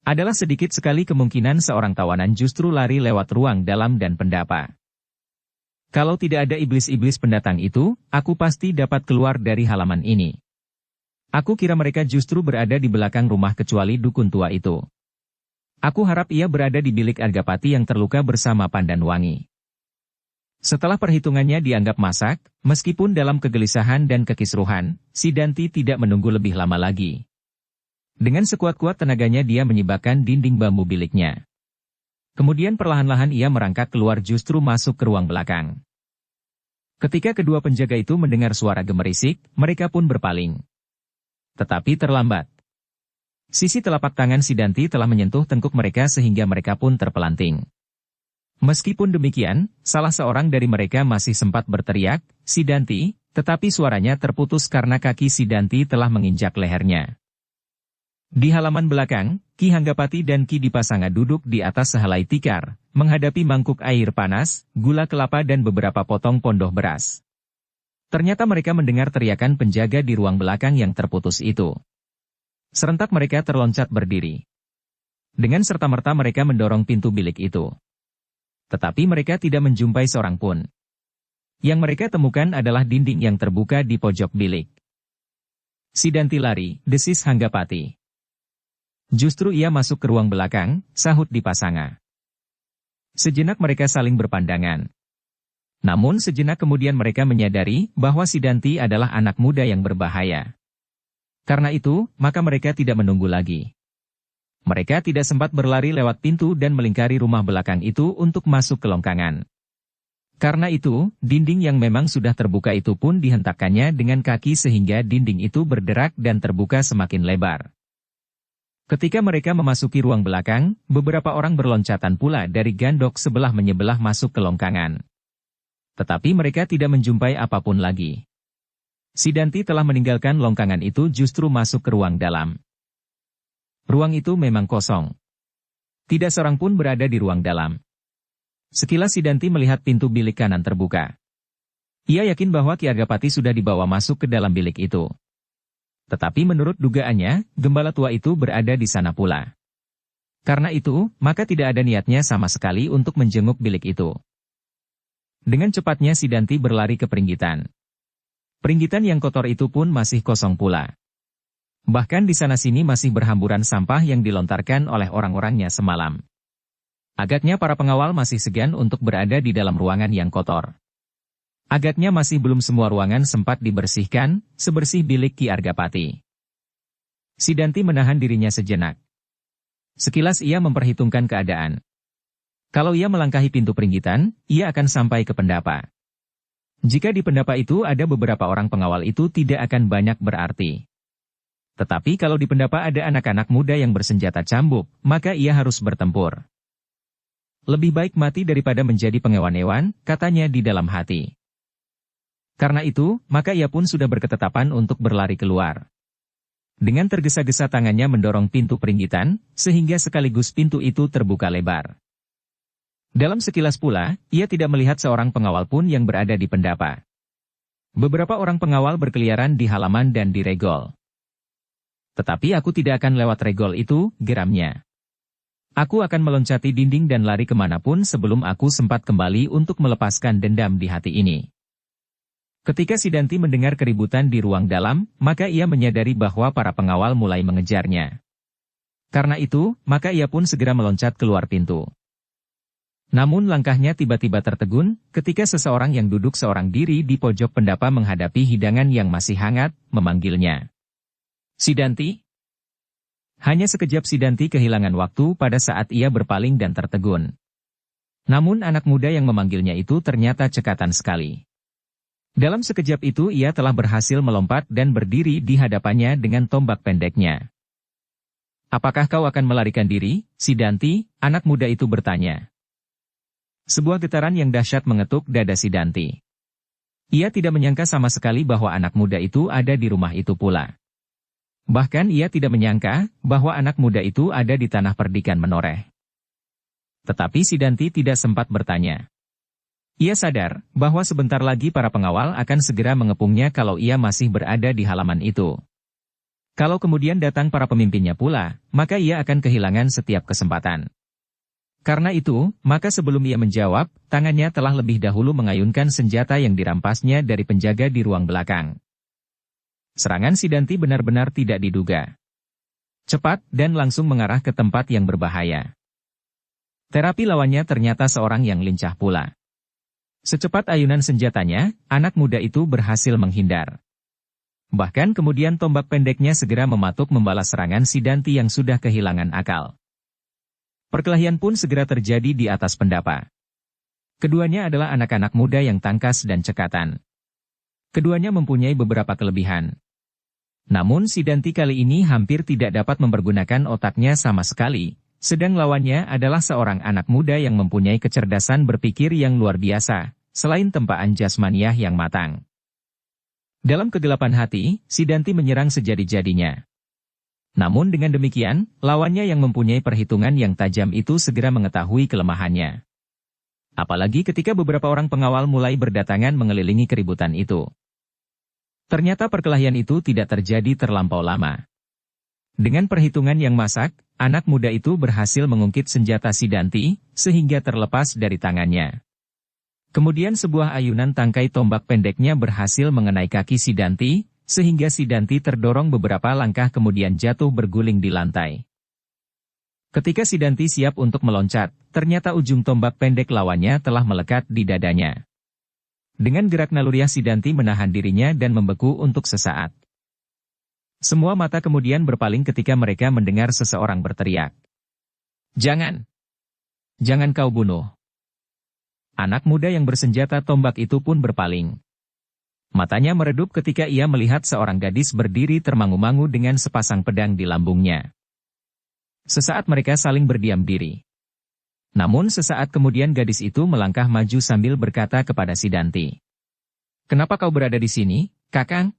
Adalah sedikit sekali kemungkinan seorang tawanan justru lari lewat ruang dalam dan pendapa. Kalau tidak ada iblis-iblis pendatang itu, aku pasti dapat keluar dari halaman ini. Aku kira mereka justru berada di belakang rumah kecuali dukun tua itu. Aku harap ia berada di bilik Argapati yang terluka bersama Pandan Wangi. Setelah perhitungannya dianggap masak, meskipun dalam kegelisahan dan kekisruhan, Sidanti tidak menunggu lebih lama lagi. Dengan sekuat-kuat tenaganya dia menyibakkan dinding bambu biliknya. Kemudian perlahan-lahan ia merangkak keluar justru masuk ke ruang belakang. Ketika kedua penjaga itu mendengar suara gemerisik, mereka pun berpaling. Tetapi terlambat. Sisi telapak tangan Sidanti telah menyentuh tengkuk mereka sehingga mereka pun terpelanting. Meskipun demikian, salah seorang dari mereka masih sempat berteriak, "Sidanti," tetapi suaranya terputus karena kaki Sidanti telah menginjak lehernya. Di halaman belakang, Ki Hanggapati dan Ki Dipasanga duduk di atas sehelai tikar, menghadapi mangkuk air panas, gula kelapa dan beberapa potong pondoh beras. Ternyata mereka mendengar teriakan penjaga di ruang belakang yang terputus itu. Serentak mereka terloncat berdiri. Dengan serta-merta mereka mendorong pintu bilik itu. Tetapi mereka tidak menjumpai seorang pun. Yang mereka temukan adalah dinding yang terbuka di pojok bilik. "Sidanti lari," desis Hanggapati. "Justru ia masuk ke ruang belakang," sahut Dipasanga. Sejenak mereka saling berpandangan. Namun sejenak kemudian mereka menyadari bahwa Sidanti adalah anak muda yang berbahaya. Karena itu, maka mereka tidak menunggu lagi. Mereka tidak sempat berlari lewat pintu dan melingkari rumah belakang itu untuk masuk ke longkangan. Karena itu, dinding yang memang sudah terbuka itu pun dihentakkannya dengan kaki sehingga dinding itu berderak dan terbuka semakin lebar. Ketika mereka memasuki ruang belakang, beberapa orang berloncatan pula dari gandok sebelah menyebelah masuk ke longkangan. Tetapi mereka tidak menjumpai apapun lagi. Sidanti telah meninggalkan longkangan itu justru masuk ke ruang dalam. Ruang itu memang kosong. Tidak seorang pun berada di ruang dalam. Sekilas Sidanti melihat pintu bilik kanan terbuka. Ia yakin bahwa Ki Argapati sudah dibawa masuk ke dalam bilik itu. Tetapi menurut dugaannya, gembala tua itu berada di sana pula. Karena itu, maka tidak ada niatnya sama sekali untuk menjenguk bilik itu. Dengan cepatnya Sidanti berlari ke peringgitan. Peringgitan yang kotor itu pun masih kosong pula. Bahkan di sana-sini masih berhamburan sampah yang dilontarkan oleh orang-orangnya semalam. Agaknya para pengawal masih segan untuk berada di dalam ruangan yang kotor. Agaknya masih belum semua ruangan sempat dibersihkan, sebersih bilik Ki Argapati. Sidanti menahan dirinya sejenak. Sekilas ia memperhitungkan keadaan. Kalau ia melangkahi pintu peringgitan, ia akan sampai ke pendapa. Jika di pendapa itu ada beberapa orang pengawal itu tidak akan banyak berarti. Tetapi kalau di pendapa ada anak-anak muda yang bersenjata cambuk, maka ia harus bertempur. Lebih baik mati daripada menjadi pengewan-ewan, katanya di dalam hati. Karena itu, maka ia pun sudah berketetapan untuk berlari keluar. Dengan tergesa-gesa tangannya mendorong pintu peringgitan, sehingga sekaligus pintu itu terbuka lebar. Dalam sekilas pula, ia tidak melihat seorang pengawal pun yang berada di pendapa. Beberapa orang pengawal berkeliaran di halaman dan di regol. Tetapi aku tidak akan lewat regol itu, geramnya. Aku akan meloncati dinding dan lari kemanapun sebelum aku sempat kembali untuk melepaskan dendam di hati ini. Ketika Sidanti mendengar keributan di ruang dalam, maka ia menyadari bahwa para pengawal mulai mengejarnya. Karena itu, maka ia pun segera meloncat keluar pintu. Namun langkahnya tiba-tiba tertegun, ketika seseorang yang duduk seorang diri di pojok pendapa menghadapi hidangan yang masih hangat, memanggilnya. Sidanti? Hanya sekejap Sidanti kehilangan waktu pada saat ia berpaling dan tertegun. Namun anak muda yang memanggilnya itu ternyata cekatan sekali. Dalam sekejap itu ia telah berhasil melompat dan berdiri di hadapannya dengan tombak pendeknya. Apakah kau akan melarikan diri, Sidanti? Anak muda itu bertanya. Sebuah getaran yang dahsyat mengetuk dada Sidanti. Ia tidak menyangka sama sekali bahwa anak muda itu ada di rumah itu pula. Bahkan ia tidak menyangka bahwa anak muda itu ada di tanah perdikan menoreh. Tetapi Sidanti tidak sempat bertanya. Ia sadar bahwa sebentar lagi para pengawal akan segera mengepungnya kalau ia masih berada di halaman itu. Kalau kemudian datang para pemimpinnya pula, maka ia akan kehilangan setiap kesempatan. Karena itu, maka sebelum ia menjawab, tangannya telah lebih dahulu mengayunkan senjata yang dirampasnya dari penjaga di ruang belakang. Serangan Sidanti benar-benar tidak diduga. Cepat dan langsung mengarah ke tempat yang berbahaya. Terapi lawannya ternyata seorang yang lincah pula. Secepat ayunan senjatanya, anak muda itu berhasil menghindar. Bahkan kemudian tombak pendeknya segera mematuk membalas serangan Sidanti yang sudah kehilangan akal. Perkelahian pun segera terjadi di atas pendapa. Keduanya adalah anak-anak muda yang tangkas dan cekatan. Keduanya mempunyai beberapa kelebihan. Namun Sidanti kali ini hampir tidak dapat mempergunakan otaknya sama sekali, sedang lawannya adalah seorang anak muda yang mempunyai kecerdasan berpikir yang luar biasa, selain tempaan jasmaniah yang matang. Dalam kegelapan hati, Sidanti menyerang sejadi-jadinya. Namun dengan demikian, lawannya yang mempunyai perhitungan yang tajam itu segera mengetahui kelemahannya. Apalagi ketika beberapa orang pengawal mulai berdatangan mengelilingi keributan itu. Ternyata perkelahian itu tidak terjadi terlampau lama. Dengan perhitungan yang masak, anak muda itu berhasil mengungkit senjata Sidanti, sehingga terlepas dari tangannya. Kemudian sebuah ayunan tangkai tombak pendeknya berhasil mengenai kaki Sidanti, sehingga Sidanti terdorong beberapa langkah kemudian jatuh berguling di lantai. Ketika Sidanti siap untuk meloncat, ternyata ujung tombak pendek lawannya telah melekat di dadanya. Dengan gerak naluriah Sidanti menahan dirinya dan membeku untuk sesaat. Semua mata kemudian berpaling ketika mereka mendengar seseorang berteriak. Jangan! Jangan kau bunuh! Anak muda yang bersenjata tombak itu pun berpaling. Matanya meredup ketika ia melihat seorang gadis berdiri termangu-mangu dengan sepasang pedang di lambungnya. Sesaat mereka saling berdiam diri. Namun sesaat kemudian gadis itu melangkah maju sambil berkata kepada Sidanti. Kenapa kau berada di sini, Kakang?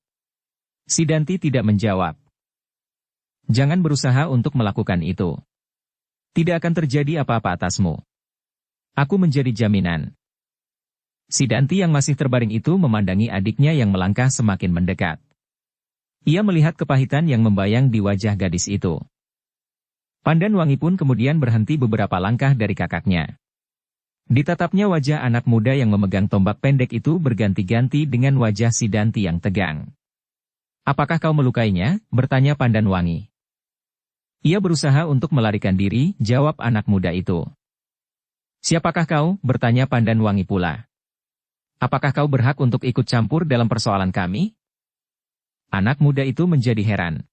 Sidanti tidak menjawab. Jangan berusaha untuk melakukan itu. Tidak akan terjadi apa-apa atasmu. Aku menjadi jaminan. Sidanti yang masih terbaring itu memandangi adiknya yang melangkah semakin mendekat. Ia melihat kepahitan yang membayang di wajah gadis itu. Pandan Wangi pun kemudian berhenti beberapa langkah dari kakaknya. Ditatapnya wajah anak muda yang memegang tombak pendek itu berganti-ganti dengan wajah Sidanti yang tegang. Apakah kau melukainya? Bertanya Pandan Wangi. Ia berusaha untuk melarikan diri, jawab anak muda itu. Siapakah kau? Bertanya Pandan Wangi pula. Apakah kau berhak untuk ikut campur dalam persoalan kami? Anak muda itu menjadi heran.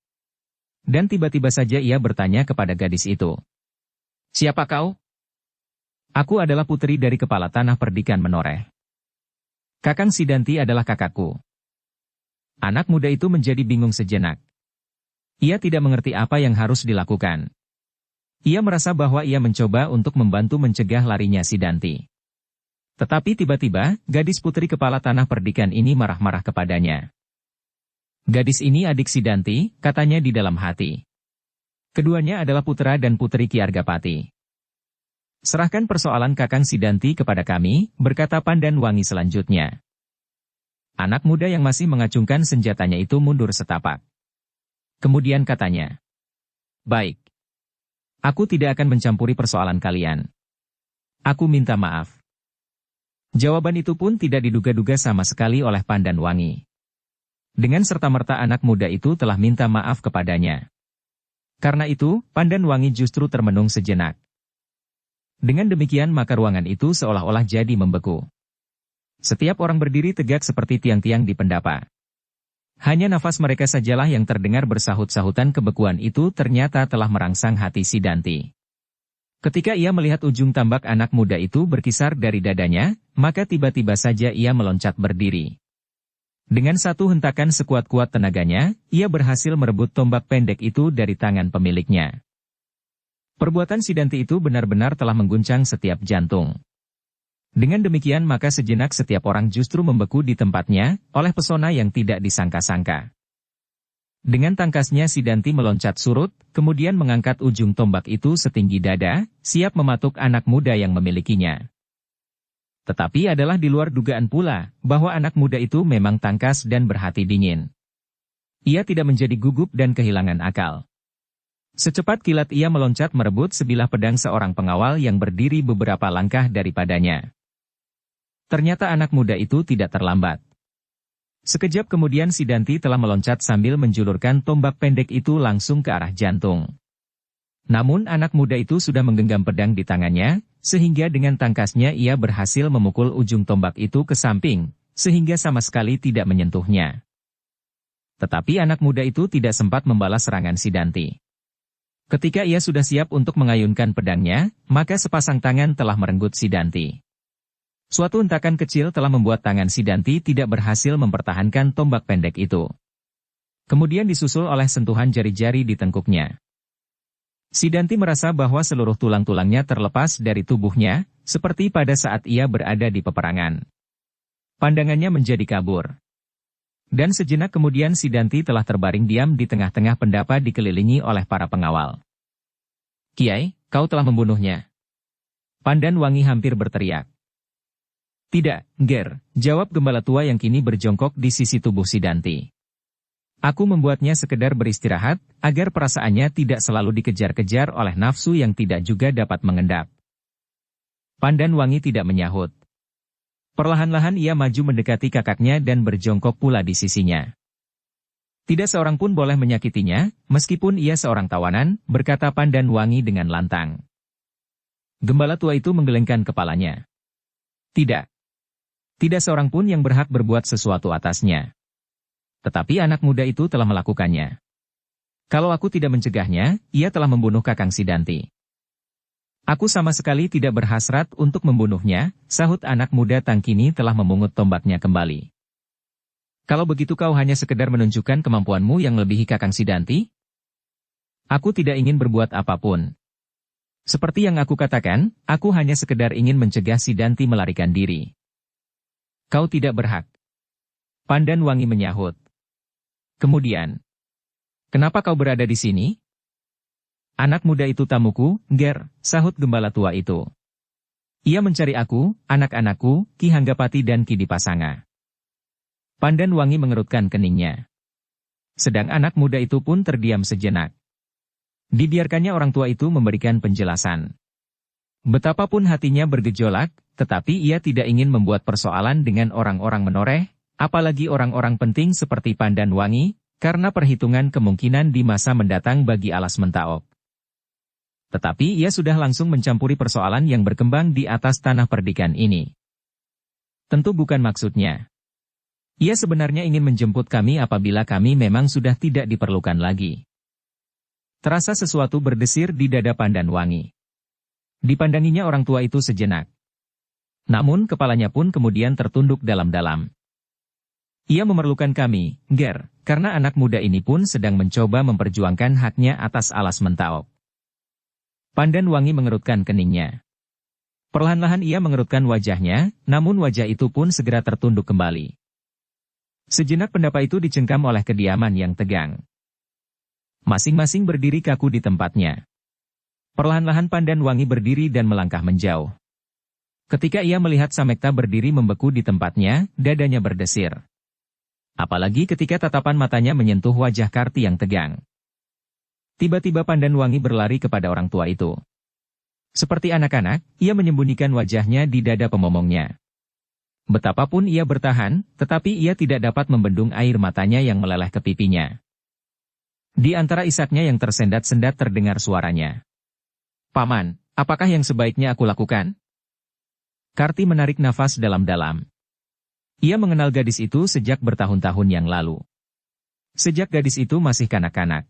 Dan tiba-tiba saja ia bertanya kepada gadis itu. Siapa kau? Aku adalah putri dari kepala tanah perdikan menoreh. Kakang Sidanti adalah kakakku. Anak muda itu menjadi bingung sejenak. Ia tidak mengerti apa yang harus dilakukan. Ia merasa bahwa ia mencoba untuk membantu mencegah larinya Sidanti. Tetapi tiba-tiba, gadis putri kepala tanah perdikan ini marah-marah kepadanya. Gadis ini adik Sidanti, katanya di dalam hati. Keduanya adalah putra dan putri Ki Argapati. Serahkan persoalan Kakang Sidanti kepada kami, berkata Pandan Wangi selanjutnya. Anak muda yang masih mengacungkan senjatanya itu mundur setapak. Kemudian katanya. Baik. Aku tidak akan mencampuri persoalan kalian. Aku minta maaf. Jawaban itu pun tidak diduga-duga sama sekali oleh Pandan Wangi. Dengan serta-merta anak muda itu telah minta maaf kepadanya. Karena itu, Pandan Wangi justru termenung sejenak. Dengan demikian maka ruangan itu seolah-olah jadi membeku. Setiap orang berdiri tegak seperti tiang-tiang di pendapa. Hanya nafas mereka sajalah yang terdengar bersahut-sahutan. Kebekuan itu ternyata telah merangsang hati Sidanti. Ketika ia melihat ujung tombak anak muda itu berkisar dari dadanya, maka tiba-tiba saja ia meloncat berdiri. Dengan satu hentakan sekuat-kuat tenaganya, ia berhasil merebut tombak pendek itu dari tangan pemiliknya. Perbuatan Sidanti itu benar-benar telah mengguncang setiap jantung. Dengan demikian maka sejenak setiap orang justru membeku di tempatnya, oleh pesona yang tidak disangka-sangka. Dengan tangkasnya Sidanti meloncat surut, kemudian mengangkat ujung tombak itu setinggi dada, siap mematuk anak muda yang memilikinya. Tetapi adalah di luar dugaan pula, bahwa anak muda itu memang tangkas dan berhati dingin. Ia tidak menjadi gugup dan kehilangan akal. Secepat kilat ia meloncat merebut sebilah pedang seorang pengawal yang berdiri beberapa langkah daripadanya. Ternyata anak muda itu tidak terlambat. Sekejap kemudian Sidanti telah meloncat sambil menjulurkan tombak pendek itu langsung ke arah jantung. Namun anak muda itu sudah menggenggam pedang di tangannya, sehingga dengan tangkasnya ia berhasil memukul ujung tombak itu ke samping, sehingga sama sekali tidak menyentuhnya. Tetapi anak muda itu tidak sempat membalas serangan Sidanti. Ketika ia sudah siap untuk mengayunkan pedangnya, maka sepasang tangan telah merenggut Sidanti. Suatu hentakan kecil telah membuat tangan Sidanti tidak berhasil mempertahankan tombak pendek itu. Kemudian disusul oleh sentuhan jari-jari di tengkuknya. Sidanti merasa bahwa seluruh tulang-tulangnya terlepas dari tubuhnya, seperti pada saat ia berada di peperangan. Pandangannya menjadi kabur. Dan sejenak kemudian Sidanti telah terbaring diam di tengah-tengah pendapa dikelilingi oleh para pengawal. "Kiai, kau telah membunuhnya." Pandan Wangi hampir berteriak. "Tidak, Ger," jawab gembala tua yang kini berjongkok di sisi tubuh Sidanti. "Aku membuatnya sekedar beristirahat, agar perasaannya tidak selalu dikejar-kejar oleh nafsu yang tidak juga dapat mengendap." Pandan Wangi tidak menyahut. Perlahan-lahan ia maju mendekati kakaknya dan berjongkok pula di sisinya. "Tidak seorang pun boleh menyakitinya, meskipun ia seorang tawanan," berkata Pandan Wangi dengan lantang. Gembala tua itu menggelengkan kepalanya. "Tidak. Tidak seorang pun yang berhak berbuat sesuatu atasnya. Tetapi anak muda itu telah melakukannya. Kalau aku tidak mencegahnya, ia telah membunuh Kakang Sidanti." "Aku sama sekali tidak berhasrat untuk membunuhnya," sahut anak muda Tangkini telah memungut tombaknya kembali. "Kalau begitu kau hanya sekedar menunjukkan kemampuanmu yang melebihi Kakang Sidanti? Aku tidak ingin berbuat apapun. Seperti yang aku katakan, aku hanya sekedar ingin mencegah Sidanti melarikan diri." "Kau tidak berhak." Pandan Wangi menyahut. Kemudian, "Kenapa kau berada di sini?" "Anak muda itu tamuku, Ger," sahut gembala tua itu. "Ia mencari aku, anak-anakku, Ki Hanggapati dan Ki Dipasanga." Pandan Wangi mengerutkan keningnya. Sedang anak muda itu pun terdiam sejenak. Dibiarkannya orang tua itu memberikan penjelasan. Betapapun hatinya bergejolak, tetapi ia tidak ingin membuat persoalan dengan orang-orang menoreh, apalagi orang-orang penting seperti Pandan Wangi, karena perhitungan kemungkinan di masa mendatang bagi Alas Mentaok. Tetapi ia sudah langsung mencampuri persoalan yang berkembang di atas tanah perdikan ini. Tentu bukan maksudnya. Ia sebenarnya ingin menjemput kami apabila kami memang sudah tidak diperlukan lagi. Terasa sesuatu berdesir di dada Pandan Wangi. Dipandanginya orang tua itu sejenak. Namun kepalanya pun kemudian tertunduk dalam-dalam. "Ia memerlukan kami, Ger, karena anak muda ini pun sedang mencoba memperjuangkan haknya atas Alas Mentaok." Pandan Wangi mengerutkan keningnya. Perlahan-lahan ia mengerutkan wajahnya, namun wajah itu pun segera tertunduk kembali. Sejenak pendapa itu dicengkam oleh kediaman yang tegang. Masing-masing berdiri kaku di tempatnya. Perlahan-lahan Pandan Wangi berdiri dan melangkah menjauh. Ketika ia melihat Samekta berdiri membeku di tempatnya, dadanya berdesir. Apalagi ketika tatapan matanya menyentuh wajah Karti yang tegang. Tiba-tiba Pandan Wangi berlari kepada orang tua itu. Seperti anak-anak, ia menyembunyikan wajahnya di dada pemomongnya. Betapapun ia bertahan, tetapi ia tidak dapat membendung air matanya yang meleleh ke pipinya. Di antara isaknya yang tersendat-sendat terdengar suaranya. "Paman, apakah yang sebaiknya aku lakukan?" Karti menarik nafas dalam-dalam. Ia mengenal gadis itu sejak bertahun-tahun yang lalu. Sejak gadis itu masih kanak-kanak.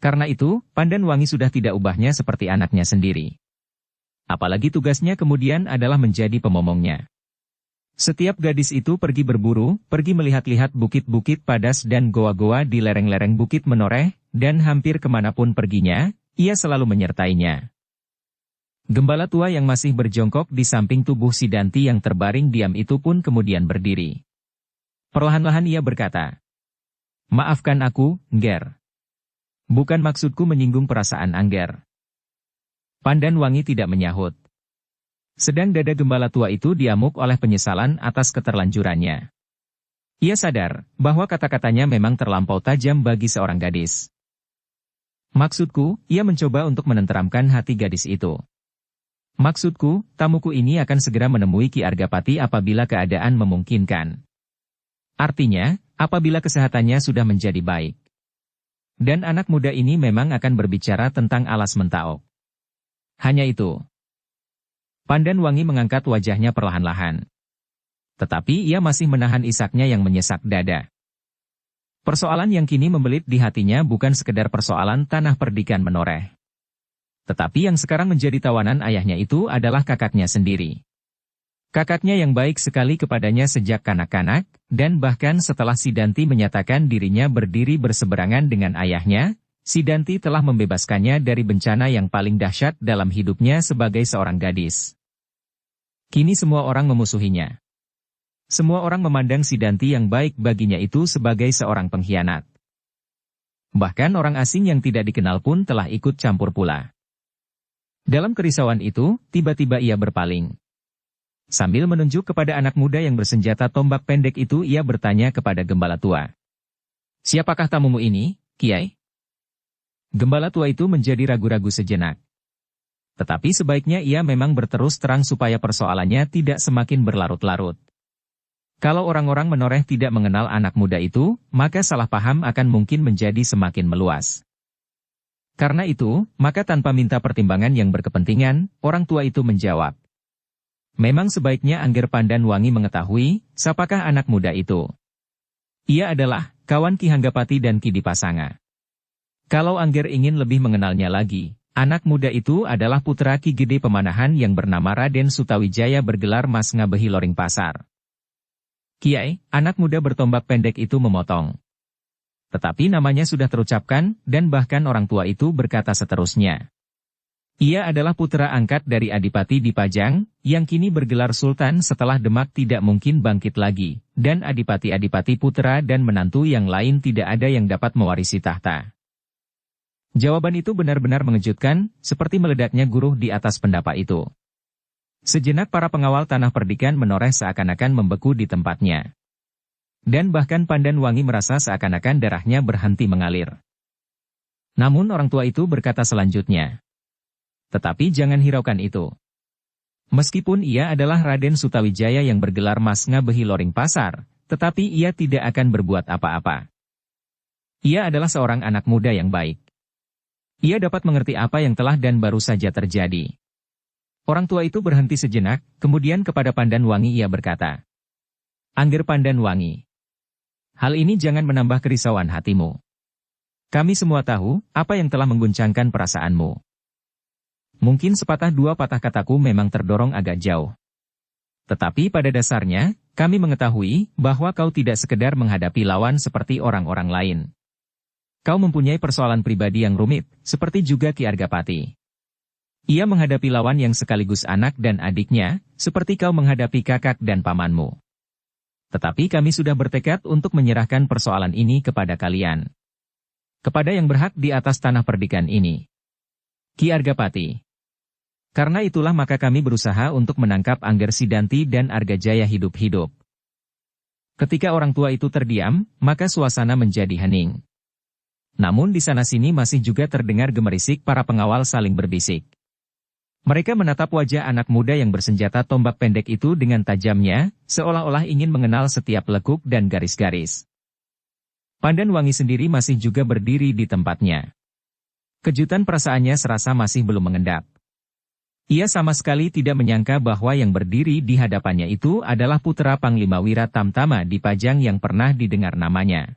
Karena itu, Pandanwangi sudah tidak ubahnya seperti anaknya sendiri. Apalagi tugasnya kemudian adalah menjadi pemomongnya. Setiap gadis itu pergi berburu, pergi melihat-lihat bukit-bukit padas dan goa-goa di lereng-lereng bukit menoreh, dan hampir kemanapun perginya, ia selalu menyertainya. Gembala tua yang masih berjongkok di samping tubuh si Danti yang terbaring diam itu pun kemudian berdiri. Perlahan-lahan ia berkata, "Maafkan aku, Ngger. Bukan maksudku menyinggung perasaan Angger." Pandanwangi tidak menyahut. Sedang dada gembala tua itu diamuk oleh penyesalan atas keterlanjurannya. Ia sadar bahwa kata-katanya memang terlampau tajam bagi seorang gadis. "Maksudku," ia mencoba untuk menenteramkan hati gadis itu. "Maksudku, tamuku ini akan segera menemui Ki Argapati apabila keadaan memungkinkan. Artinya, apabila kesehatannya sudah menjadi baik. Dan anak muda ini memang akan berbicara tentang Alas Mentaok. Hanya itu." Pandanwangi mengangkat wajahnya perlahan-lahan. Tetapi ia masih menahan isaknya yang menyesak dada. Persoalan yang kini membelit di hatinya bukan sekedar persoalan tanah perdikan menoreh. Tetapi yang sekarang menjadi tawanan ayahnya itu adalah kakaknya sendiri. Kakaknya yang baik sekali kepadanya sejak kanak-kanak, dan bahkan setelah si Danti menyatakan dirinya berdiri berseberangan dengan ayahnya, si Danti telah membebaskannya dari bencana yang paling dahsyat dalam hidupnya sebagai seorang gadis. Kini semua orang memusuhinya. Semua orang memandang si Danti yang baik baginya itu sebagai seorang pengkhianat. Bahkan orang asing yang tidak dikenal pun telah ikut campur pula. Dalam kerisauan itu, tiba-tiba ia berpaling. Sambil menunjuk kepada anak muda yang bersenjata tombak pendek itu, ia bertanya kepada gembala tua. "Siapakah tamumu ini, Kiai?" Gembala tua itu menjadi ragu-ragu sejenak. Tetapi sebaiknya ia memang berterus terang supaya persoalannya tidak semakin berlarut-larut. Kalau orang-orang menoreh tidak mengenal anak muda itu, maka salah paham akan mungkin menjadi semakin meluas. Karena itu, maka tanpa minta pertimbangan yang berkepentingan, orang tua itu menjawab. Memang sebaiknya Angger Pandanwangi mengetahui, siapakah anak muda itu. Ia adalah kawan Ki Hanggapati dan Ki Dipasanga. Kalau Angger ingin lebih mengenalnya lagi, anak muda itu adalah putra Ki Gede Pemanahan yang bernama Raden Sutawijaya bergelar Mas Ngabehi Loring Pasar. "Kiai," anak muda bertombak pendek itu memotong. Tetapi namanya sudah terucapkan, dan bahkan orang tua itu berkata seterusnya. Ia adalah putra angkat dari Adipati Dipajang, yang kini bergelar Sultan setelah Demak tidak mungkin bangkit lagi, dan Adipati-Adipati putra dan menantu yang lain tidak ada yang dapat mewarisi tahta. Jawaban itu benar-benar mengejutkan, seperti meledaknya guruh di atas pendapa itu. Sejenak para pengawal tanah perdikan menoreh seakan-akan membeku di tempatnya. Dan bahkan Pandanwangi merasa seakan-akan darahnya berhenti mengalir. Namun orang tua itu berkata selanjutnya. "Tetapi jangan hiraukan itu. Meskipun ia adalah Raden Sutawijaya yang bergelar Mas Ngabehi Loring Pasar, tetapi ia tidak akan berbuat apa-apa. Ia adalah seorang anak muda yang baik. Ia dapat mengerti apa yang telah dan baru saja terjadi." Orang tua itu berhenti sejenak, kemudian kepada Pandanwangi ia berkata, "Angger Pandanwangi, hal ini jangan menambah kerisauan hatimu. Kami semua tahu apa yang telah mengguncangkan perasaanmu. Mungkin sepatah dua patah kataku memang terdorong agak jauh. Tetapi pada dasarnya, kami mengetahui bahwa kau tidak sekedar menghadapi lawan seperti orang-orang lain. Kau mempunyai persoalan pribadi yang rumit, seperti juga Ki Argapati. Ia menghadapi lawan yang sekaligus anak dan adiknya, seperti kau menghadapi kakak dan pamanmu. Tetapi kami sudah bertekad untuk menyerahkan persoalan ini kepada kalian. Kepada yang berhak di atas tanah perdikan ini. Ki Argapati. Karena itulah maka kami berusaha untuk menangkap Angger Sidanti dan Argajaya hidup-hidup." Ketika orang tua itu terdiam, maka suasana menjadi hening. Namun di sana-sini masih juga terdengar gemerisik para pengawal saling berbisik. Mereka menatap wajah anak muda yang bersenjata tombak pendek itu dengan tajamnya, seolah-olah ingin mengenal setiap lekuk dan garis-garis. Pandan Wangi sendiri masih juga berdiri di tempatnya. Kejutan perasaannya serasa masih belum mengendap. Ia sama sekali tidak menyangka bahwa yang berdiri di hadapannya itu adalah putra Panglima Wira Tamtama Dipajang yang pernah didengar namanya.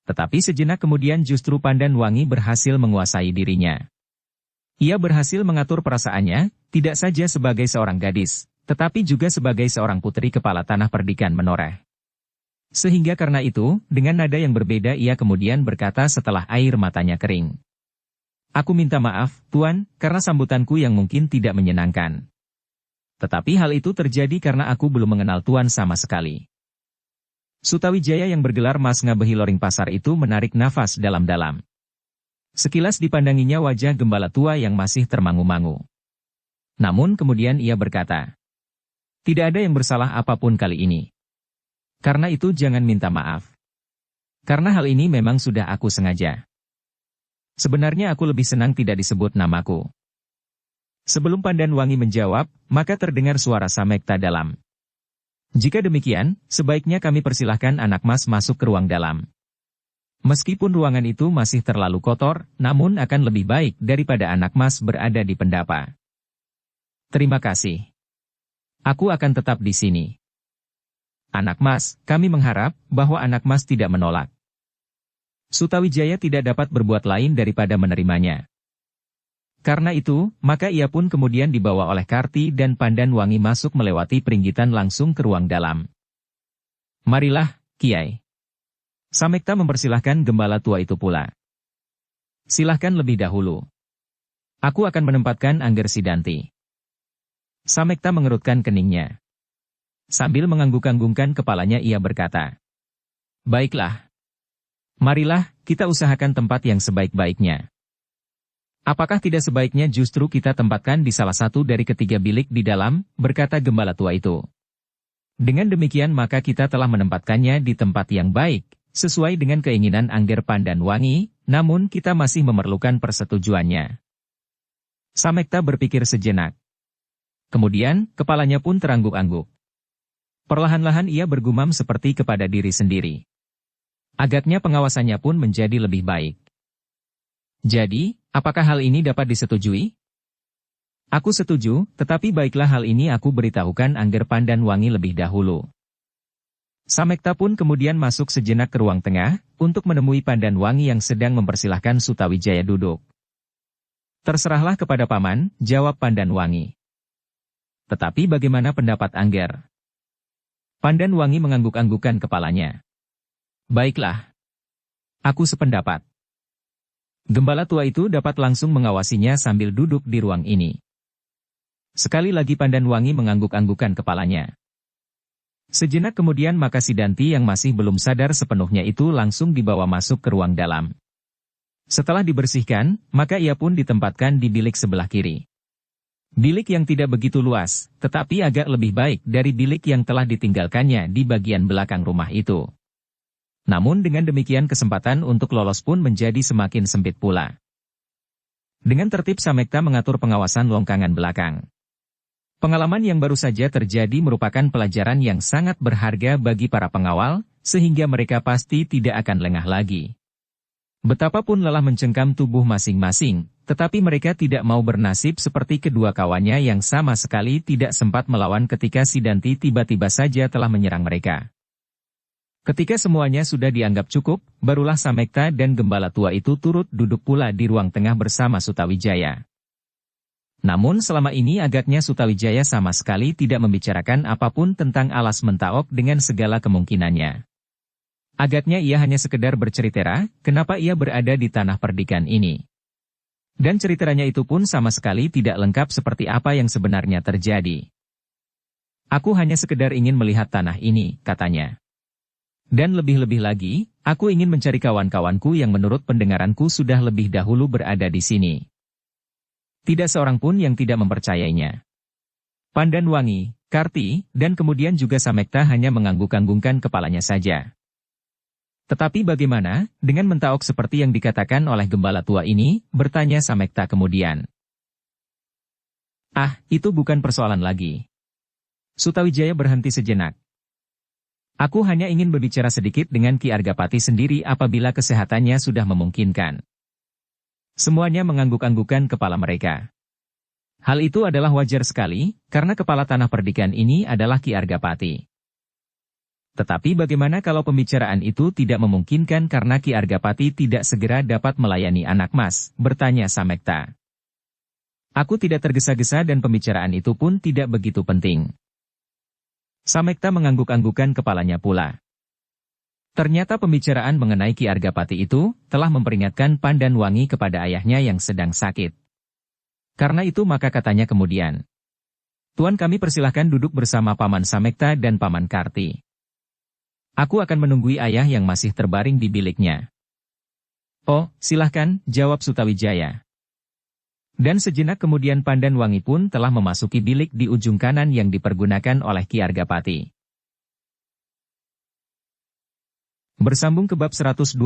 Tetapi sejenak kemudian justru Pandan Wangi berhasil menguasai dirinya. Ia berhasil mengatur perasaannya, tidak saja sebagai seorang gadis, tetapi juga sebagai seorang putri kepala tanah perdikan menoreh. Sehingga karena itu, dengan nada yang berbeda ia kemudian berkata setelah air matanya kering. Aku minta maaf, Tuan, karena sambutanku yang mungkin tidak menyenangkan. Tetapi hal itu terjadi karena aku belum mengenal Tuan sama sekali. Sutawijaya yang bergelar Mas Ngabehi Loring Pasar itu menarik nafas dalam-dalam. Sekilas dipandanginya wajah gembala tua yang masih termangu-mangu. Namun kemudian ia berkata, tidak ada yang bersalah apapun kali ini. Karena itu jangan minta maaf. Karena hal ini memang sudah aku sengaja. Sebenarnya aku lebih senang tidak disebut namaku. Sebelum Pandan Wangi menjawab, maka terdengar suara Samekta dalam. Jika demikian, sebaiknya kami persilahkan anak mas masuk ke ruang dalam. Meskipun ruangan itu masih terlalu kotor, namun akan lebih baik daripada anak mas berada di pendapa. Terima kasih. Aku akan tetap di sini. Anak mas, kami mengharap bahwa anak mas tidak menolak. Sutawijaya tidak dapat berbuat lain daripada menerimanya. Karena itu, maka ia pun kemudian dibawa oleh Karti dan Pandan Wangi masuk melewati peringgitan langsung ke ruang dalam. Marilah, Kiai. Samekta mempersilahkan gembala tua itu pula. Silahkan lebih dahulu. Aku akan menempatkan Angger Sidanti. Samekta mengerutkan keningnya. Sambil mengangguk-anggungkan kepalanya ia berkata. Baiklah. Marilah, kita usahakan tempat yang sebaik-baiknya. Apakah tidak sebaiknya justru kita tempatkan di salah satu dari ketiga bilik di dalam, berkata gembala tua itu. Dengan demikian maka kita telah menempatkannya di tempat yang baik, sesuai dengan keinginan Angger Pandan Wangi, namun kita masih memerlukan persetujuannya. Samekta berpikir sejenak. Kemudian, kepalanya pun terangguk-angguk. Perlahan-lahan ia bergumam seperti kepada diri sendiri. Agaknya pengawasannya pun menjadi lebih baik. Jadi, apakah hal ini dapat disetujui? Aku setuju, tetapi baiklah hal ini aku beritahukan Angger Pandan Wangi lebih dahulu. Samekta pun kemudian masuk sejenak ke ruang tengah, untuk menemui Pandan Wangi yang sedang mempersilahkan Sutawijaya duduk. Terserahlah kepada Paman, jawab Pandan Wangi. Tetapi bagaimana pendapat Angger? Pandan Wangi mengangguk-anggukkan kepalanya. Baiklah. Aku sependapat. Gembala tua itu dapat langsung mengawasinya sambil duduk di ruang ini. Sekali lagi Pandan Wangi mengangguk-anggukkan kepalanya. Sejenak kemudian maka Sidanti yang masih belum sadar sepenuhnya itu langsung dibawa masuk ke ruang dalam. Setelah dibersihkan, maka ia pun ditempatkan di bilik sebelah kiri. Bilik yang tidak begitu luas, tetapi agak lebih baik dari bilik yang telah ditinggalkannya di bagian belakang rumah itu. Namun dengan demikian kesempatan untuk lolos pun menjadi semakin sempit pula. Dengan tertib Samekta mengatur pengawasan longkangan belakang. Pengalaman yang baru saja terjadi merupakan pelajaran yang sangat berharga bagi para pengawal, sehingga mereka pasti tidak akan lengah lagi. Betapapun lelah mencengkam tubuh masing-masing, tetapi mereka tidak mau bernasib seperti kedua kawannya yang sama sekali tidak sempat melawan ketika Sidanti tiba-tiba saja telah menyerang mereka. Ketika semuanya sudah dianggap cukup, barulah Samekta dan gembala tua itu turut duduk pula di ruang tengah bersama Sutawijaya. Namun selama ini agaknya Sutawijaya sama sekali tidak membicarakan apapun tentang Alas Mentaok dengan segala kemungkinannya. Agaknya ia hanya sekedar bercerita, kenapa ia berada di tanah perdikan ini. Dan ceritanya itu pun sama sekali tidak lengkap seperti apa yang sebenarnya terjadi. Aku hanya sekedar ingin melihat tanah ini, katanya. Dan lebih-lebih lagi, aku ingin mencari kawan-kawanku yang menurut pendengaranku sudah lebih dahulu berada di sini. Tidak seorang pun yang tidak mempercayainya. Pandan Wangi, Karti, dan kemudian juga Samekta hanya mengangguk-anggungkan kepalanya saja. Tetapi bagaimana, dengan Mentaok seperti yang dikatakan oleh gembala tua ini, bertanya Samekta kemudian. Ah, itu bukan persoalan lagi. Sutawijaya berhenti sejenak. Aku hanya ingin berbicara sedikit dengan Ki Argapati sendiri apabila kesehatannya sudah memungkinkan. Semuanya mengangguk-anggukan kepala mereka. Hal itu adalah wajar sekali, karena kepala tanah perdikan ini adalah Ki Argapati. Tetapi bagaimana kalau pembicaraan itu tidak memungkinkan karena Ki Argapati tidak segera dapat melayani anak mas, bertanya Samekta. Aku tidak tergesa-gesa dan pembicaraan itu pun tidak begitu penting. Samekta mengangguk-anggukan kepalanya pula. Ternyata pembicaraan mengenai Ki Argapati itu telah memperingatkan Pandan Wangi kepada ayahnya yang sedang sakit. Karena itu maka katanya kemudian, Tuan kami persilahkan duduk bersama Paman Samekta dan Paman Karti. Aku akan menunggui ayah yang masih terbaring di biliknya. Oh, silahkan, jawab Sutawijaya. Dan sejenak kemudian Pandan Wangi pun telah memasuki bilik di ujung kanan yang dipergunakan oleh Ki Argapati. Bersambung ke bab 122.